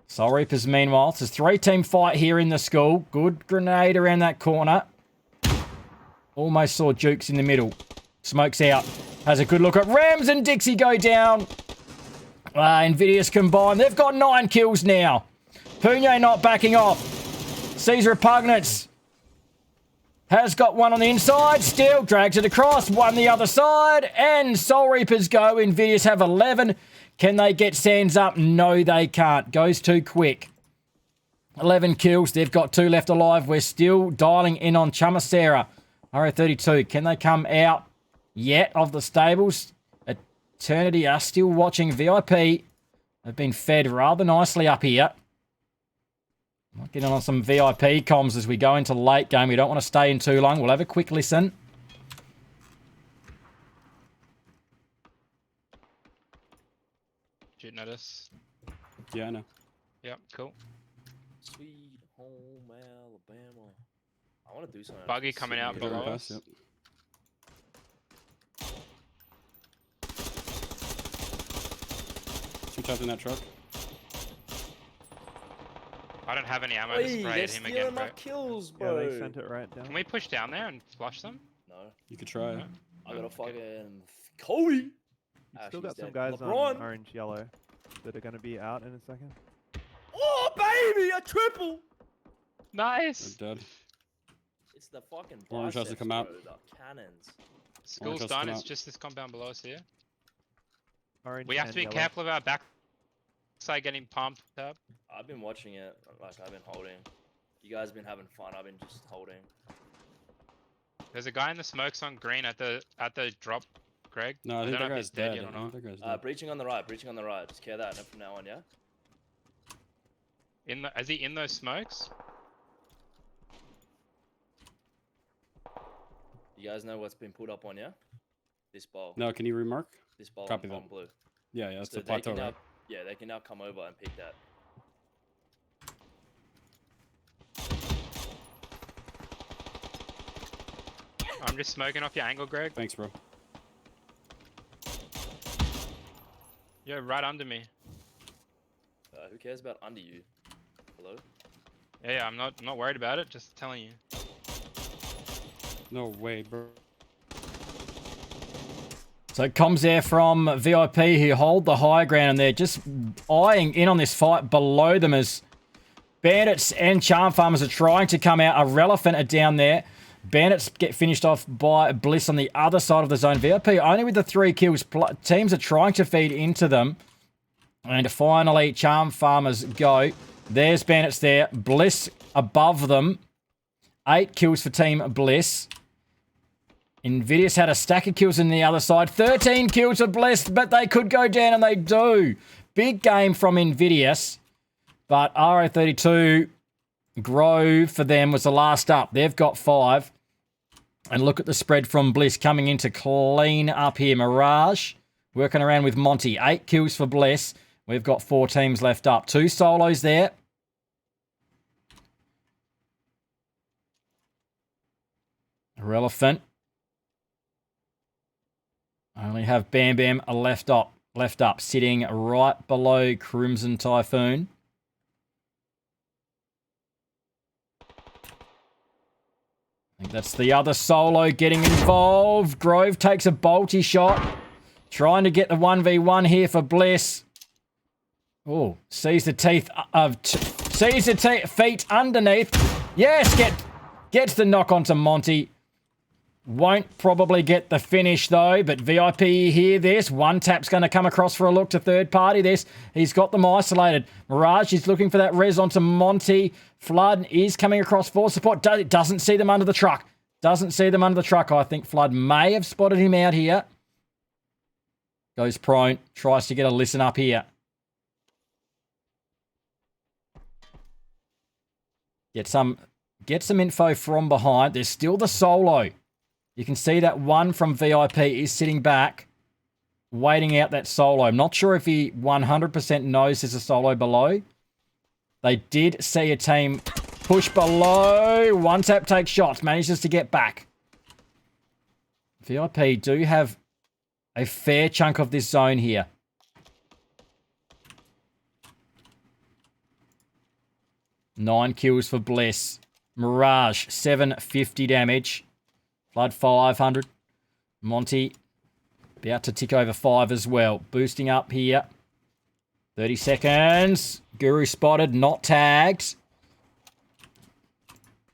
Soul Reapers meanwhile. It's a 3-team fight here in the school. Good grenade around that corner. Almost saw Jukes in the middle. Smokes out. Has a good look at Rams, and Dixie go down. Invidious combined. They've got 9 kills now. Punye not backing off. Sees Repugnance. Has got 1 on the inside. Still drags it across. 1 the other side. And Soul Reapers go. Invidious have 11. Can they get Sands up? No, they can't. Goes too quick. 11 kills. They've got 2 left alive. We're still dialing in on Chamasera. RO32. Can they come out yet of the stables? Eternity are still watching. VIP have been fed rather nicely up here. Might get on some VIP comms as we go into late game. We don't want to stay in too long. We'll have a quick listen. Did you notice? Yeah, I know. Yep, cool. Sweet home Alabama. I want to do something. Buggy coming out below us. Yep. Switch up in that truck. I don't have any ammo to spray at him again, bro. kills, bro. Yeah, they sent it right down. Can we push down there and flush them? No. You could try. No. I got a fucking Kobe. You've still got some guys on orange, yellow that are going to be out in a second. Oh, baby, a triple. Nice. They're dead. It's the fucking Orange has to come out. bro, the cannons. School's just done. come It's out. just this compound below us here. Orange We have to be and yellow. careful of our backside getting pumped up. I've been watching it. Like I've been holding. You guys have been having fun. I've been just holding. There's a guy in the smokes on green at the drop Greg. No, I think don't that know if guy's he's dead dead. yet or I not. think that guy's dead. Breaching on the right. Breaching on the right. Just care that from now on, yeah. Is he in those smokes? You guys know what's been put up on, yeah? This ball. No, can you remark? This ball Copy on that. blue. Yeah, yeah, it's So the they plateau, can now, right? yeah, they can now come over and pick that. I'm just smoking off your angle, Greg. Thanks, bro. You're right under me. Who cares about under you? Hello? Yeah, I'm not worried about it. Just telling you. No way, bro. So comms there from VIP who hold the high ground, and they're just eyeing in on this fight below them as Bandits and Charm Farmers are trying to come out. Irrelevant are down there. Bandits get finished off by Bliss on the other side of the zone. VIP only with the 3 kills. Teams are trying to feed into them. And finally, Charm Farmers go. There's Bandits there. Bliss above them. 8 kills for Team Bliss. Invidious had a stack of kills on the other side. 13 kills for Bliss, but they could go down, and they do. Big game from Invidious. But RO32 Grove for them was the last up. They've got 5. And look at the spread from Bliss coming in to clean up here. Mirage working around with Monty. 8 kills for Bliss. We've got 4 teams left up. 2 solos there. Irrelevant. Only have Bam Bam left up, sitting right below Crimson Typhoon. I think that's the other solo getting involved. Grove takes a bolty shot. Trying to get the 1v1 here for Bliss. Oh, sees the teeth of... sees the feet underneath. Yes, gets the knock onto Monty. Won't probably get the finish though, but VIP hear this. One tap's going to come across for a look to third party this. He's got them isolated. Mirage is looking for that res onto Monty. Flood is coming across for support. Doesn't see them under the truck. Doesn't see them under the truck. I think Flood may have spotted him out here. Goes prone. Tries to get a listen up here. Get some info from behind. There's still the solo. You can see that one from VIP is sitting back, waiting out that solo. I'm not sure if he 100% knows there's a solo below. They did see a team push below. One tap takes shots, manages to get back. VIP do have a fair chunk of this zone here. Nine kills for Bliss. Mirage, 750 damage. Flood 500. Monty about to tick over 5 as well. Boosting up here. 30 seconds. Guru spotted, not tagged.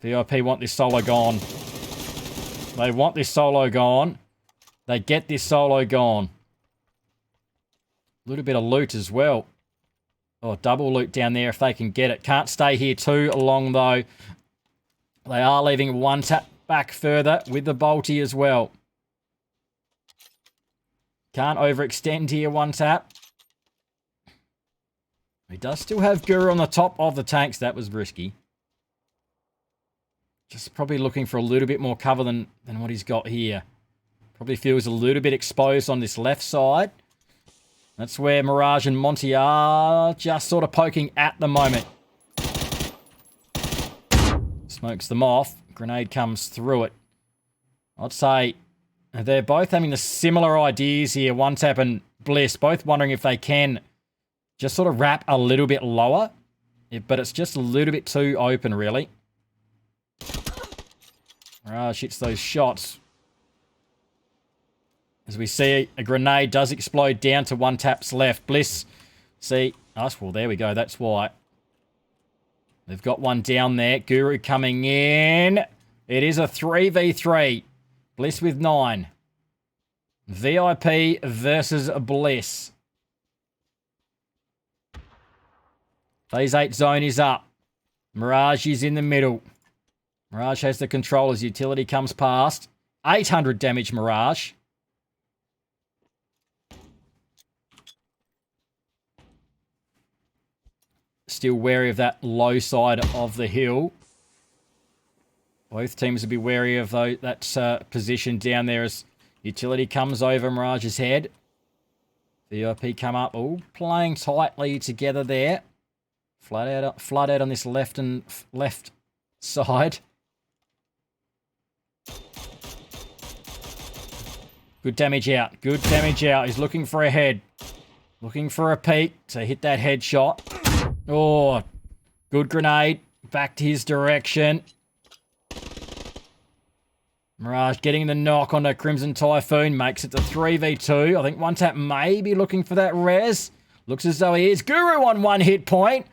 VIP want this solo gone. They want this solo gone. They get this solo gone. A little bit of loot as well. Oh, double loot down there if they can get it. Can't stay here too long though. They are leaving one tap back further with the bolty as well. Can't overextend here, one tap. He does still have Guru on the top of the tanks. That was risky. Just probably looking for a little bit more cover than what he's got here. Probably feels a little bit exposed on this left side. That's where Mirage and Monty are just sort of poking at the moment. Smokes them off. Grenade comes through it. I'd say they're both having the similar ideas here. One Tap and Bliss, both wondering if they can just sort of wrap a little bit lower. But it's just a little bit too open, really. Mirage hits those shots. As we see, a grenade does explode down to One Tap's left. Bliss, see, us. Well, there we go. That's why. They've got one down there. Guru coming in. It is a 3v3. Bliss with 9. VIP versus Bliss. Phase 8 zone is up. Mirage is in the middle. Mirage has the control as utility comes past. 800 damage, Mirage. still wary of that low side of the hill. Both teams will be wary of that position down there as utility comes over Mirage's head. VIP come up, all playing tightly together there. Flood out on this left side. Good damage out. Good damage out. He's looking for a head. Looking for a peek to hit that headshot. Oh, good grenade. Back to his direction. Mirage getting the knock on a Crimson Typhoon. Makes it to 3v2. I think One Tap may be looking for that res. Looks as though he is. Guru on 1 hit point.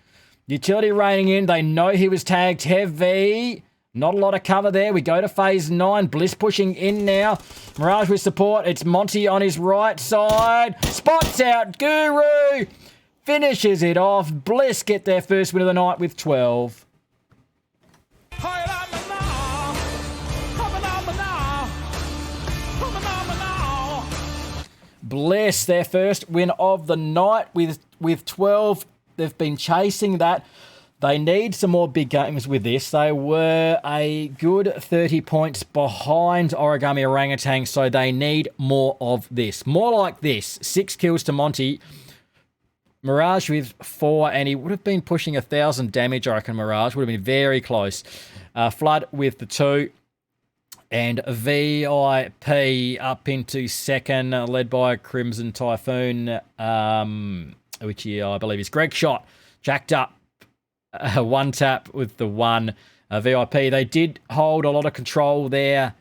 Utility raining in. They know he was tagged heavy. Not a lot of cover there. We go to phase 9. Bliss pushing in now. Mirage with support. It's Monty on his right side. Spots out. Guru finishes it off. Bliss get their first win of the night with 12. Bliss their first win of the night with 12. They've been chasing that. They need some more big games with this. They were a good 30 points behind Origami Orangutan, so they need more of this. More like this. 6 kills to Monty. Mirage with 4, and he would have been pushing 1,000 damage, I reckon. Mirage would have been very close. Flood with the 2. And VIP up into second, led by Crimson Typhoon, which I believe is Greg Shot. Jacked up. One Tap with the 1. VIP, they did hold a lot of control there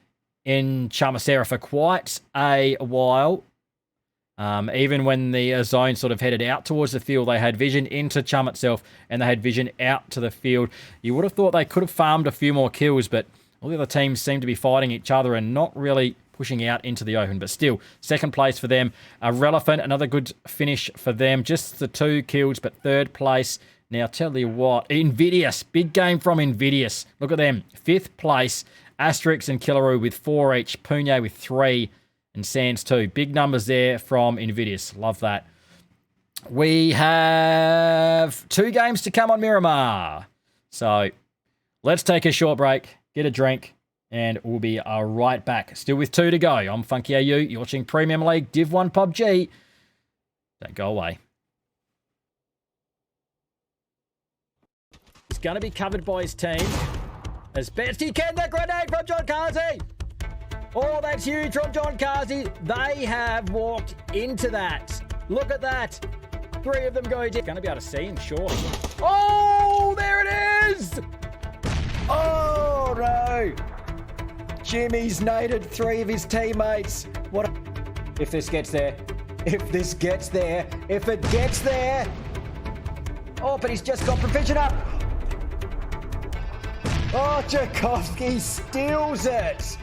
in Chamasera for quite a while. Even when the zone sort of headed out towards the field, they had vision into Chum itself, and they had vision out to the field. You would have thought they could have farmed a few more kills, but all the other teams seem to be fighting each other and not really pushing out into the open. But still, second place for them. Relevant, another good finish for them. Just the 2 kills, but third place. Now, tell you what, Invidious, big game from Invidious. Look at them, 5th place. Asterix and Killaroo with 4 each. Punye with 3 and Sands 2. Big numbers there from Invidious. Love that. We have 2 games to come on Miramar. So, let's take a short break, get a drink, and we'll be right back. Still with 2 to go. I'm Funky AU. You're watching Premium League Div 1 PUBG. Don't go away. He's going to be covered by his team as best he can. The grenade from John Kazi. Oh, that's huge from John Kazi. They have walked into that. Look at that. 3 of them go down. Going to be able to see him, surely. Oh, there it is. Oh, no. Jimmy's naded 3 of his teammates. What? If this gets there. If this gets there. If it gets there. Oh, but he's just got provision up. Oh, Tchaikovsky steals it.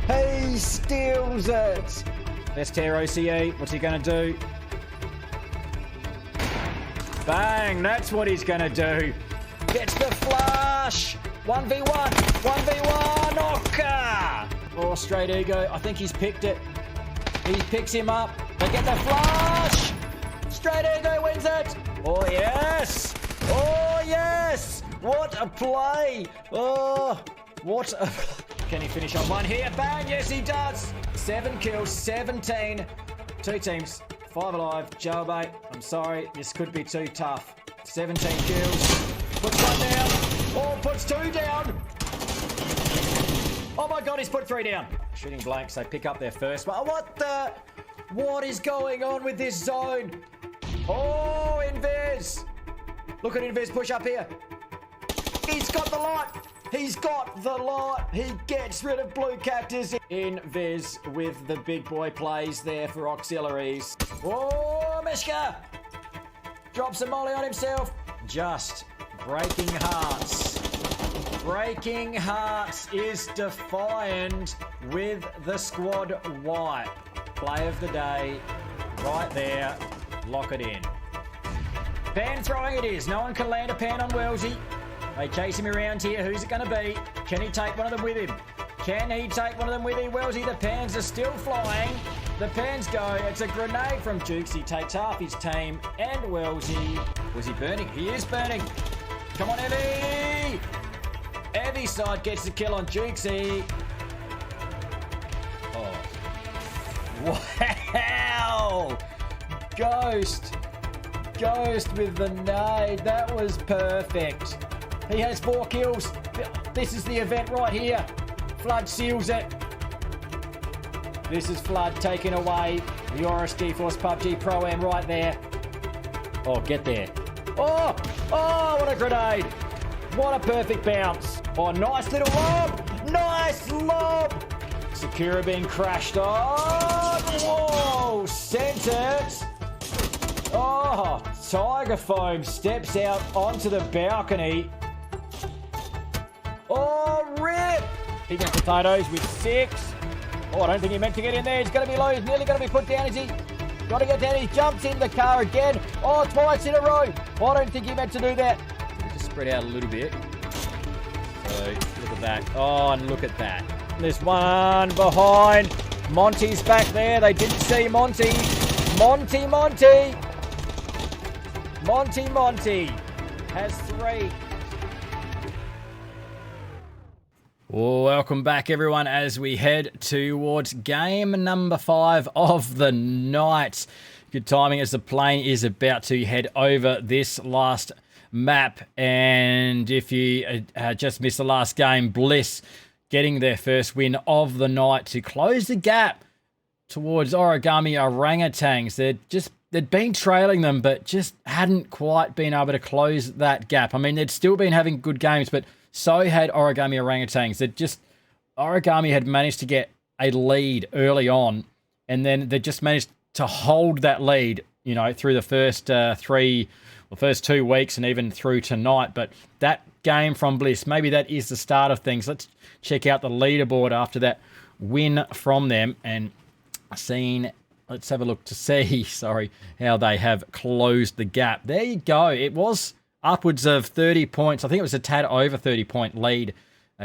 He steals it. Best tier OCE. What's he going to do? Bang. That's what he's going to do. Gets the flash. 1v1. 1v1. Oka. Oh, straight ego. I think he's picked it. He picks him up. They get the flash. Straight ego wins it. Oh, yes. Oh, yes. What a play. Oh, what a... Can he finish on 1 here? Bang. Yes, he does. 7 kills, 17. 2 teams. 5 alive. Jailbait. I'm sorry. This could be too tough. 17 kills. Puts 1 down. Oh, puts 2 down. Oh my God, he's put 3 down. Shooting blanks. They pick up their first one. What the? What is going on with this zone? Oh, Invis. Look at Invis push up here. He's got the lot. He's got the lot. He gets rid of Blue Cactus. Invis with the big boy plays there for auxiliaries. Oh, Mishka. Drops a molly on himself. Just breaking hearts. Breaking hearts is defiant with the squad white. Play of the day. Right there. Lock it in. Pan throwing it is. No one can land a pan on Wellesley. They chase him around here. Who's it going to be? Can he take one of them with him? Can he take one of them with him? Wellsy, the pans are still flying. The pans go. It's a grenade from Jukes. He takes half his team. And Wellsy. Was he burning? He is burning. Come on, Evie! Evie's side gets the kill on Jukesy. Oh. Wow! Ghost with the nade. That was perfect. He has 4 kills. This is the event right here. Flood seals it. This is Flood taking away the RSG Force PUBG Pro-Am right there. Oh, get there. Oh, what a grenade. What a perfect bounce. Oh, nice little lob. Nice lob. Sakura being crashed on. Whoa, sent it. Oh, Tiger Foam steps out onto the balcony. Oh, rip. Picking potatoes with 6. Oh, I don't think he meant to get in there. He's going to be low. He's nearly going to be put down, is he? Got to get down. He jumps in the car again. Oh, twice in a row. Oh, I don't think he meant to do that. Just spread out a little bit. So, look at that. Oh, and look at that. There's one behind. Monty's back there. They didn't see Monty. Monty has 3. Welcome back, everyone, as we head towards game number 5 of the night. Good timing as the plane is about to head over this last map. And if you just missed the last game, Bliss getting their first win of the night to close the gap towards Origami Orangutans. They'd been trailing them, but just hadn't quite been able to close that gap. I mean, they'd still been having good games, but so had Origami Orangutans. Origami had managed to get a lead early on, and then they just managed to hold that lead, through the first first 2 weeks and even through tonight. But that game from Bliss, maybe that is the start of things. Let's check out the leaderboard after that win from them and let's have a look to see, how they have closed the gap. There you go. It was upwards of 30 points. I think it was a tad over 30-point lead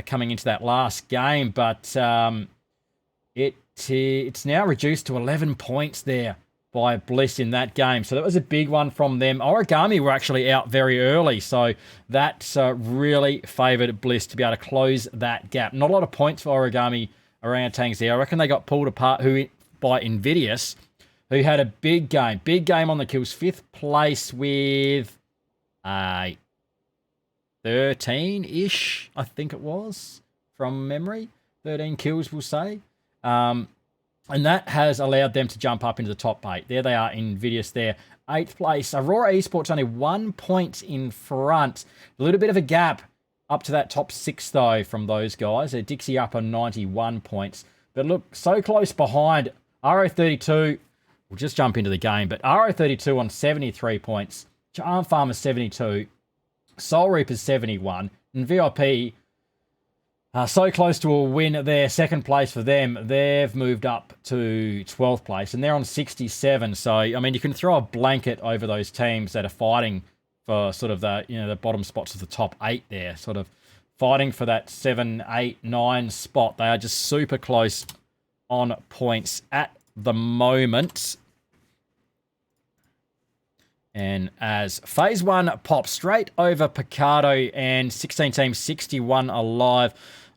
coming into that last game, but it's now reduced to 11 points there by Bliss in that game. So that was a big one from them. Origami were actually out very early, so that really favoured Bliss to be able to close that gap. Not a lot of points for Origami Orangutans there. I reckon they got pulled apart by Invidious, who had a big game on the kills. 5th place with 13-ish, I think it was, from memory. 13 kills, we'll say. And that has allowed them to jump up into the top 8. There they are, Invidious there. 8th place. Aurora Esports only 1 point in front. A little bit of a gap up to that top 6, though, from those guys. Dixie up on 91 points. But look, so close behind. RO32, we'll just jump into the game, but RO32 on 73 points. Charm Farmer 72. Soul Reaper's 71. And VIP so close to a win there. 2nd place for them. They've moved up to 12th place, and they're on 67. So, I mean, you can throw a blanket over those teams that are fighting for sort of the bottom spots of the top 8 there, sort of fighting for that 7, 8, 9 spot. They are just super close on points at the moment. And as Phase 1 pops straight over Picardo and 16 teams, 61 alive.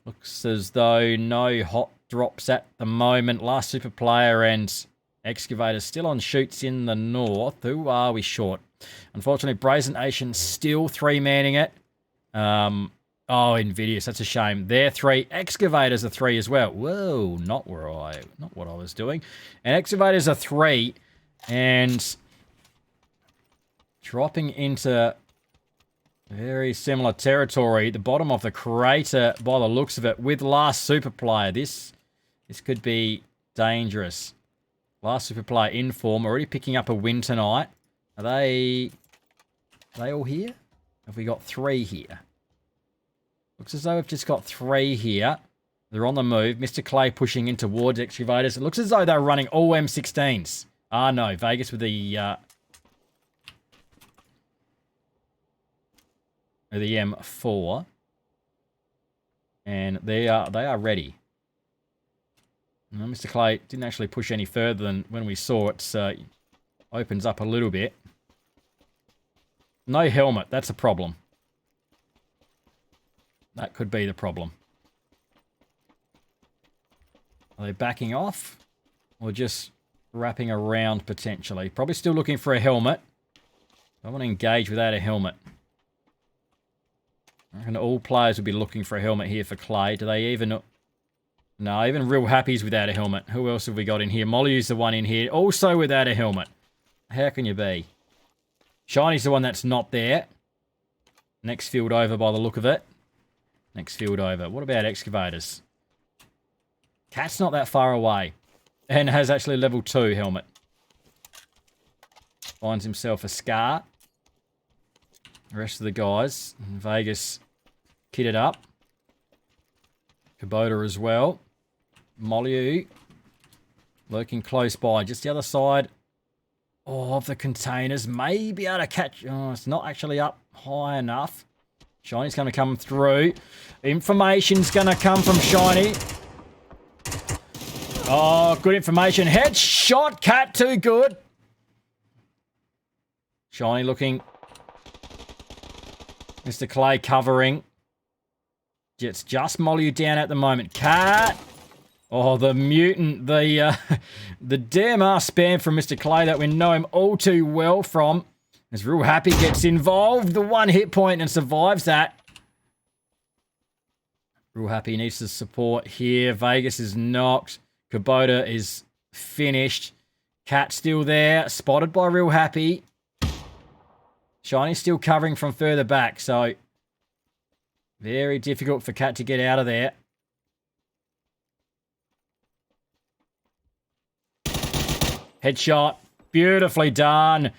Looks as though no hot drops at the moment. Last Super Player and Excavator still on shoots in the north. Who are we short? Unfortunately, Brazen Nation still 3-manning it. Invidious, that's a shame. They're 3. Excavators are 3 as well. Whoa, not what I was doing. And Excavators are 3. And dropping into very similar territory. The bottom of the crater, by the looks of it, with Last Super Player. This could be dangerous. Last Super Player in form, already picking up a win tonight. Are they all here? Have we got 3 here? Looks as though we've just got 3 here. They're on the move. Mr. Clay pushing in towards Excavators. It looks as though they're running all M16s. No, Vegas with the M4. And they are ready. Well, Mr. Clay didn't actually push any further than when we saw it, so opens up a little bit. No helmet, that's a problem. That could be the problem. Are they backing off? Or just wrapping around potentially? Probably still looking for a helmet. I want to engage without a helmet. I reckon all players would be looking for a helmet here for Clay. Do they even... No, even Real Happy's without a helmet. Who else have we got in here? Molly's the one in here. Also without a helmet. How can you be? Shiny's the one that's not there. Next field over by the look of it. Next field over. What about Excavators? Cat's not that far away. And has actually level 2 helmet. Finds himself a Scar. The rest of the guys. Vegas kitted up. Kubota as well. Molyu lurking close by. Just the other side of the containers. May be able to catch... Oh, it's not actually up high enough. Shiny's going to come through. Information's going to come from Shiny. Oh, good information. Headshot. Cat too good. Shiny looking. Mr. Clay covering. It's just Molyu down at the moment. Cat. Oh, the mutant. The DMR spam from Mr. Clay that we know him all too well from. As Real Happy gets involved. The 1 hit point and survives that. Real Happy needs the support here. Vegas is knocked. Kubota is finished. Cat still there. Spotted by Real Happy. Shiny's still covering from further back. So, very difficult for Cat to get out of there. Headshot. Beautifully done.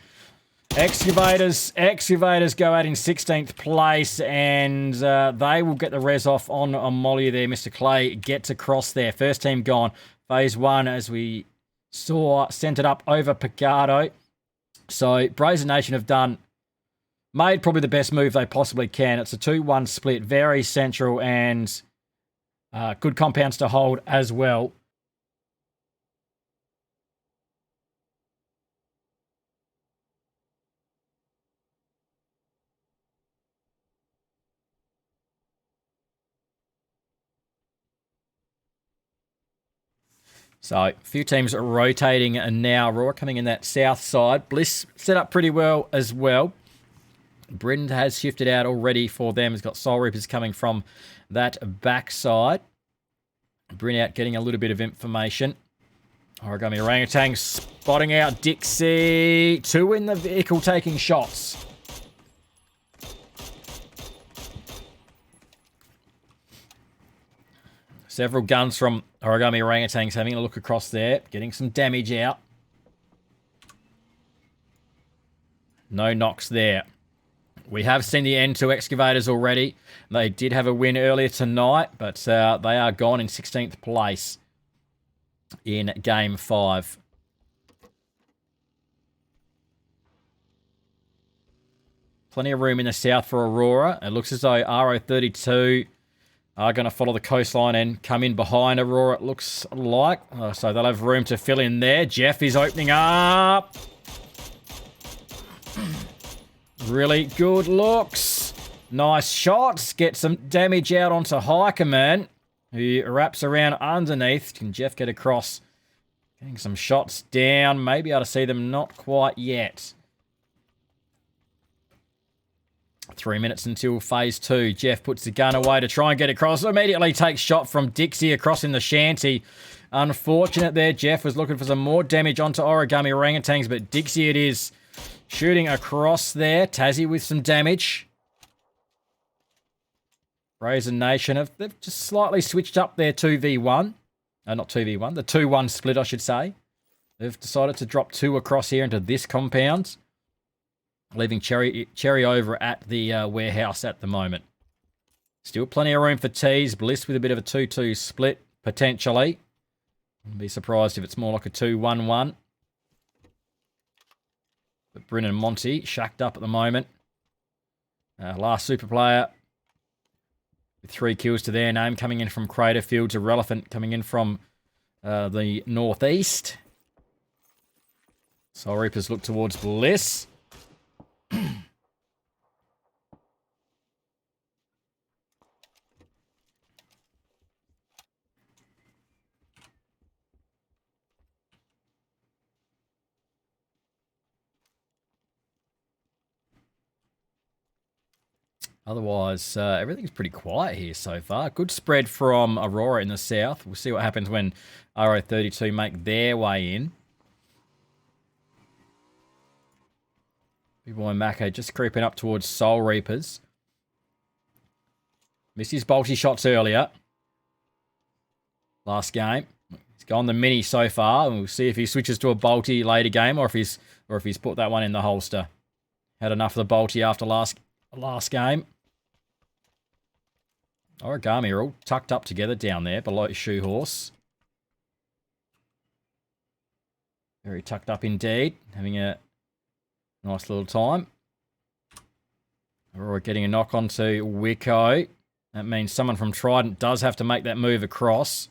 Excavators go out in 16th place, and they will get the res off on Molly there. Mr. Clay gets across there. First team gone. Phase 1, as we saw, sent it up over Picardo. So Brazen Nation have made probably the best move they possibly can. It's a 2-1 split, very central, and good compounds to hold as well. So, a few teams are rotating, and now Raw coming in that south side. Bliss set up pretty well as well. Britain has shifted out already for them. He's got Soul Reapers coming from that backside. Bryn out getting a little bit of information. Origami Orangutan spotting out Dixie. 2 in the vehicle taking shots. Several guns from Origami Orangutans having a look across there. Getting some damage out. No knocks there. We have seen the end to Excavators already. They did have a win earlier tonight, but they are gone in 16th place in Game 5. Plenty of room in the south for Aurora. It looks as though RO32 are going to follow the coastline and come in behind Aurora, it looks like. So they'll have room to fill in there. Jeff is opening up. Really good looks. Nice shots. Get some damage out onto Hikerman, who wraps around underneath. Can Jeff get across? Getting some shots down. Maybe able to see them. Not quite yet. 3 minutes until phase 2. Jeff puts the gun away to try and get across. Immediately takes shot from Dixie across in the shanty. Unfortunate there. Jeff was looking for some more damage onto Origami Orangutans, but Dixie it is. Shooting across there. Tassie with some damage. Brazen Nation they've just slightly switched up their 2v1. Not 2v1. The 2-1 split, I should say. They've decided to drop 2 across here into this compound. Leaving Cherry over at the warehouse at the moment. Still plenty of room for tees. Bliss with a bit of a 2-2 split, potentially. Wouldn't be surprised if it's more like a 2-1-1. But Bryn and Monty shacked up at the moment. Last super player with 3 kills to their name. Coming in from Craterfields. Irrelevant coming in from the northeast. Soul Reapers look towards Bliss. Otherwise, everything's pretty quiet here so far. Good spread from Aurora in the south. We'll see what happens when RO32 make their way in. Big boy Mako just creeping up towards Soul Reapers. Missed his bolty shots earlier. Last game. He's gone the mini so far, and we'll see if he switches to a bolty later game or if he's put that one in the holster. Had enough of the bolty after last game. Origami are all tucked up together down there below Shoe Horse. Very tucked up indeed. Having a nice little time. We're getting a knock onto Wicco. That means someone from Trident does have to make that move across.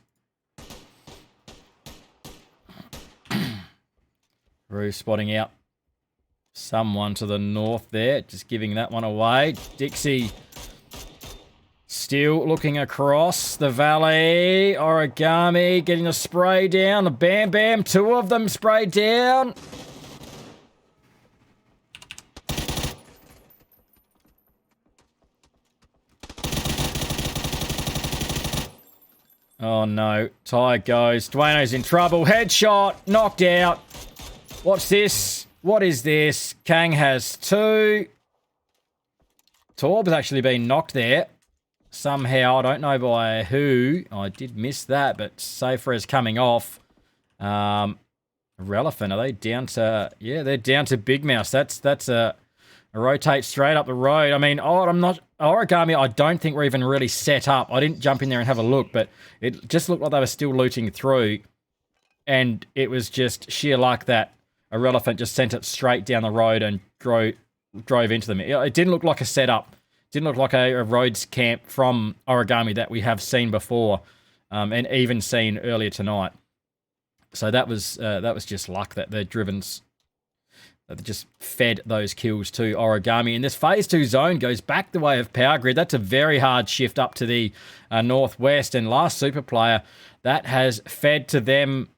Rue spotting out someone to the north there. Just giving that one away. Dixie still looking across the valley. Origami getting a spray down. The Bam Bam, two of them sprayed down. Oh no, Ty goes. Dwayno's in trouble. Headshot, knocked out. What's this? What is this? Kang has two. Torb has actually been knocked there. Somehow, I don't know by who. I did miss that, but Safer is coming off. Relevant, are they down to... Yeah, they're down to Big Mouse. That's a rotate straight up the road. I mean, Origami, I don't think we're even really set up. I didn't jump in there and have a look, but it just looked like they were still looting through. And it was just sheer luck that Irrelevant just sent it straight down the road and drove into them. It didn't look like a setup. Didn't look like a Rhodes camp from Origami that we have seen before, and even seen earlier tonight. So that was just luck that they're drivens that they just fed those kills to Origami. And this phase 2 zone goes back the way of Power Grid. That's a very hard shift up to the northwest. And last super player that has fed to them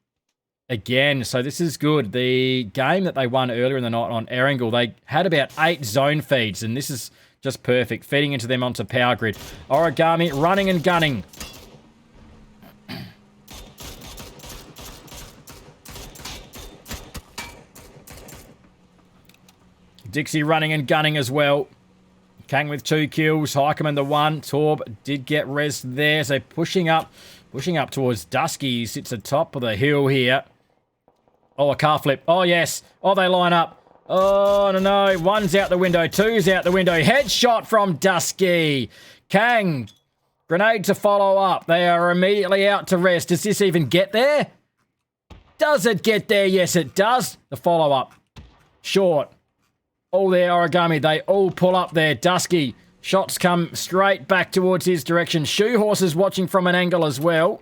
again. So this is good. The game that they won earlier in the night on Erangel, they had about 8 zone feeds, and this is just perfect. Feeding into them onto Power Grid. Origami running and gunning. Dixie running and gunning as well. Kang with 2 kills. Heikeman the 1. Torb did get res there. So pushing up towards Dusky. He sits atop of the hill here. Oh, a car flip. Oh, yes. Oh, they line up. Oh, no. 1's out the window. 2's out the window. Headshot from Dusky. Kang. Grenade to follow up. They are immediately out to rest. Does this even get there? Does it get there? Yes, it does. The follow-up. Short. All there, Origami. They all pull up there. Dusky. Shots come straight back towards his direction. Shoe Horse is watching from an angle as well.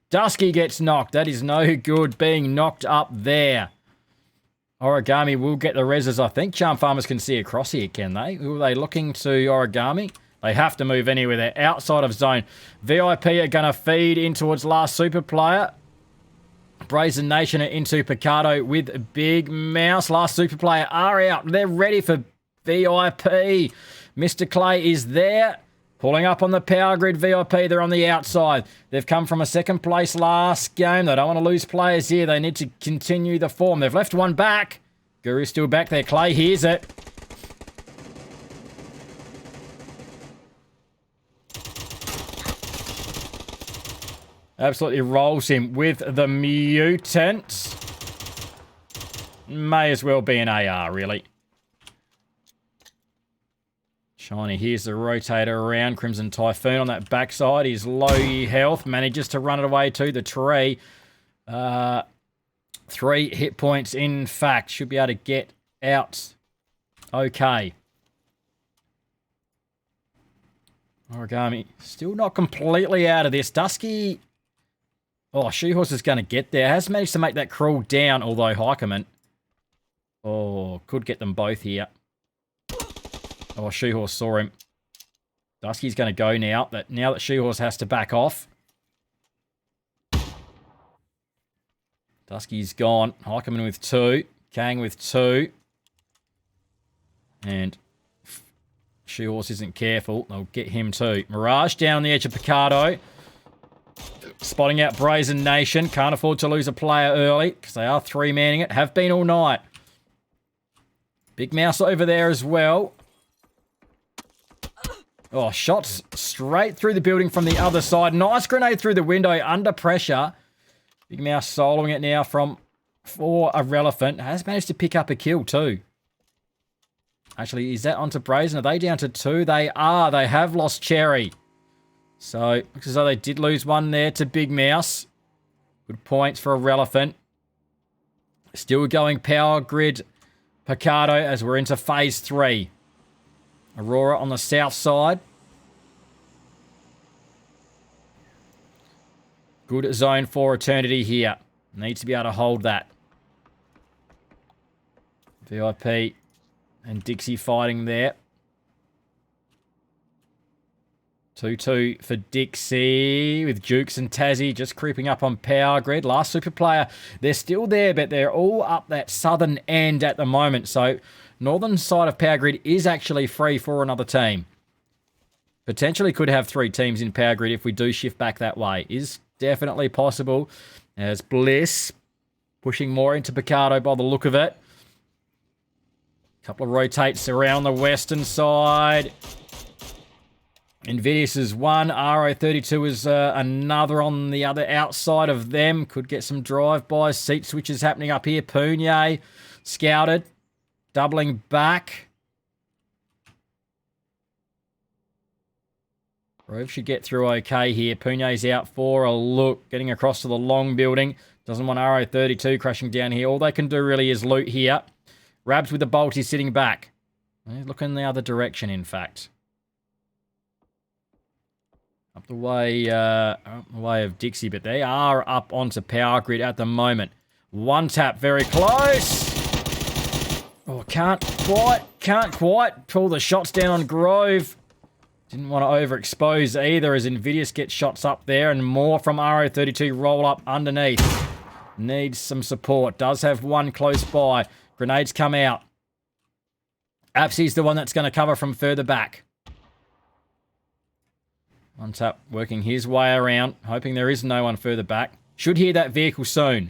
Dusky gets knocked. That is no good being knocked up there. Origami will get the reses. I think Charm Farmers can see across here, can they? Who are they looking to Origami? They have to move anywhere. They're outside of zone. VIP are going to feed in towards last super player. Brazen Nation are into Picardo with Big Mouse. Last super player are out. They're ready for VIP. Mr. Clay is there. Pulling up on the Power Grid VIP. They're on the outside. They've come from a second place last game. They don't want to lose players here. They need to continue the form. They've left one back. Guru's still back there. Clay hears it. Absolutely rolls him with the mutant. May as well be an AR, really. Shiny here's the rotator around. Crimson Typhoon on that backside. He's low health. Manages to run it away to the tree. 3 hit points, in fact. Should be able to get out okay. Origami still not completely out of this. Dusky Oh, Shoehorse is going to get there. Has managed to make that crawl down, although Heikeman. Oh, could get them both here. Oh, Shoehorse saw him. Dusky's going to go now. Now that Shoehorse has to back off. Dusky's gone. Heikeman with 2. Kang with 2. And Shoehorse isn't careful. They'll get him too. Mirage down on the edge of Picardo. Spotting out Brazen Nation. Can't afford to lose a player early because they are 3-manning it. Have been all night. Big Mouse over there as well. Oh, shots straight through the building from the other side. Nice grenade through the window under pressure. Big Mouse soloing it now for Irrelevant. Has managed to pick up a kill too. Actually, is that onto Brazen? Are they down to 2? They are. They have lost Cherry. So, looks as though they did lose one there to Big Mouse. Good points for Irrelevant. Still going Power Grid Picardo as we're into Phase 3. Aurora on the south side. Good zone for Eternity here. Needs to be able to hold that. VIP and Dixie fighting there. 2-2 for Dixie with Jukes and Tassie just creeping up on Power Grid. Last super player, they're still there, but they're all up that southern end at the moment. So northern side of Power Grid is actually free for another team. Potentially could have 3 teams in Power Grid if we do shift back that way. Is definitely possible. As Bliss pushing more into Picardo by the look of it. Couple of rotates around the western side. Invidious is 1. RO32 is another on the other outside of them. Could get some drive-bys. Seat switches happening up here. Poonye scouted. Doubling back. Grove should get through okay here. Poonye's out for a look. Getting across to the long building. Doesn't want RO32 crashing down here. All they can do really is loot here. Rabs with the bolt. He's sitting back. He's looking the other direction, in fact. Up the way of Dixie, but they are up onto Power Grid at the moment. One tap, very close. Oh, can't quite pull the shots down on Grove. Didn't want to overexpose either as Invidious gets shots up there and more from RO32 roll up underneath. Needs some support. Does have one close by. Grenades come out. Apsy's the one that's going to cover from further back. One tap working his way around, hoping there is no one further back. Should hear that vehicle soon.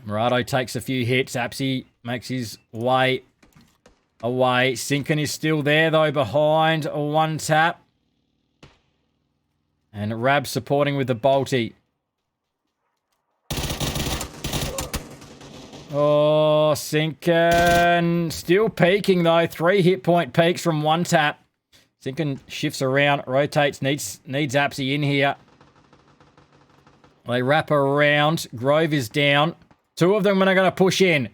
Murado takes a few hits. Apsy makes his way away. Sinkin is still there though behind a one tap. And Rab supporting with the bolty. Oh, Sinkin still peaking though. 3 hit point peaks from one tap. Sinkin shifts around, rotates, needs Apsy in here. They wrap around. Grove is down. 2 of them are going to push in.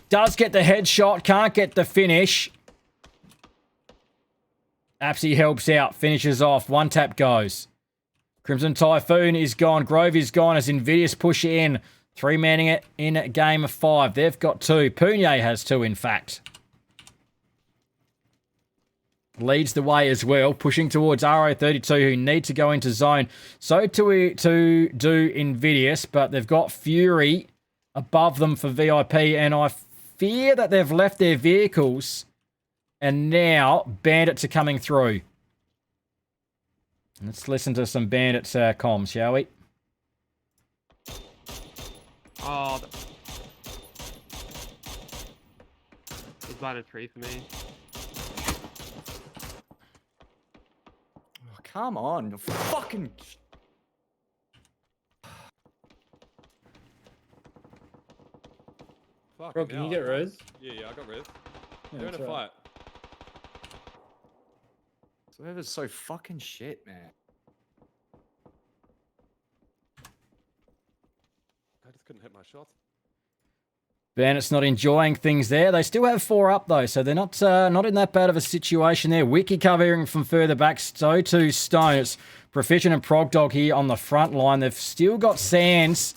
Does get the headshot, can't get the finish. Apsy helps out, finishes off. One tap goes. Crimson Typhoon is gone. Grove is gone as Invidious push in. 3-manning it in game 5. They've got 2. Poonye has 2, in fact. Leads the way as well, pushing towards RO32, who need to go into zone. So to do Invidious, but they've got Fury above them for VIP, and I fear that they've left their vehicles, and now Bandits are coming through. Let's listen to some Bandits comms, shall we? Oh, it's ladder 3 for me. Oh, come on, fucking. Bro, can you get res? Yeah, I got res. Yeah, They're in a that's right. fight. Server's so fucking shit, man. I just couldn't hit my shot. Bandits not enjoying things there. They still have 4 up, though, so they're not in that bad of a situation there. Wiki covering from further back, so too Stone. It's Proficient and Progdog here on the front line. They've still got Sands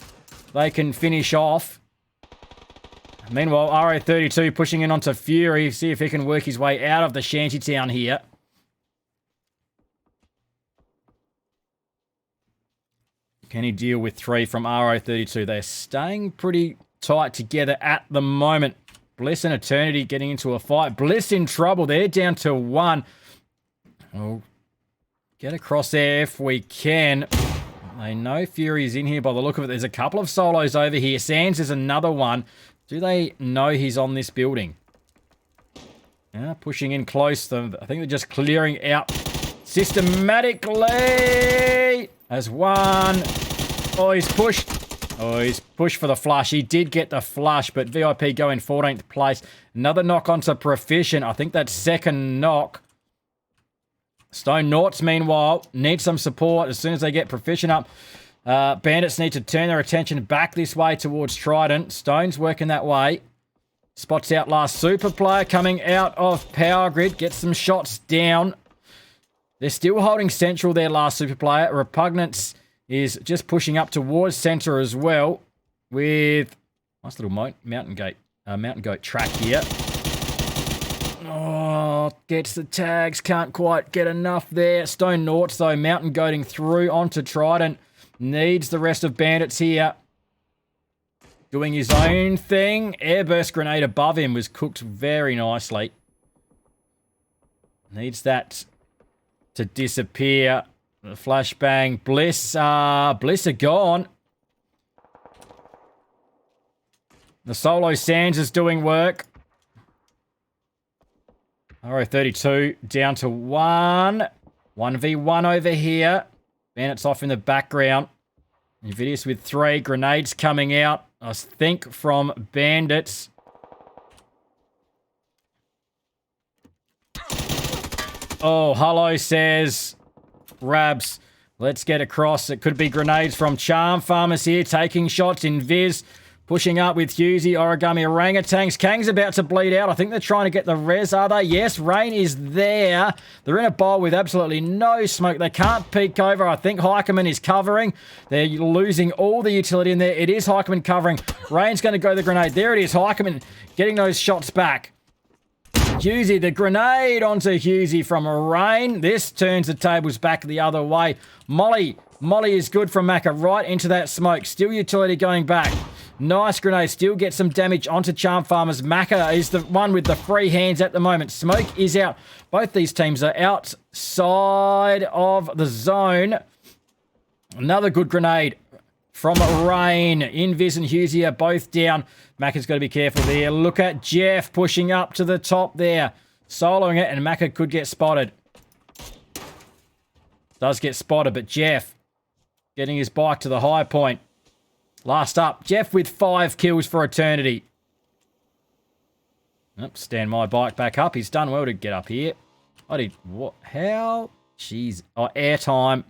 they can finish off. Meanwhile, RO32 pushing in onto Fury. See if he can work his way out of the shantytown here. Can he deal with 3 from RO32? They're staying pretty tight together at the moment. Bliss and Eternity getting into a fight. Bliss in trouble. They're down to 1. We'll get across there if we can. They know Fury's in here by the look of it. There's a couple of solos over here. Sands is another one. Do they know he's on this building? Yeah, pushing in close. I think they're just clearing out systematically. As one. Oh, he's pushed. Oh, he's pushed for the flush. He did get the flush, but VIP go in 14th place. Another knock onto Proficient. I think that's second knock. Stone Noughts, meanwhile, need some support as soon as they get Proficient up. Bandits need to turn their attention back this way towards Trident. Stone's working that way. Spots out last super player coming out of Power Grid. Gets some shots down. They're still holding Central there, last super player. Repugnance is just pushing up towards center as well with nice little mountain goat track here. Oh, gets the tags, can't quite get enough there. Stone Noughts though, mountain goating through onto Trident. Needs the rest of Bandits here. Doing his own thing. Airburst grenade above him was cooked very nicely. Needs that to disappear. The flashbang. Bliss are gone. The solo Sands is doing work. RO32 down to 1. 1v1 over here. Bandits off in the background. Invidious with 3. Grenades coming out, I think, from Bandits. Oh, hello, says Rabs. Let's get across. It could be grenades from Charm Farmers here. Taking shots. Invis pushing up with Husey. Origami Orangutans. Kang's about to bleed out. I think they're trying to get the res, are they? Yes, Rain is there. They're in a bowl with absolutely no smoke. They can't peek over. I think Heikeman is covering. They're losing all the utility in there. It is Heikeman covering. Rain's going to go the grenade. There it is. Heikeman getting those shots back. Husey, the grenade onto Husey from Rain. This turns the tables back the other way. Molly is good from Macca right into that smoke. Still utility going back. Nice grenade. Still gets some damage onto Charm Farmers. Macca is the one with the free hands at the moment. Smoke is out. Both these teams are outside of the zone. Another good grenade from Rain. Invis and Husey are both down. Macca's got to be careful there. Look at Jeff pushing up to the top there. Soloing it, and Macca could get spotted. Does get spotted, but Jeff getting his bike to the high point. Last up, Jeff with 5 kills for Eternity. Stand my bike back up. He's done well to get up here. What? How? Jeez. Oh, airtime.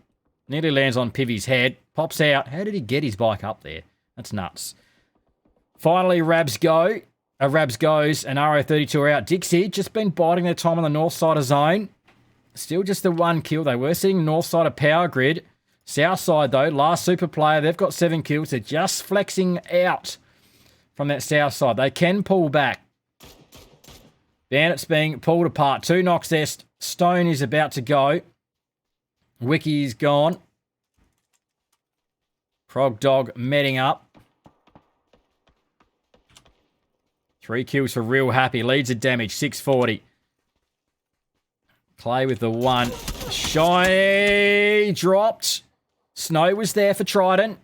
Nearly lands on Pivy's head. Pops out. How did he get his bike up there? That's nuts. Finally, Rabs goes, and RO32 are out. Dixie just been biding their time on the north side of zone. Still just the 1 kill. They were sitting north side of Power Grid. South side, though, last super player, they've got 7 kills. They're just flexing out from that south side. They can pull back. Bandits being pulled apart. 2 knocks there. Stone is about to go. Wiki's gone. Prog Dog medding up. 3 kills for Real Happy. Leads the damage. 640. Clay with the 1. Shiny dropped. Snow was there for Trident.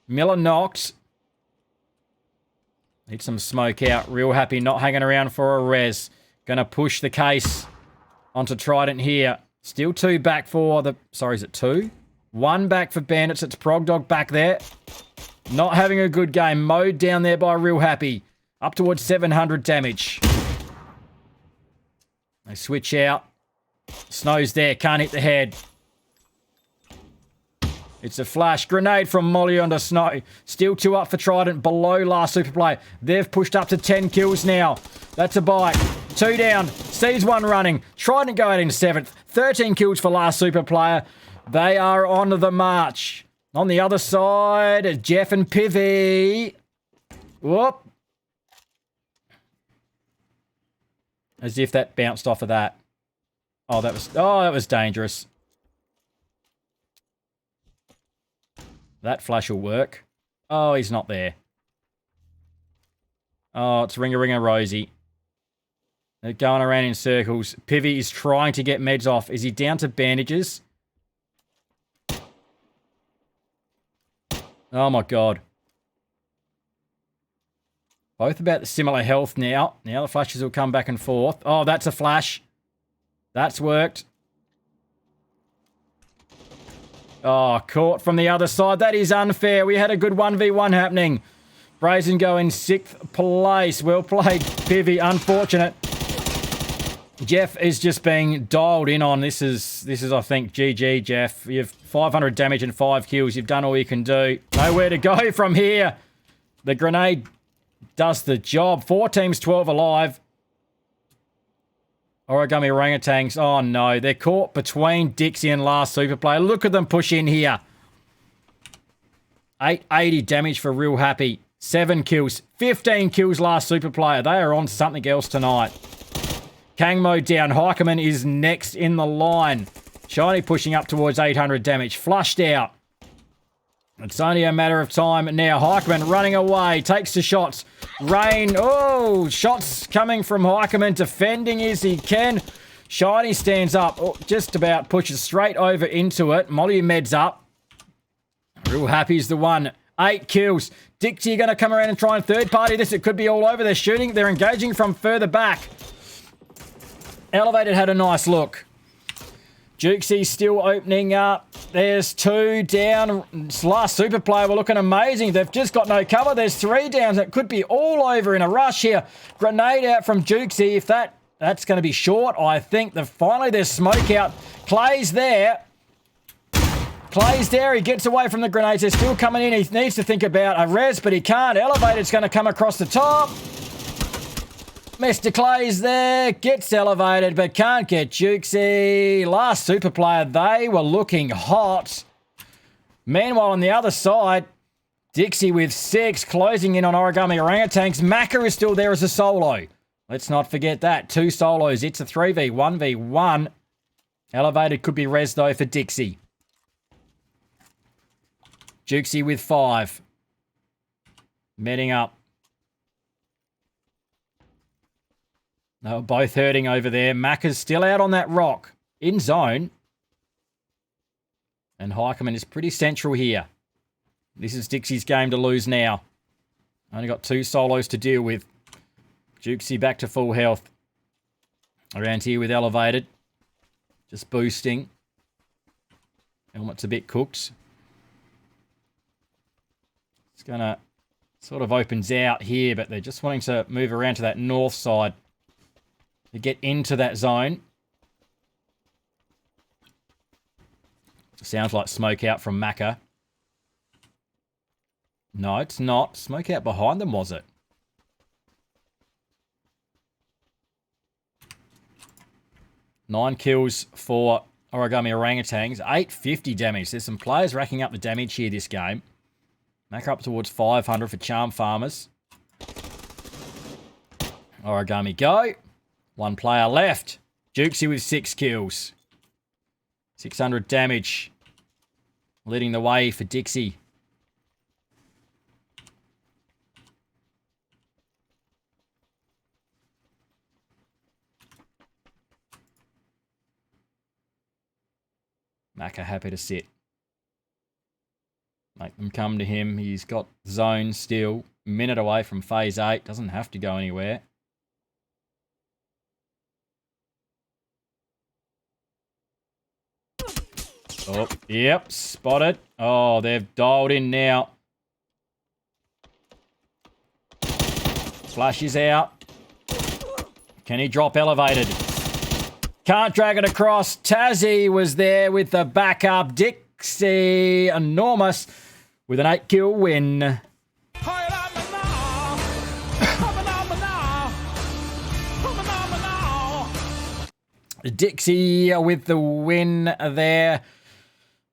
Miller knocked. Need some smoke out. Real Happy not hanging around for a res. Gonna push the case onto Trident here. Still 2 back for the... Sorry, is it 2? 1 back for Bandits. It's Progdog back there. Not having a good game. Mowed down there by Real Happy. Up towards 700 damage. They switch out. Snow's there. Can't hit the head. It's a flash. Grenade from Molly onto Snow. Still 2 up for Trident, below last super player. They've pushed up to 10 kills now. That's a bite. 2 down. Sees 1 running. Trident go out in 7th. 13 kills for last super player. They are on the march. On the other side, Jeff and Pivy. Whoop. As if that bounced off of that. Oh, that was dangerous. That flash will work. Oh, he's not there. Oh, it's Ringer Rosie. They're going around in circles. Pivy is trying to get meds off. Is he down to bandages? Oh my god. Both about similar health now. Now the flashes will come back and forth. Oh, that's a flash. That's worked. Oh, caught from the other side. That is unfair. We had a good 1v1 happening. Brazen go in 6th place. Well played, Pivy. Unfortunate. Jeff is just being dialed in on. This is I think, GG, Jeff. You have 500 damage and 5 kills. You've done all you can do. Nowhere to go from here. The grenade does the job. 4 teams, 12 alive. Origami Orangutans. Oh, no. They're caught between Dixie and last super player. Look at them push in here. 880 damage for Real Happy. 7 kills. 15 kills last super player. They are on something else tonight. Kangmo down. Heikeman is next in the line. Shiny pushing up towards 800 damage. Flushed out. It's only a matter of time now. Heikeman running away. Takes the shots. Rain. Oh, shots coming from Heikeman. Defending as he can. Shiny stands up. Oh, just about pushes straight over into it. Molly meds up. Real Happy's the one. 8 kills. Dixie going to come around and try and third party this. It could be all over. They're shooting. They're engaging from further back. Elevated had a nice look. Jukesy still opening up. There's 2 down. Last super player were looking amazing. They've just got no cover. There's 3 downs. It could be all over in a rush here. Grenade out from Jukesy. If that's going to be short, I think. Finally, there's smoke out. Clay's there. Clay's there. He gets away from the grenades. They're still coming in. He needs to think about a res, but he can't. Elevated's going to come across the top. Mr. Clay's there, gets elevated, but can't get Jukesy. Last super player, they were looking hot. Meanwhile, on the other side, Dixie with 6, closing in on Origami Orangutans. Macca is still there as a solo. Let's not forget that. 2 solos. It's a 3v, 1v1. Elevated could be res, though, for Dixie. Jukesy with 5. Medding up. They were both hurting over there. Macca's still out on that rock. In zone. And Heikeman is pretty central here. This is Dixie's game to lose now. Only got 2 solos to deal with. Jukesy back to full health. Around here with Elevated. Just boosting. Helmet's a bit cooked. It's going to sort of opens out here, but they're just wanting to move around to that north side. To get into that zone. Sounds like smoke out from Macca. No, it's not. Smoke out behind them, was it? Nine kills for Origami Orangutans. 850 damage. There's some players racking up the damage here this game. Macca up towards 500 for Charm Farmers. Origami go. 1 player left. Jukesy with 6 kills. 600 damage. Leading the way for Dixie. Macca happy to sit. Make them come to him. He's got zone still. Minute away from phase 8. Doesn't have to go anywhere. Oh, yep, spotted. Oh, they've dialed in now. Flash is out. Can he drop Elevated? Can't drag it across. Tazzy was there with the backup. Dixie Enormous with an 8-kill win. Dixie with the win there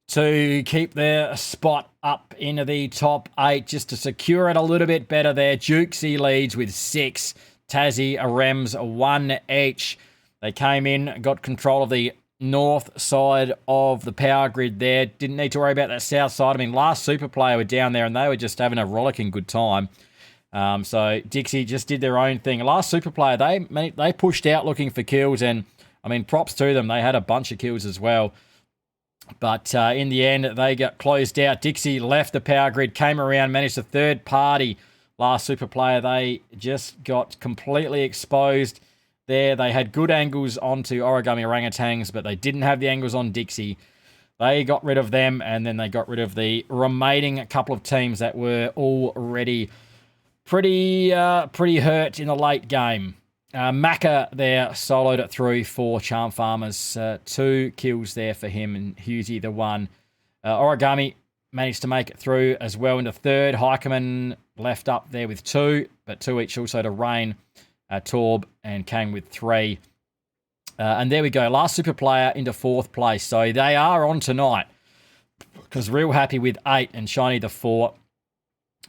to keep their spot up into the top 8, just to secure it a little bit better there. Jukesy leads with 6. Tassie, Rems 1 each. They came in, got control of the north side of the power grid there. Didn't need to worry about that south side. I mean, last Super Player were down there and they were just having a rollicking good time. So Dixie just did their own thing. Last Super Player, they pushed out looking for kills, and I mean, props to them. They had a bunch of kills as well. But in the end, they got closed out. Dixie left the power grid, came around, managed a third party. Last Super Player, they just got completely exposed there. They had good angles onto Origami Orangutans, but they didn't have the angles on Dixie. They got rid of them, and then they got rid of the remaining couple of teams that were already pretty hurt in the late game. Macca there soloed it through for Charm Farmers. 2 kills there for him, and Husey the 1. Origami managed to make it through as well into third. Heikeman left up there with 2, but 2 each also to Rain, Torb, and Kang with 3. And there we go. Last Super Player into 4th place. So they are on tonight, because real happy with 8 and Shiny the 4.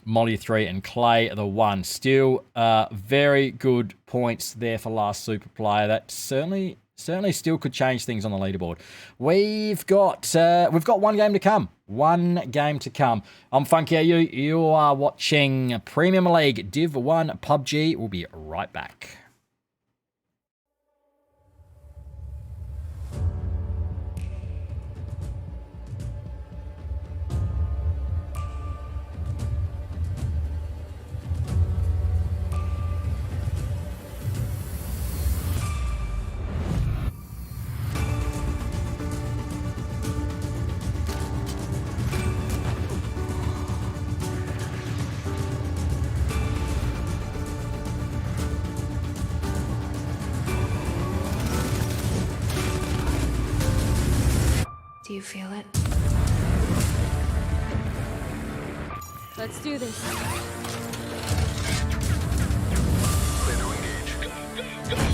Molly 3 and Clay the 1. Still very good points there for last Super Player. That certainly still could change things on the leaderboard. We've got 1 game to come. 1 game to come. I'm Funky. You are watching Premium League Div 1 PUBG. We'll be right back. Do you feel it? Let's do this. Clear to engage. Go, go, go!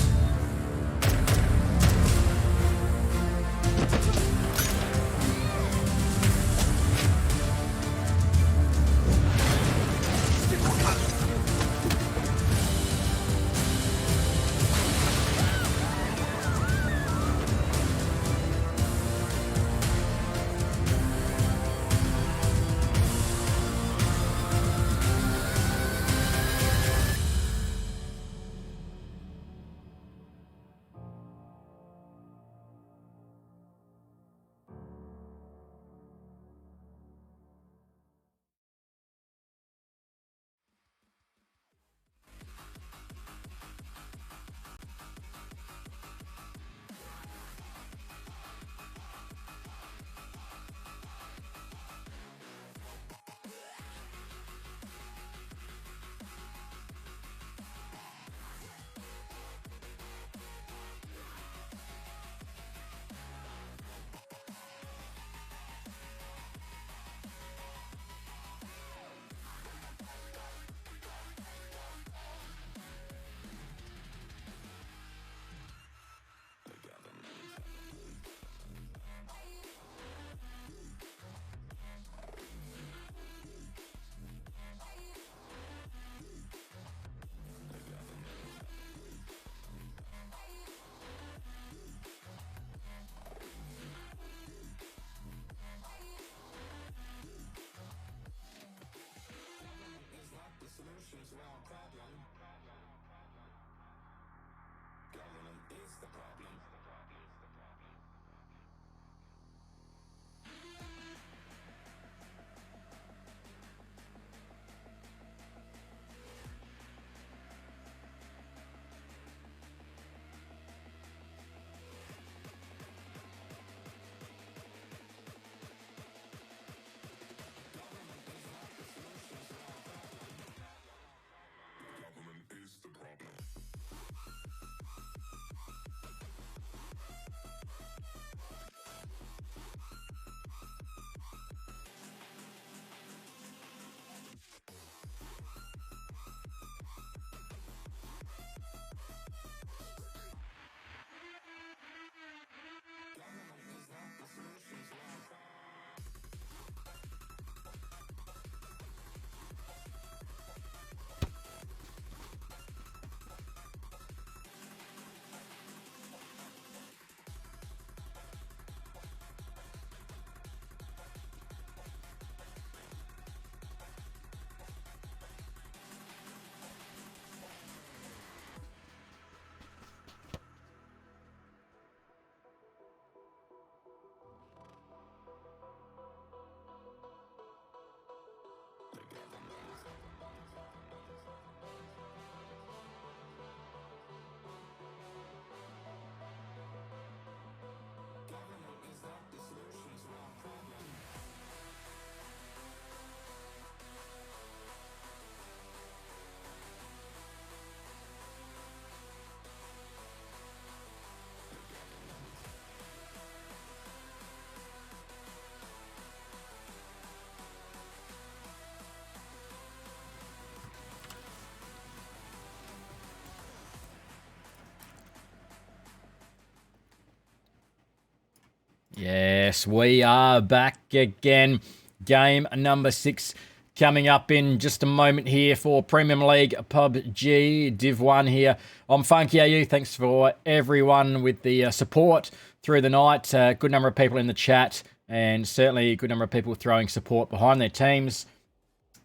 Yes, we are back again. Game number 6 coming up in just a moment here for Premium League PUBG Div 1 here. I'm Funky AU. Thanks for everyone with the support through the night. Good number of people in the chat, and certainly a good number of people throwing support behind their teams.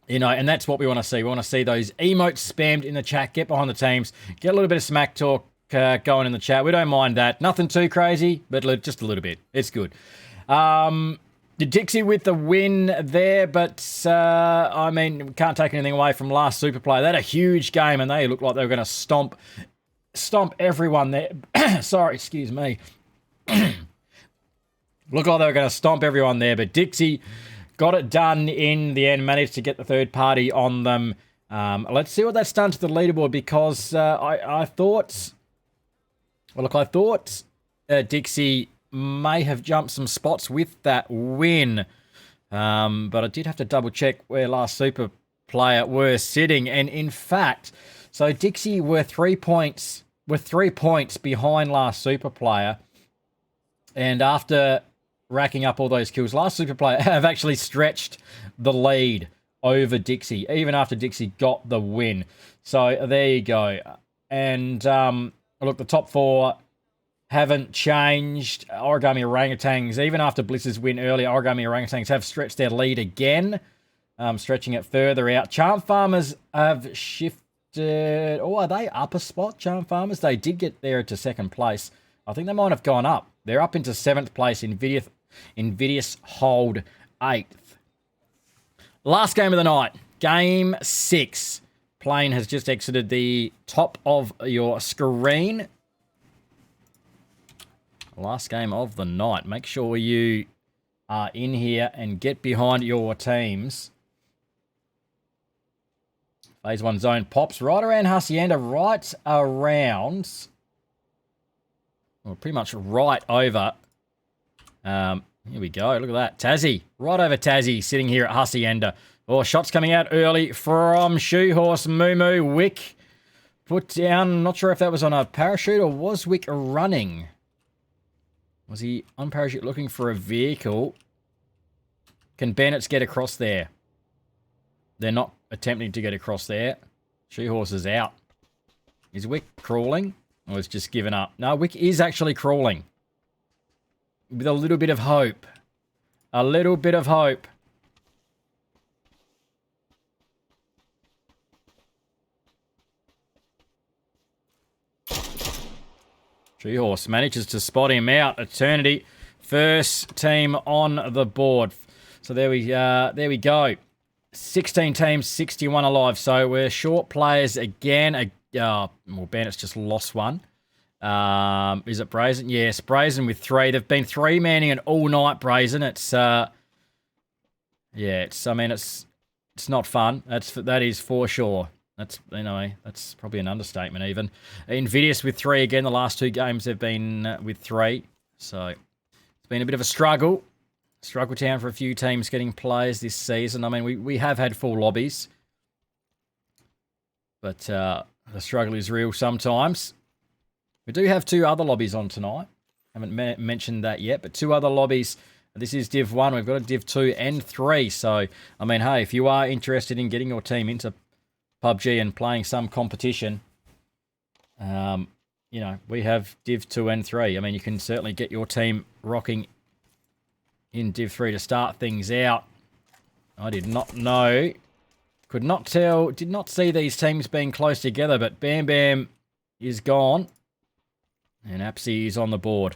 You know, and that's what we want to see. We want to see those emotes spammed in the chat. Get behind the teams. Get a little bit of smack talk going in the chat. We don't mind that. Nothing too crazy, but just a little bit. It's good. The Dixie with the win there, but I mean, we can't take anything away from last Super Play. They had a huge game, and they looked like they were going to stomp everyone there. Sorry, excuse me. Looked like they were going to stomp everyone there, but Dixie got it done in the end, managed to get the third party on them. Let's see what that's done to the leaderboard, because I thought Dixie may have jumped some spots with that win. But I did have to double check where last Super Player were sitting. And in fact, so Dixie were 3 points behind last Super Player. And after racking up all those kills, last Super Player have actually stretched the lead over Dixie, even after Dixie got the win. So there you go. And look, the top 4 haven't changed. Origami Orangutans, even after Bliss's win earlier, Origami Orangutans have stretched their lead again, stretching it further out. Charm Farmers have shifted. Oh, are they up a spot, Charm Farmers? They did get there to 2nd place. I think they might have gone up. They're up into 7th place. Invidious hold 8th. Last game of the night, Game 6. Plane has just exited the top of your screen. Last game of the night. Make sure you are in here and get behind your teams. Phase 1 zone pops right around Hacienda, right around... Well, pretty much right over... here we go. Look at that. Tassie. Right over Tassie, sitting here at Hacienda. Oh, shots coming out early from Shoehorse. Moo Wick put down. Not sure if that was on a parachute or was Wick running. Was he on parachute looking for a vehicle? Can Bandits get across there? They're not attempting to get across there. Shoehorse is out. Is Wick crawling? Or is just given up? No, Wick is actually crawling. With a little bit of hope. A little bit of hope. Treehorse manages to spot him out. Eternity, first team on the board. So there we go. 16 teams, 61 alive. So we're short players again. Well, Bandits just lost one. Is it Brazen? Yes, Brazen with 3. They've been 3-manning it all night, Brazen. It's yeah, it's not fun. That is for sure. That's, anyway, that's probably an understatement even. Invidious with 3 again. The last 2 games have been with 3. So it's been a bit of a struggle. Struggle town for a few teams getting players this season. I mean, we have had full lobbies. But the struggle is real sometimes. We do have 2 other lobbies on tonight. Haven't mentioned that yet, but 2 other lobbies. This is Div 1. We've got a Div 2 and 3. So, I mean, hey, if you are interested in getting your team into PUBG and playing some competition, you know, we have Div 2 and 3. I mean, you can certainly get your team rocking in Div 3 to start things out. I did not know, could not tell, did not see these teams being close together, but Bam Bam is gone. And Apsy is on the board.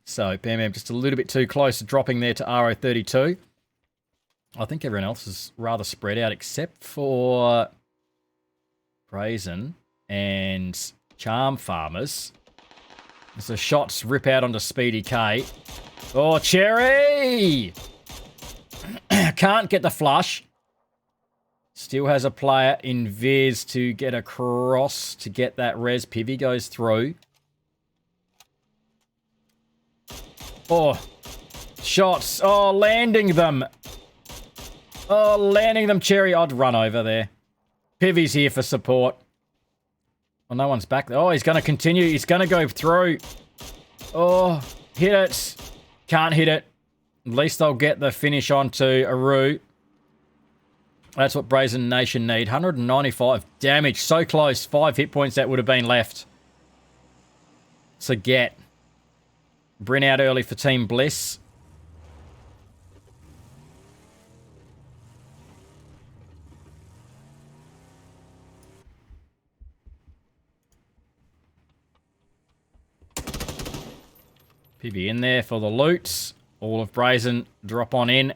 So, Bam Bam just a little bit too close, dropping there to RO32. I think everyone else is rather spread out, except for Brazen and Charm Farmers. As the shots rip out onto Speedy K. Oh, Cherry! Can't get the flush. Still has a player in Viz to get across to get that res. Pivy goes through. Oh, shots. Oh, landing them. Oh, landing them, Cherry. I'd run over there. Pivy's here for support. Oh, no one's back there. Oh, he's going to continue. He's going to go through. Oh, Hit it. Can't hit it. At least they'll get the finish onto Aru. That's what Brazen Nation need. 195 damage. So close. 5 hit points that would have been left. So get. Bryn out early for Team Bliss. PB in there for the loot. All of Brazen drop on in.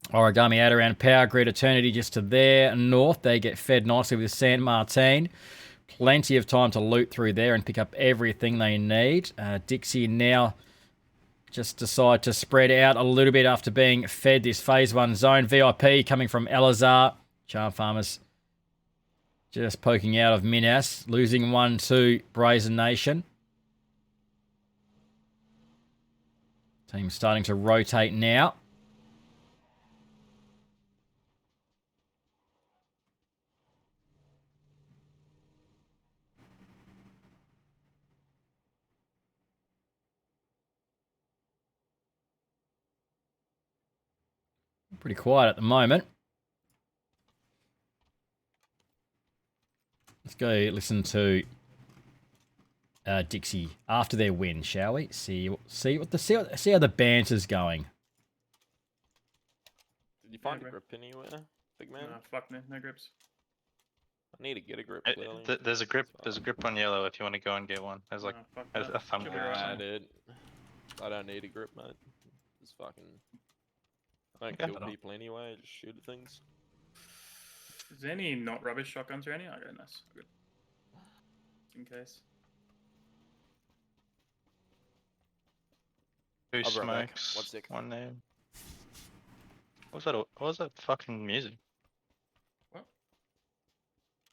Origami out around Power Grid. Eternity just to their north. They get fed nicely with San Martin. Plenty of time to loot through there and pick up everything they need. Dixie now just decide to spread out a little bit after being fed this Phase 1 zone. VIP coming from Elazar. Charm Farmers just poking out of Minas. Losing 1 to Brazen Nation. Team starting to rotate now. Pretty quiet at the moment. Let's go listen to Dixie after their win, shall we? See how the banter's going. Did you find a grip anywhere, big man? No, fuck me, no grips. I need to get a grip. There's a grip. There's a grip on yellow if you want to go and get one. There's like a thumb grip. Nah, dude. I don't need a grip, mate. It's fucking. I don't kill people anyway. I just shoot at things. Is there any not rubbish shotguns or any? Okay, nice. Good. In case. Two I'll be right back. smokes. 1 sec. One name. What was that fucking music? What?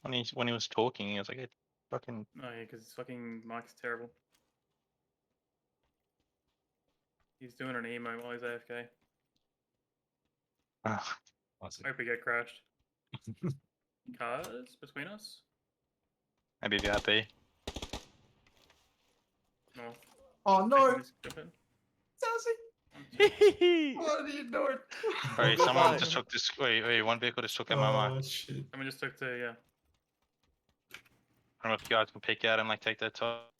When he was talking, he was like, "Hey, fucking." No, yeah, because his fucking mic's terrible. He's doing an emo while he's AFK. Hope we get crashed. Cars between us? Maybe VIP. No. Oh no! Sassy! What are you doing? Wait, someone just took this. Wait, one vehicle just took MMI. Oh shit. Someone just took the, yeah. I don't know if you guys can pick out and like take that top.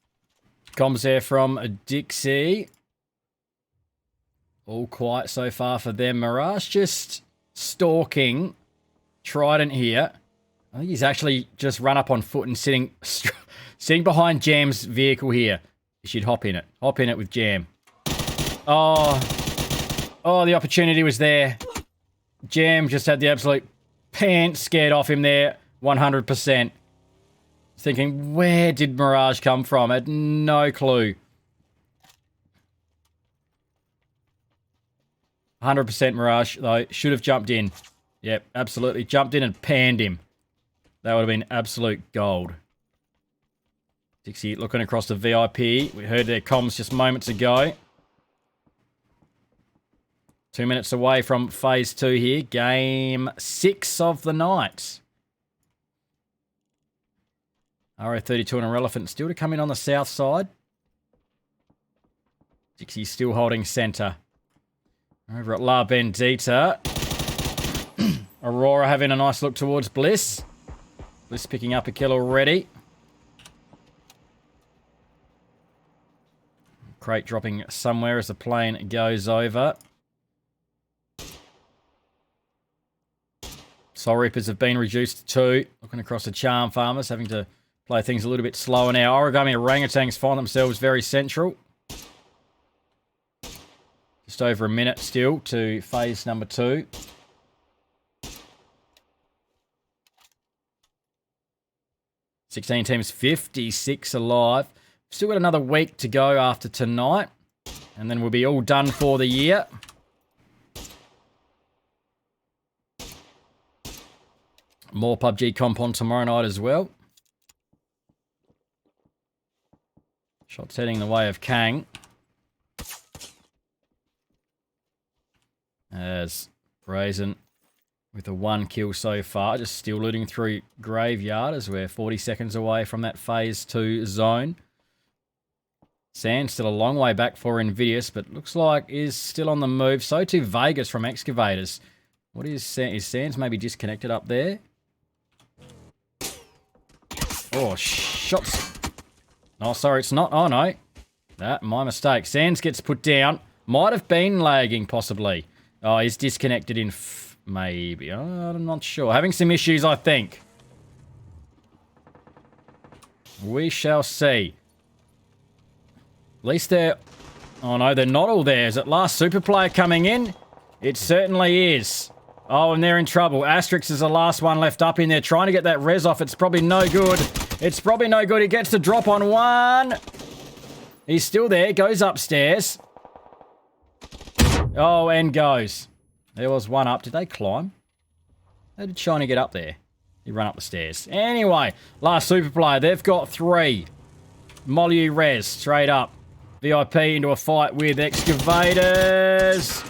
Comms there from Dixie. All quiet so far for them. Mirage just stalking Trident here. I think he's actually just run up on foot and sitting behind Jam's vehicle here. You should hop in it. Hop in it with Jam. Oh, the opportunity was there. Jam just had the absolute pants scared off him there. 100%. Thinking, where did Mirage come from? I had no clue. 100% Mirage, though. Should have jumped in. Yep, absolutely. Jumped in and panned him. That would have been absolute gold. Dixie looking across the VIP. We heard their comms just moments ago. 2 minutes away from Phase 2 here. Game 6 of the night. RO32 and Irrelevant still to come in on the south side. Dixie still holding centre. Over at La Bendita. Aurora having a nice look towards Bliss. Bliss picking up a kill already. Crate dropping somewhere as the plane goes over. Soul Reapers have been reduced to 2. Looking across the Charm Farmers, having to play things a little bit slower now. Origami Orangutans find themselves very central. Just over a minute still to phase number 2. $16 teams, 56 alive. Still got another week to go after tonight. And then we'll be all done for the year. More PUBG comp on tomorrow night as well. Shots heading the way of Kang. As Brazen with a 1 kill so far. Just still looting through Graveyard as we're 40 seconds away from that Phase 2 zone. Sand's still a long way back for Invidious, but looks like is still on the move. So too Vegas from Excavators. What is Sand? Is Sands maybe disconnected up there? Oh, shots. Oh, sorry, it's not. Oh, no. That, my mistake. Sands gets put down. Might have been lagging, possibly. Oh, he's disconnected in maybe. Oh, I'm not sure. Having some issues, I think. We shall see. At least they're... Oh, no, they're not all there. Is it last super player coming in? It certainly is. Oh, and they're in trouble. Asterix is the last one left up in there. Trying to get that res off. It's probably no good. It's probably no good. He gets the drop on one. He's still there. Goes upstairs. Oh, and goes. There was one up. Did they climb? How did Shiny get up there? He ran up the stairs. Anyway, last super player. They've got 3. Molyneux res. Straight up. VIP into a fight with Excavators.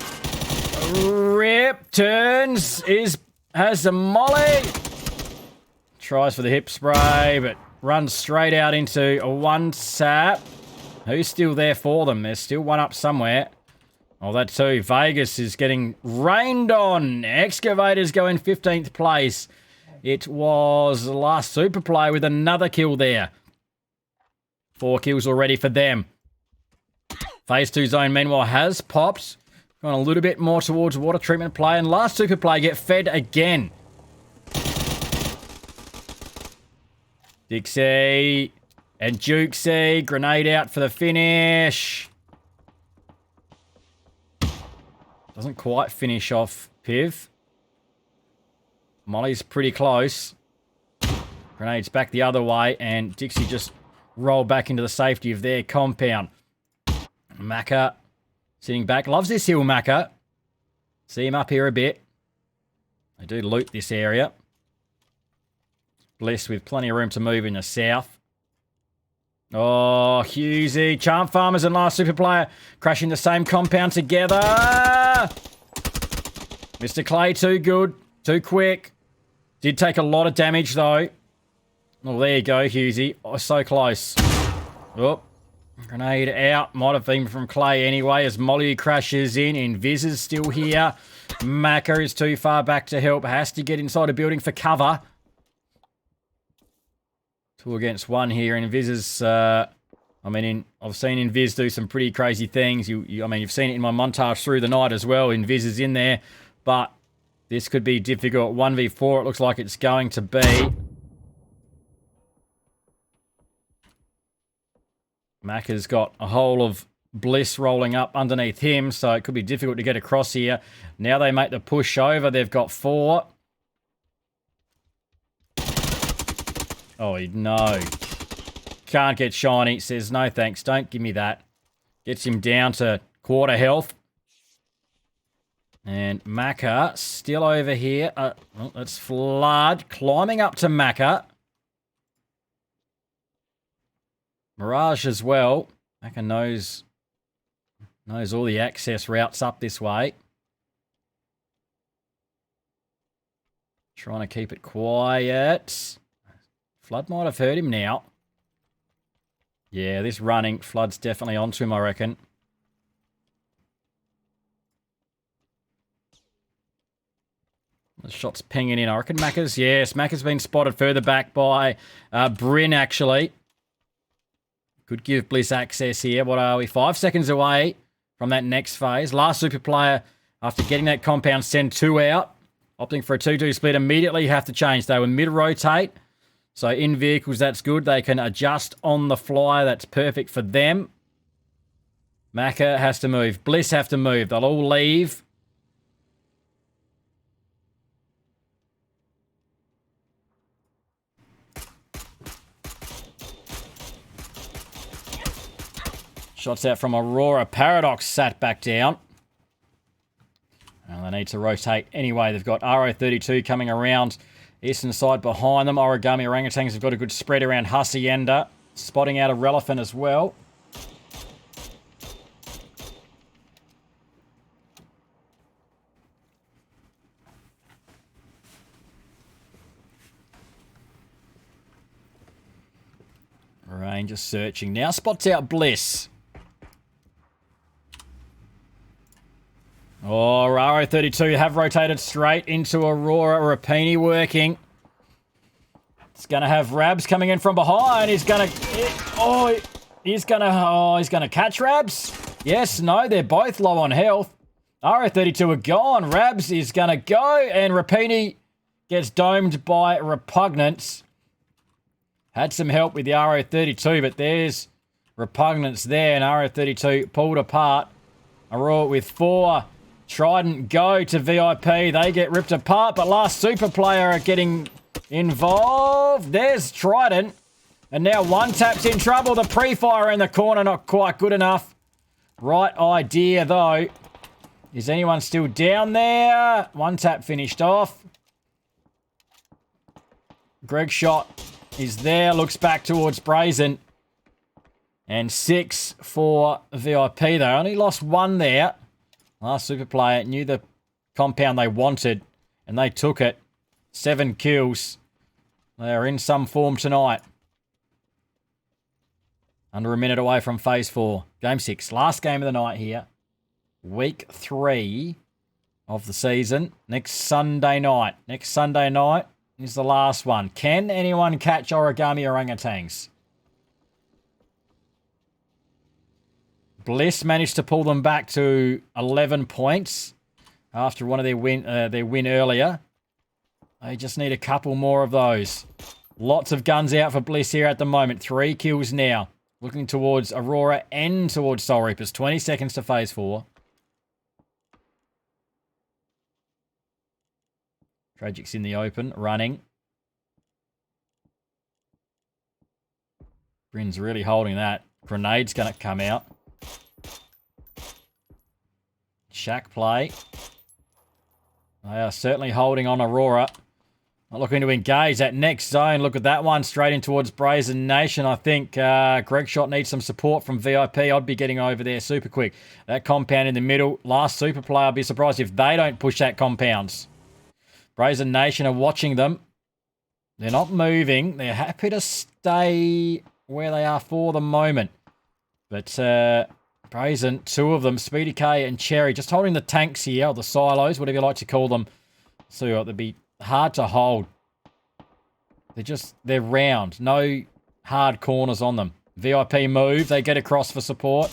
Rip turns, has the molly. Tries for the hip spray, but runs straight out into a one sap. Who's still there for them? There's still one up somewhere. Oh, that too. Vegas is getting rained on. Excavators go in 15th place. It was the last super play with another kill there. 4 kills already for them. Phase 2 zone, meanwhile, has popped. Gone a little bit more towards water treatment play. And last super play get fed again. Dixie and Jukesy. Grenade out for the finish. Doesn't quite finish off Piv. Molly's pretty close. Grenade's back the other way. And Dixie just rolled back into the safety of their compound. Macca sitting back. Loves this hill, Macca. See him up here a bit. They do loot this area. Blessed with plenty of room to move in the south. Oh, Hughesy. Charm Farmers and last super player crashing the same compound together. Mr. Clay, too good. Too quick. Did take a lot of damage, though. Oh, there you go, Hughesy. Oh, so close. Oh. Grenade out. Might have been from Clay anyway as Molly crashes in. Invis is still here. Macca is too far back to help. Has to get inside a building for cover. 2 against 1 here. Invis is... I've seen Invis do some pretty crazy things. You've seen it in my montage through the night as well. Invis is in there. But this could be difficult. 1v4 it looks like it's going to be. Macca's got a hole of Bliss rolling up underneath him, so it could be difficult to get across here. Now they make the push over. They've got 4. Oh, no. Can't get Shiny. Says, no thanks. Don't give me that. Gets him down to quarter health. And Macca still over here. That's Flood climbing up to Macca. Mirage as well. Macca knows all the access routes up this way. Trying to keep it quiet. Flood might have heard him now. Yeah, this running, Flood's definitely onto him, I reckon. The shot's pinging in. I reckon Macca's, yes, Macca's been spotted further back by Bryn, actually. Could give Bliss access here. What are we? 5 seconds away from that next phase. Last super player, after getting that compound, send 2 out. Opting for a 2-2 split. Immediately have to change. They were mid-rotate. So in vehicles, that's good. They can adjust on the fly. That's perfect for them. Macca has to move. Bliss have to move. They'll all leave. Shots out from Aurora. Paradox sat back down. And they need to rotate anyway. They've got RO32 coming around eastern side behind them. Origami Orangutans have got a good spread around Hacienda. Spotting out a Relevant as well. Kane just searching now. Spots out Bliss. Oh, RO32 have rotated straight into Aurora. Rapini working. It's going to have Rabs coming in from behind. He's going to... he's going to catch Rabs. Yes, no, they're both low on health. RO32 are gone. Rabs is going to go, and Rapini gets domed by Repugnance. Had some help with the RO32, but there's Repugnance there, and RO32 pulled apart. Aurora with 4. Trident go to VIP. They get ripped apart, but last super player are getting involved. There's Trident. And now One Tap's in trouble. The pre-fire in the corner, not quite good enough. Right idea, though. Is anyone still down there? One Tap finished off. Greg shot is there. Looks back towards Brazen. And 6 for VIP. They only lost 1 there. Last super player knew the compound they wanted, and they took it. 7 kills. They are in some form tonight. Under a minute away from Phase 4. Game 6. Last game of the night here. Week 3 of the season. Next Sunday night. Next Sunday night is the last one. Can anyone catch origami orangutans? Bliss managed to pull them back to 11 points after one of their win earlier. They just need a couple more of those. Lots of guns out for Bliss here at the moment. 3 kills now. Looking towards Aurora and towards Soul Reapers. 20 seconds to Phase 4. Tragic's in the open, running. Bryn's really holding that. Grenade's going to come out. Shack play. They are certainly holding on Aurora. Not looking to engage that next zone. Look at that one straight in towards Brazen Nation. I think Greg Shot needs some support from VIP. I'd be getting over there super quick. That compound in the middle. Last super player. I'd be surprised if they don't push that compounds. Brazen Nation are watching them. They're not moving. They're happy to stay where they are for the moment. But Brazen, 2 of them, Speedy K and Cherry, just holding the tanks here, or the silos, whatever you like to call them. So they'd be hard to hold. They're round. No hard corners on them. VIP move. They get across for support.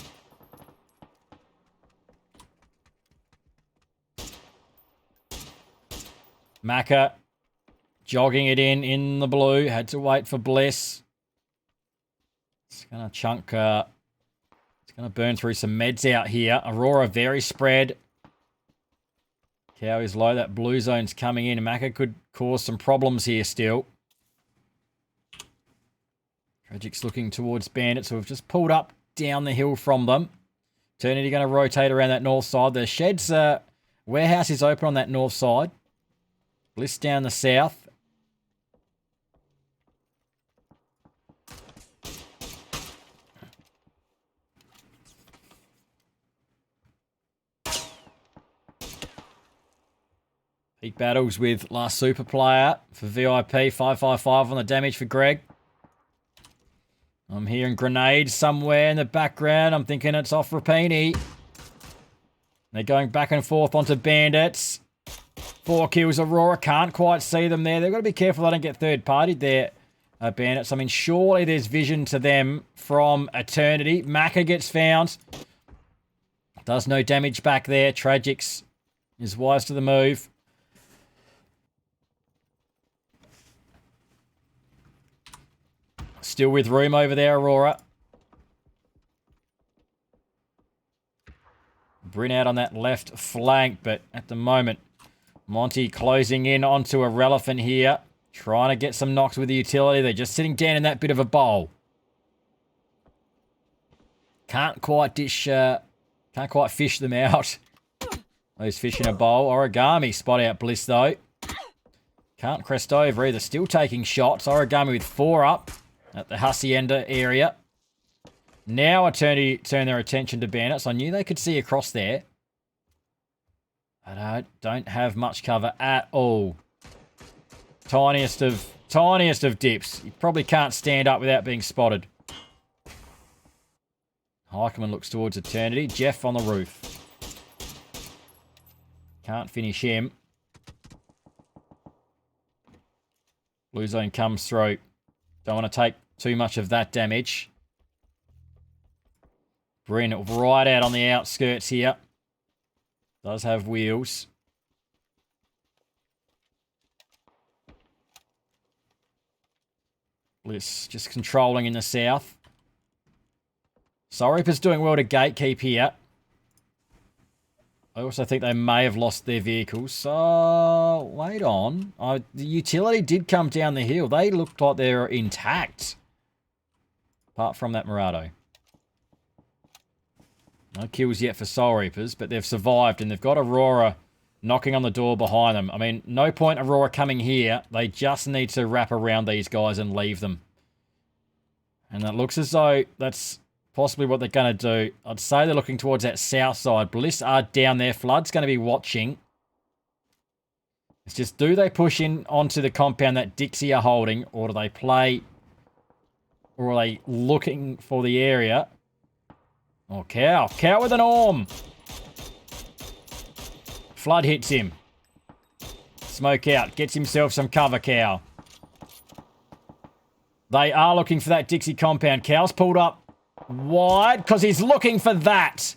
Macca jogging it in the blue. Had to wait for Bliss. It's going to chunk... it's going to burn through some meds out here. Aurora very spread. Cow is low. That blue zone's coming in. Macca could cause some problems here still. Tragic's looking towards Bandits, who have just pulled up down the hill from them. Eternity going to rotate around that north side. The shed's warehouse is open on that north side. Bliss down the south. Peak battles with last super player for VIP. 555 on the damage for Greg. I'm hearing grenades somewhere in the background. I'm thinking it's off Rapini. They're going back and forth onto Bandits. 4 kills. Aurora can't quite see them there. They've got to be careful they don't get third-partied there, Bandits. I mean, surely there's vision to them from Eternity. Macca gets found. Does no damage back there. Tragic's is wise to the move. Still with room over there, Aurora. Bryn out on that left flank, but at the moment, Monty closing in onto a Relevant here. Trying to get some knocks with the utility. They're just sitting down in that bit of a bowl. Can't quite fish them out. Those fish in a bowl. Origami spot out Bliss though. Can't crest over either. Still taking shots. Origami with 4 up at the Hacienda area. Now Eternity turn their attention to Bandits. I knew they could see across there. I don't have much cover at all. Tiniest of dips. You probably can't stand up without being spotted. Heikeman looks towards Eternity. Jeff on the roof. Can't finish him. Blue zone comes through. Don't want to take too much of that damage. Bryn right out on the outskirts here. Does have wheels. Bliss just controlling in the south. Sorry, is doing well to gatekeep here. I also think they may have lost their vehicles. So, wait on. The utility did come down the hill. They looked like they were intact. Apart from that Murado. No kills yet for Soul Reapers, but they've survived and they've got Aurora knocking on the door behind them. I mean, no point Aurora coming here. They just need to wrap around these guys and leave them. And it looks as though that's possibly what they're going to do. I'd say they're looking towards that south side. Bliss are down there. Flood's going to be watching. It's just, do they push in onto the compound that Dixie are holding, or do they play, or are they looking for the area? Oh, Cow. Cow with an arm. Flood hits him. Smoke out. Gets himself some cover, Cow. They are looking for that Dixie compound. Cow's pulled up wide because he's looking for that.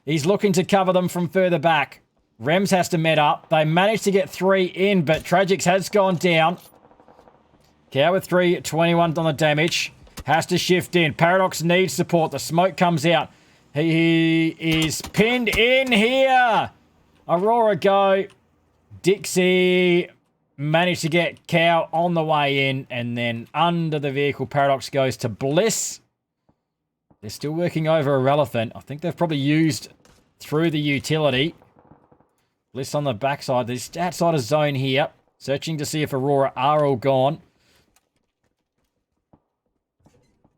He's looking to cover them from further back. Rems has to met up. They managed to get 3 in, but Tragics has gone down. Cow with 321 on the damage. Has to shift in. Paradox needs support. The smoke comes out. He is pinned in here. Aurora go. Dixie managed to get Cow on the way in, and then under the vehicle, Paradox goes to Bliss. They're still working over Irrelevant. I think they've probably used through the utility. Bliss on the backside. They're just outside of zone here. Searching to see if Aurora are all gone.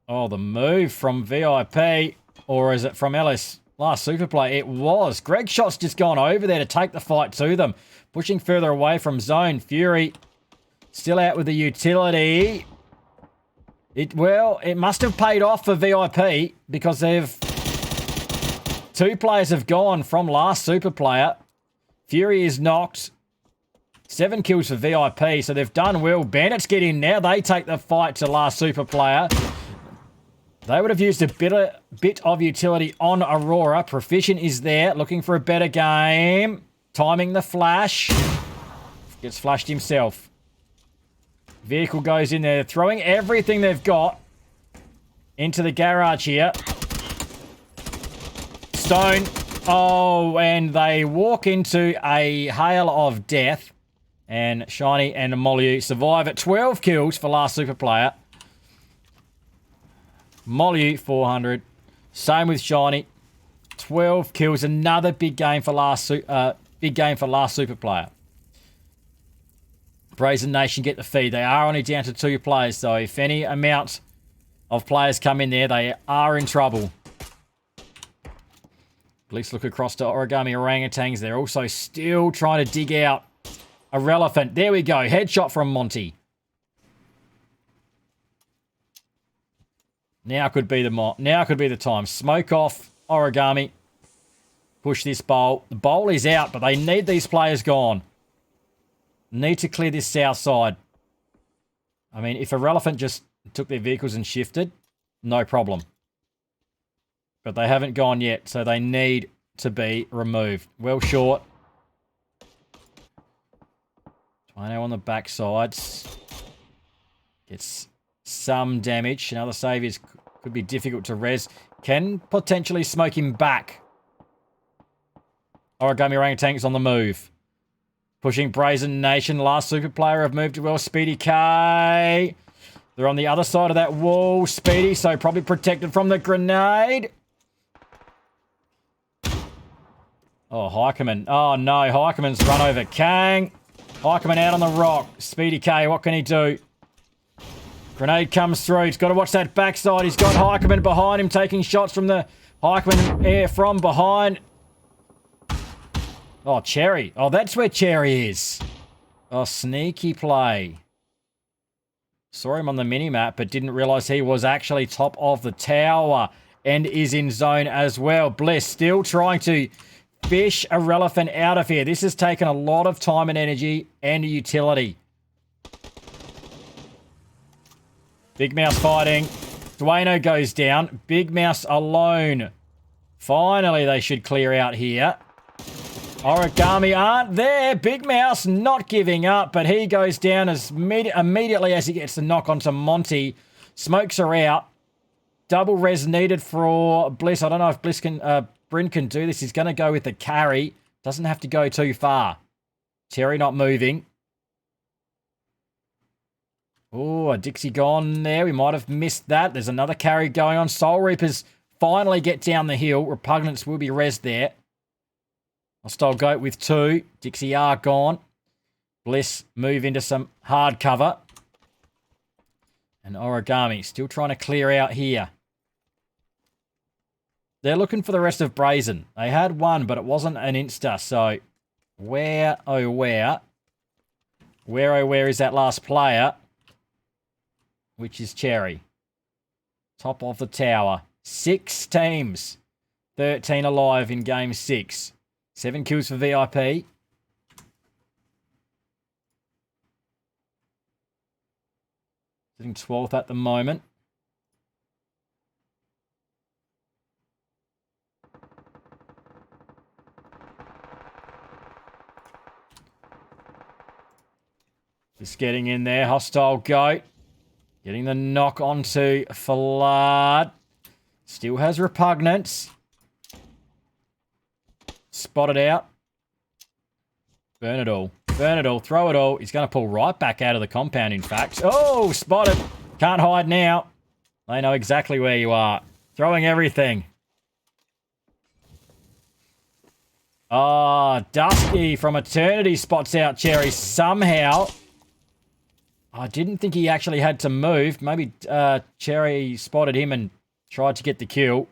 Oh, the move from VIP. Or is it from Ellis? Last Superplay. It was. Greg Shot's just gone over there to take the fight to them. Pushing further away from zone. Fury still out with the utility. It must have paid off for VIP because 2 players have gone from last super player. Fury is knocked. 7 kills for VIP, so they've done well. Bandits get in now. They take the fight to last super player. They would have used a bit of utility on Aurora. Proficient is there, looking for a better game. Timing the flash. Gets flashed himself. Vehicle goes in there, throwing everything they've got into the garage here. Stone. Oh, and they walk into a hail of death. And Shiny and Molyneux survive at 12 kills for last super player. Molyneux 400. Same with Shiny. 12 kills. Another big game for last super player. Brazen Nation get the feed. They are only down to 2 players, so if any amount of players come in there, they are in trouble. Let's look across to Origami Orangutans. They're also still trying to dig out Irrelevant. There we go. Headshot from Monty. Now could be the time. Smoke off Origami. Push this bowl. The bowl is out, but they need these players gone. Need to clear this south side. I mean, if Irrelevant just took their vehicles and shifted, no problem. But they haven't gone yet, so they need to be removed. Well short. Twino on the backside. Gets some damage. Another save could be difficult to res. Can potentially smoke him back. Origami Orangutans on the move. Pushing Brazen Nation. Last super player have moved well. Speedy K. They're on the other side of that wall. Speedy, so probably protected from the grenade. Oh, Heikeman. Oh, no. Heikeman's run over Kang. Heikeman out on the rock. Speedy K, what can he do? Grenade comes through. He's got to watch that backside. He's got Heikeman behind him, taking shots from the Heikeman air from behind. Oh, Cherry. Oh, that's where Cherry is. Oh, sneaky play. Saw him on the minimap, but didn't realise he was actually top of the tower. and is in zone as well. Bliss still trying to fish a Relevant out of here. This has taken a lot of time and energy and utility. Big Mouse fighting. Dueno goes down. Big Mouse alone. Finally, they should clear out here. Origami aren't there. Big Mouse not giving up, but he goes down as immediately as he gets the knock onto Monty. Smokes are out. Double res needed for Bliss. I don't know if Bryn can do this. He's going to go with the carry. Doesn't have to go too far. Terry not moving. Oh, a Dixie gone there. We might have missed that. There's another carry going on. Soul Reapers finally get down the hill. Repugnance will be res there. Hostile Goat with 2. Dixie are gone. Bliss move into some hard cover. And Origami still trying to clear out here. They're looking for the rest of Brazen. They had one, but it wasn't an insta. So, where, oh where? Where, oh where is that last player? Which is Cherry. Top of the tower. 6 teams. 13 alive in game 6. 7 kills for VIP. Sitting 12th at the moment. Just getting in there. Hostile Goat. Getting the knock onto Flood. Still has Repugnance. Spot it out. Burn it all. Burn it all. Throw it all. He's going to pull right back out of the compound, in fact. Oh, spotted. Can't hide now. They know exactly where you are. Throwing everything. Ah, Dusky from Eternity spots out Cherry somehow. I didn't think he actually had to move. Maybe Cherry spotted him and tried to get the kill.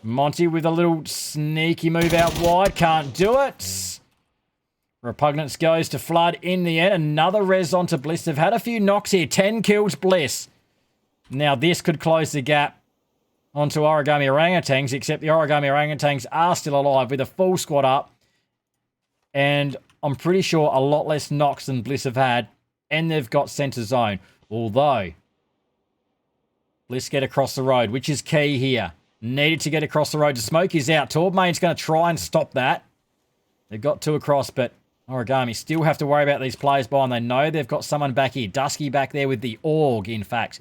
Monty with a little sneaky move out wide. Can't do it. Repugnance goes to Flood in the end. Another res onto Bliss. They've had a few knocks here. 10 kills Bliss. Now this could close the gap onto Origami Orangutans, except the Origami Orangutans are still alive with a full squad up. And I'm pretty sure a lot less knocks than Bliss have had. And they've got center zone. Although, Bliss get across the road, which is key here. Needed to get across the road. To Smoke is out. Torbmain's going to try and stop that. They've got 2 across, but Origami still have to worry about these players behind. They know they've got someone back here. Dusky back there with the Org, in fact.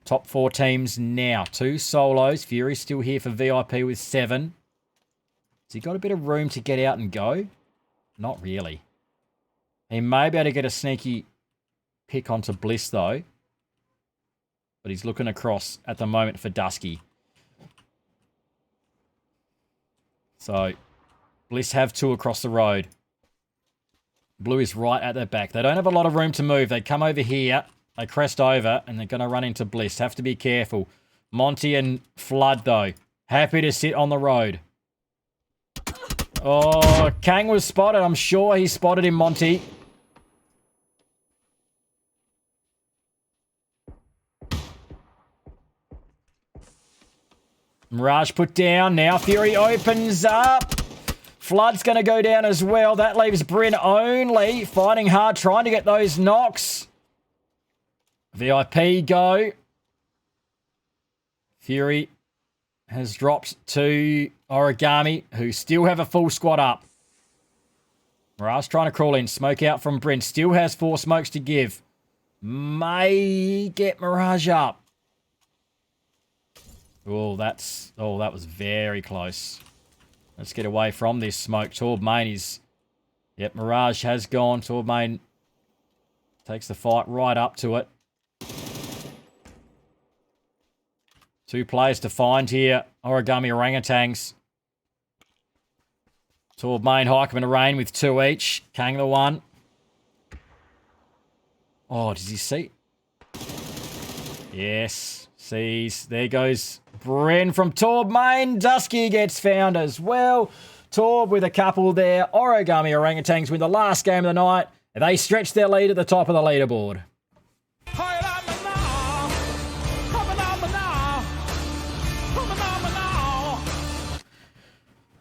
Top 4 teams now. 2 solos. Fury's still here for VIP with 7. Has he got a bit of room to get out and go? Not really. He may be able to get a sneaky pick onto Bliss, though. But he's looking across at the moment for Dusky. So, Bliss have 2 across the road. Blue is right at their back. They don't have a lot of room to move. They come over here. They crest over, and they're going to run into Bliss. Have to be careful. Monty and Flood, though. Happy to sit on the road. Oh, Kang was spotted. I'm sure he spotted him, Monty. Mirage put down. Now Fury opens up. Flood's going to go down as well. That leaves Bryn only. Fighting hard, trying to get those knocks. VIP go. Fury has dropped to Origami, who still have a full squad up. Mirage trying to crawl in. Smoke out from Bryn. Still has 4 smokes to give. May get Mirage up. Oh, that was very close. Let's get away from this smoke. Torbmain is... Yep, Mirage has gone. Torbmain takes the fight right up to it. 2 players to find here. Origami Orangutans. Torbmain, Heikman, and Rain with 2 each. Kang the 1. Oh, does he see? Yes. Sees. There goes Bren from Torbmain. Dusky gets found as well. Torb with a couple there. Origami Orangutans win the last game of the night. They stretch their lead at the top of the leaderboard.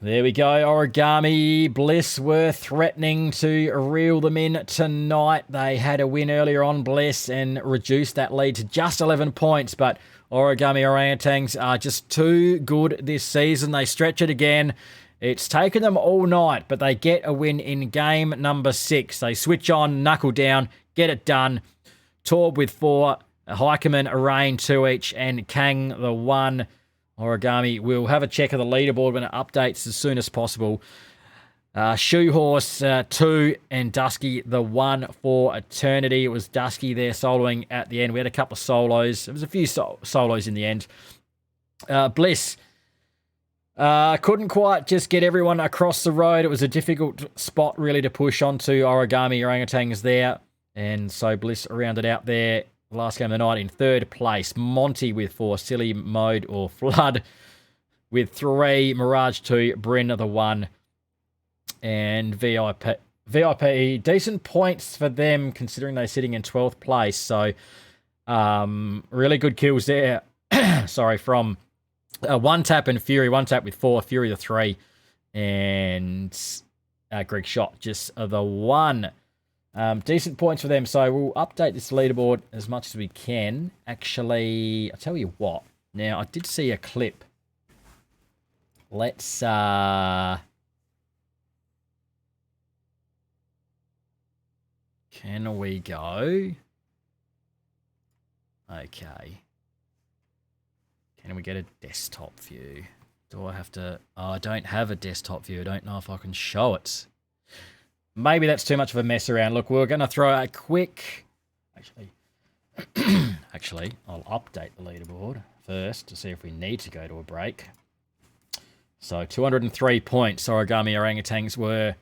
There we go. Origami Bliss were threatening to reel them in tonight. They had a win earlier on, Bliss, and reduced that lead to just 11 points. But Origami Orangutans are just too good this season. They stretch it again. It's taken them all night, but they get a win in game number 6. They switch on, knuckle down, get it done. Torb with 4, Heikeman, Rain 2 each, and Kang the 1. Origami will have a check of the leaderboard when it updates as soon as possible. Shoehorse 2 and Dusky the 1 for Eternity. It was Dusky there soloing at the end. We had a couple of solos. There was a few solos in the end. Bliss couldn't quite just get everyone across the road. It was a difficult spot really to push onto Origami Orangutans there. And so Bliss rounded out there. Last game of the night in 3rd place. Monty with 4. Silly Mode or Flood with 3. Mirage 2. Bryn the 1. And VIP. Decent points for them considering they're sitting in 12th place. So really good kills there. Sorry, from One Tap and Fury. One Tap with 4. Fury the 3. And Greg Shot just the 1. Decent points for them, so we'll update this leaderboard as much as we can. Actually, I'll tell you what. Now, I did see a clip. Let's, can we go? Okay. Can we get a desktop view? Do I have to... Oh, I don't have a desktop view. I don't know if I can show it. Maybe that's too much of a mess around. Look, we're going to throw a quick... Actually, I'll update the leaderboard first to see if we need to go to a break. So, 203 points. Origami Orangutans were...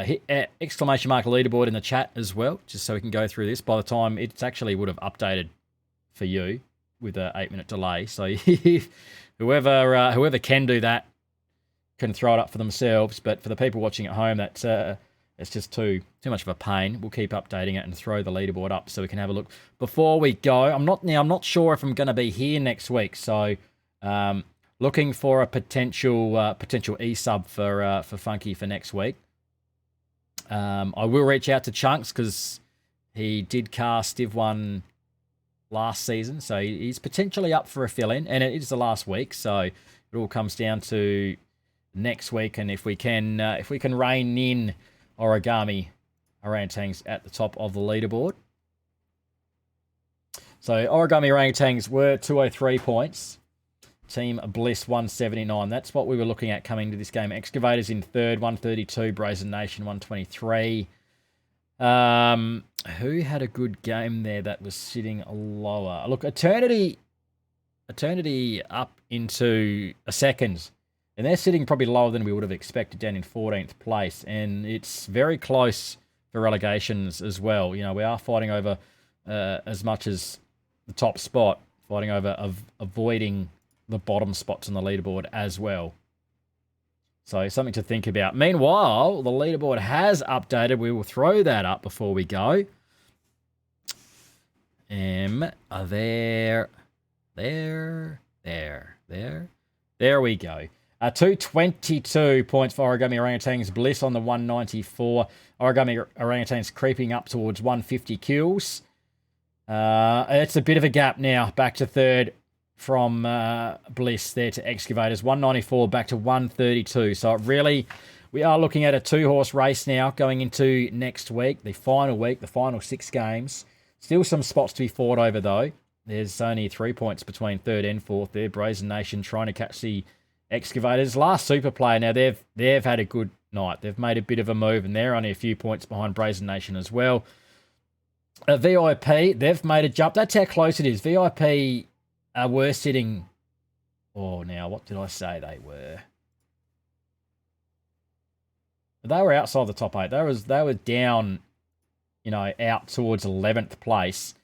hit exclamation mark leaderboard in the chat as well, just so we can go through this. By the time it actually would have updated for you with an 8-minute delay. So, whoever can do that can throw it up for themselves, but for the people watching at home, that's it's just too much of a pain. We'll keep updating it and throw the leaderboard up so we can have a look. Before we go, I'm not sure if I'm going to be here next week, so looking for a potential e-sub for Funky for next week. I will reach out to Chunks because he did cast Div 1 last season, so he's potentially up for a fill-in, and it is the last week, so it all comes down to next week, and if we can rein in Origami Orangutans at the top of the leaderboard. So Origami Orangutans were 203 points. Team Bliss 179. That's what we were looking at coming to this game. Excavators in 3rd, 132. Brazen Nation 123. Who had a good game there that was sitting lower? Look, Eternity up into a 2nd. And they're sitting probably lower than we would have expected, down in 14th place. And it's very close for relegations as well. You know, we are fighting over as much as the top spot, fighting over avoiding the bottom spots on the leaderboard as well. So something to think about. Meanwhile, the leaderboard has updated. We will throw that up before we go. There we go. 222 points for Origami Orangutans. Bliss on the 194. Origami Orangutans creeping up towards 150 kills. It's a bit of a gap now. Back to 3rd from Bliss there to Excavators. 194 back to 132. So really, we are looking at a 2-horse race now going into next week. The final 6 games. Still some spots to be fought over though. There's only 3 points between 3rd and 4th there. Brazen Nation trying to catch the Excavators. Last super player, now they've had a good night. They've made a bit of a move, and they're only a few points behind Brazen Nation as well. VIP, they've made a jump. That's how close it is. VIP were sitting... Oh, now, what did I say they were? They were outside the top 8. They were down, you know, out towards 11th place.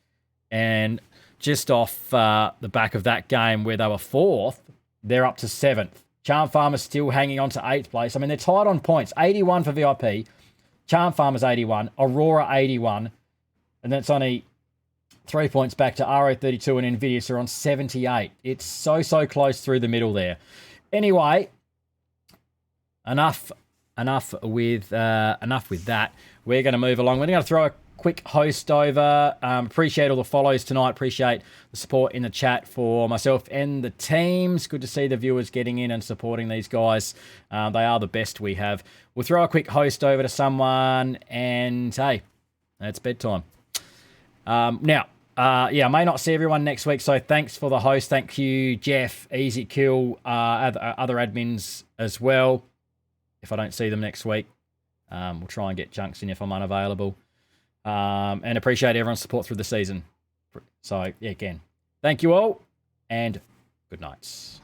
And just off the back of that game where they were 4th, they're up to 7th. Charm Farmer's still hanging on to 8th place. I mean, they're tied on points. 81 for VIP. Charm Farmer's 81. Aurora 81. And that's only 3 points back to RO32 and Invidious are on 78. It's so close through the middle there. Anyway, enough with that. We're going to move along. We're going to throw a quick host over. Appreciate all the follows tonight. Appreciate the support in the chat for myself and the teams. Good to see the viewers getting in and supporting these guys. They are the best we have. We'll throw a quick host over to someone, and hey, it's bedtime. Now, I may not see everyone next week, so thanks for the host. Thank you, Jeff, Easy Kill, other admins as well. If I don't see them next week, we'll try and get chunks in if I'm unavailable. And appreciate everyone's support through the season. So, yeah, again, thank you all, and good nights.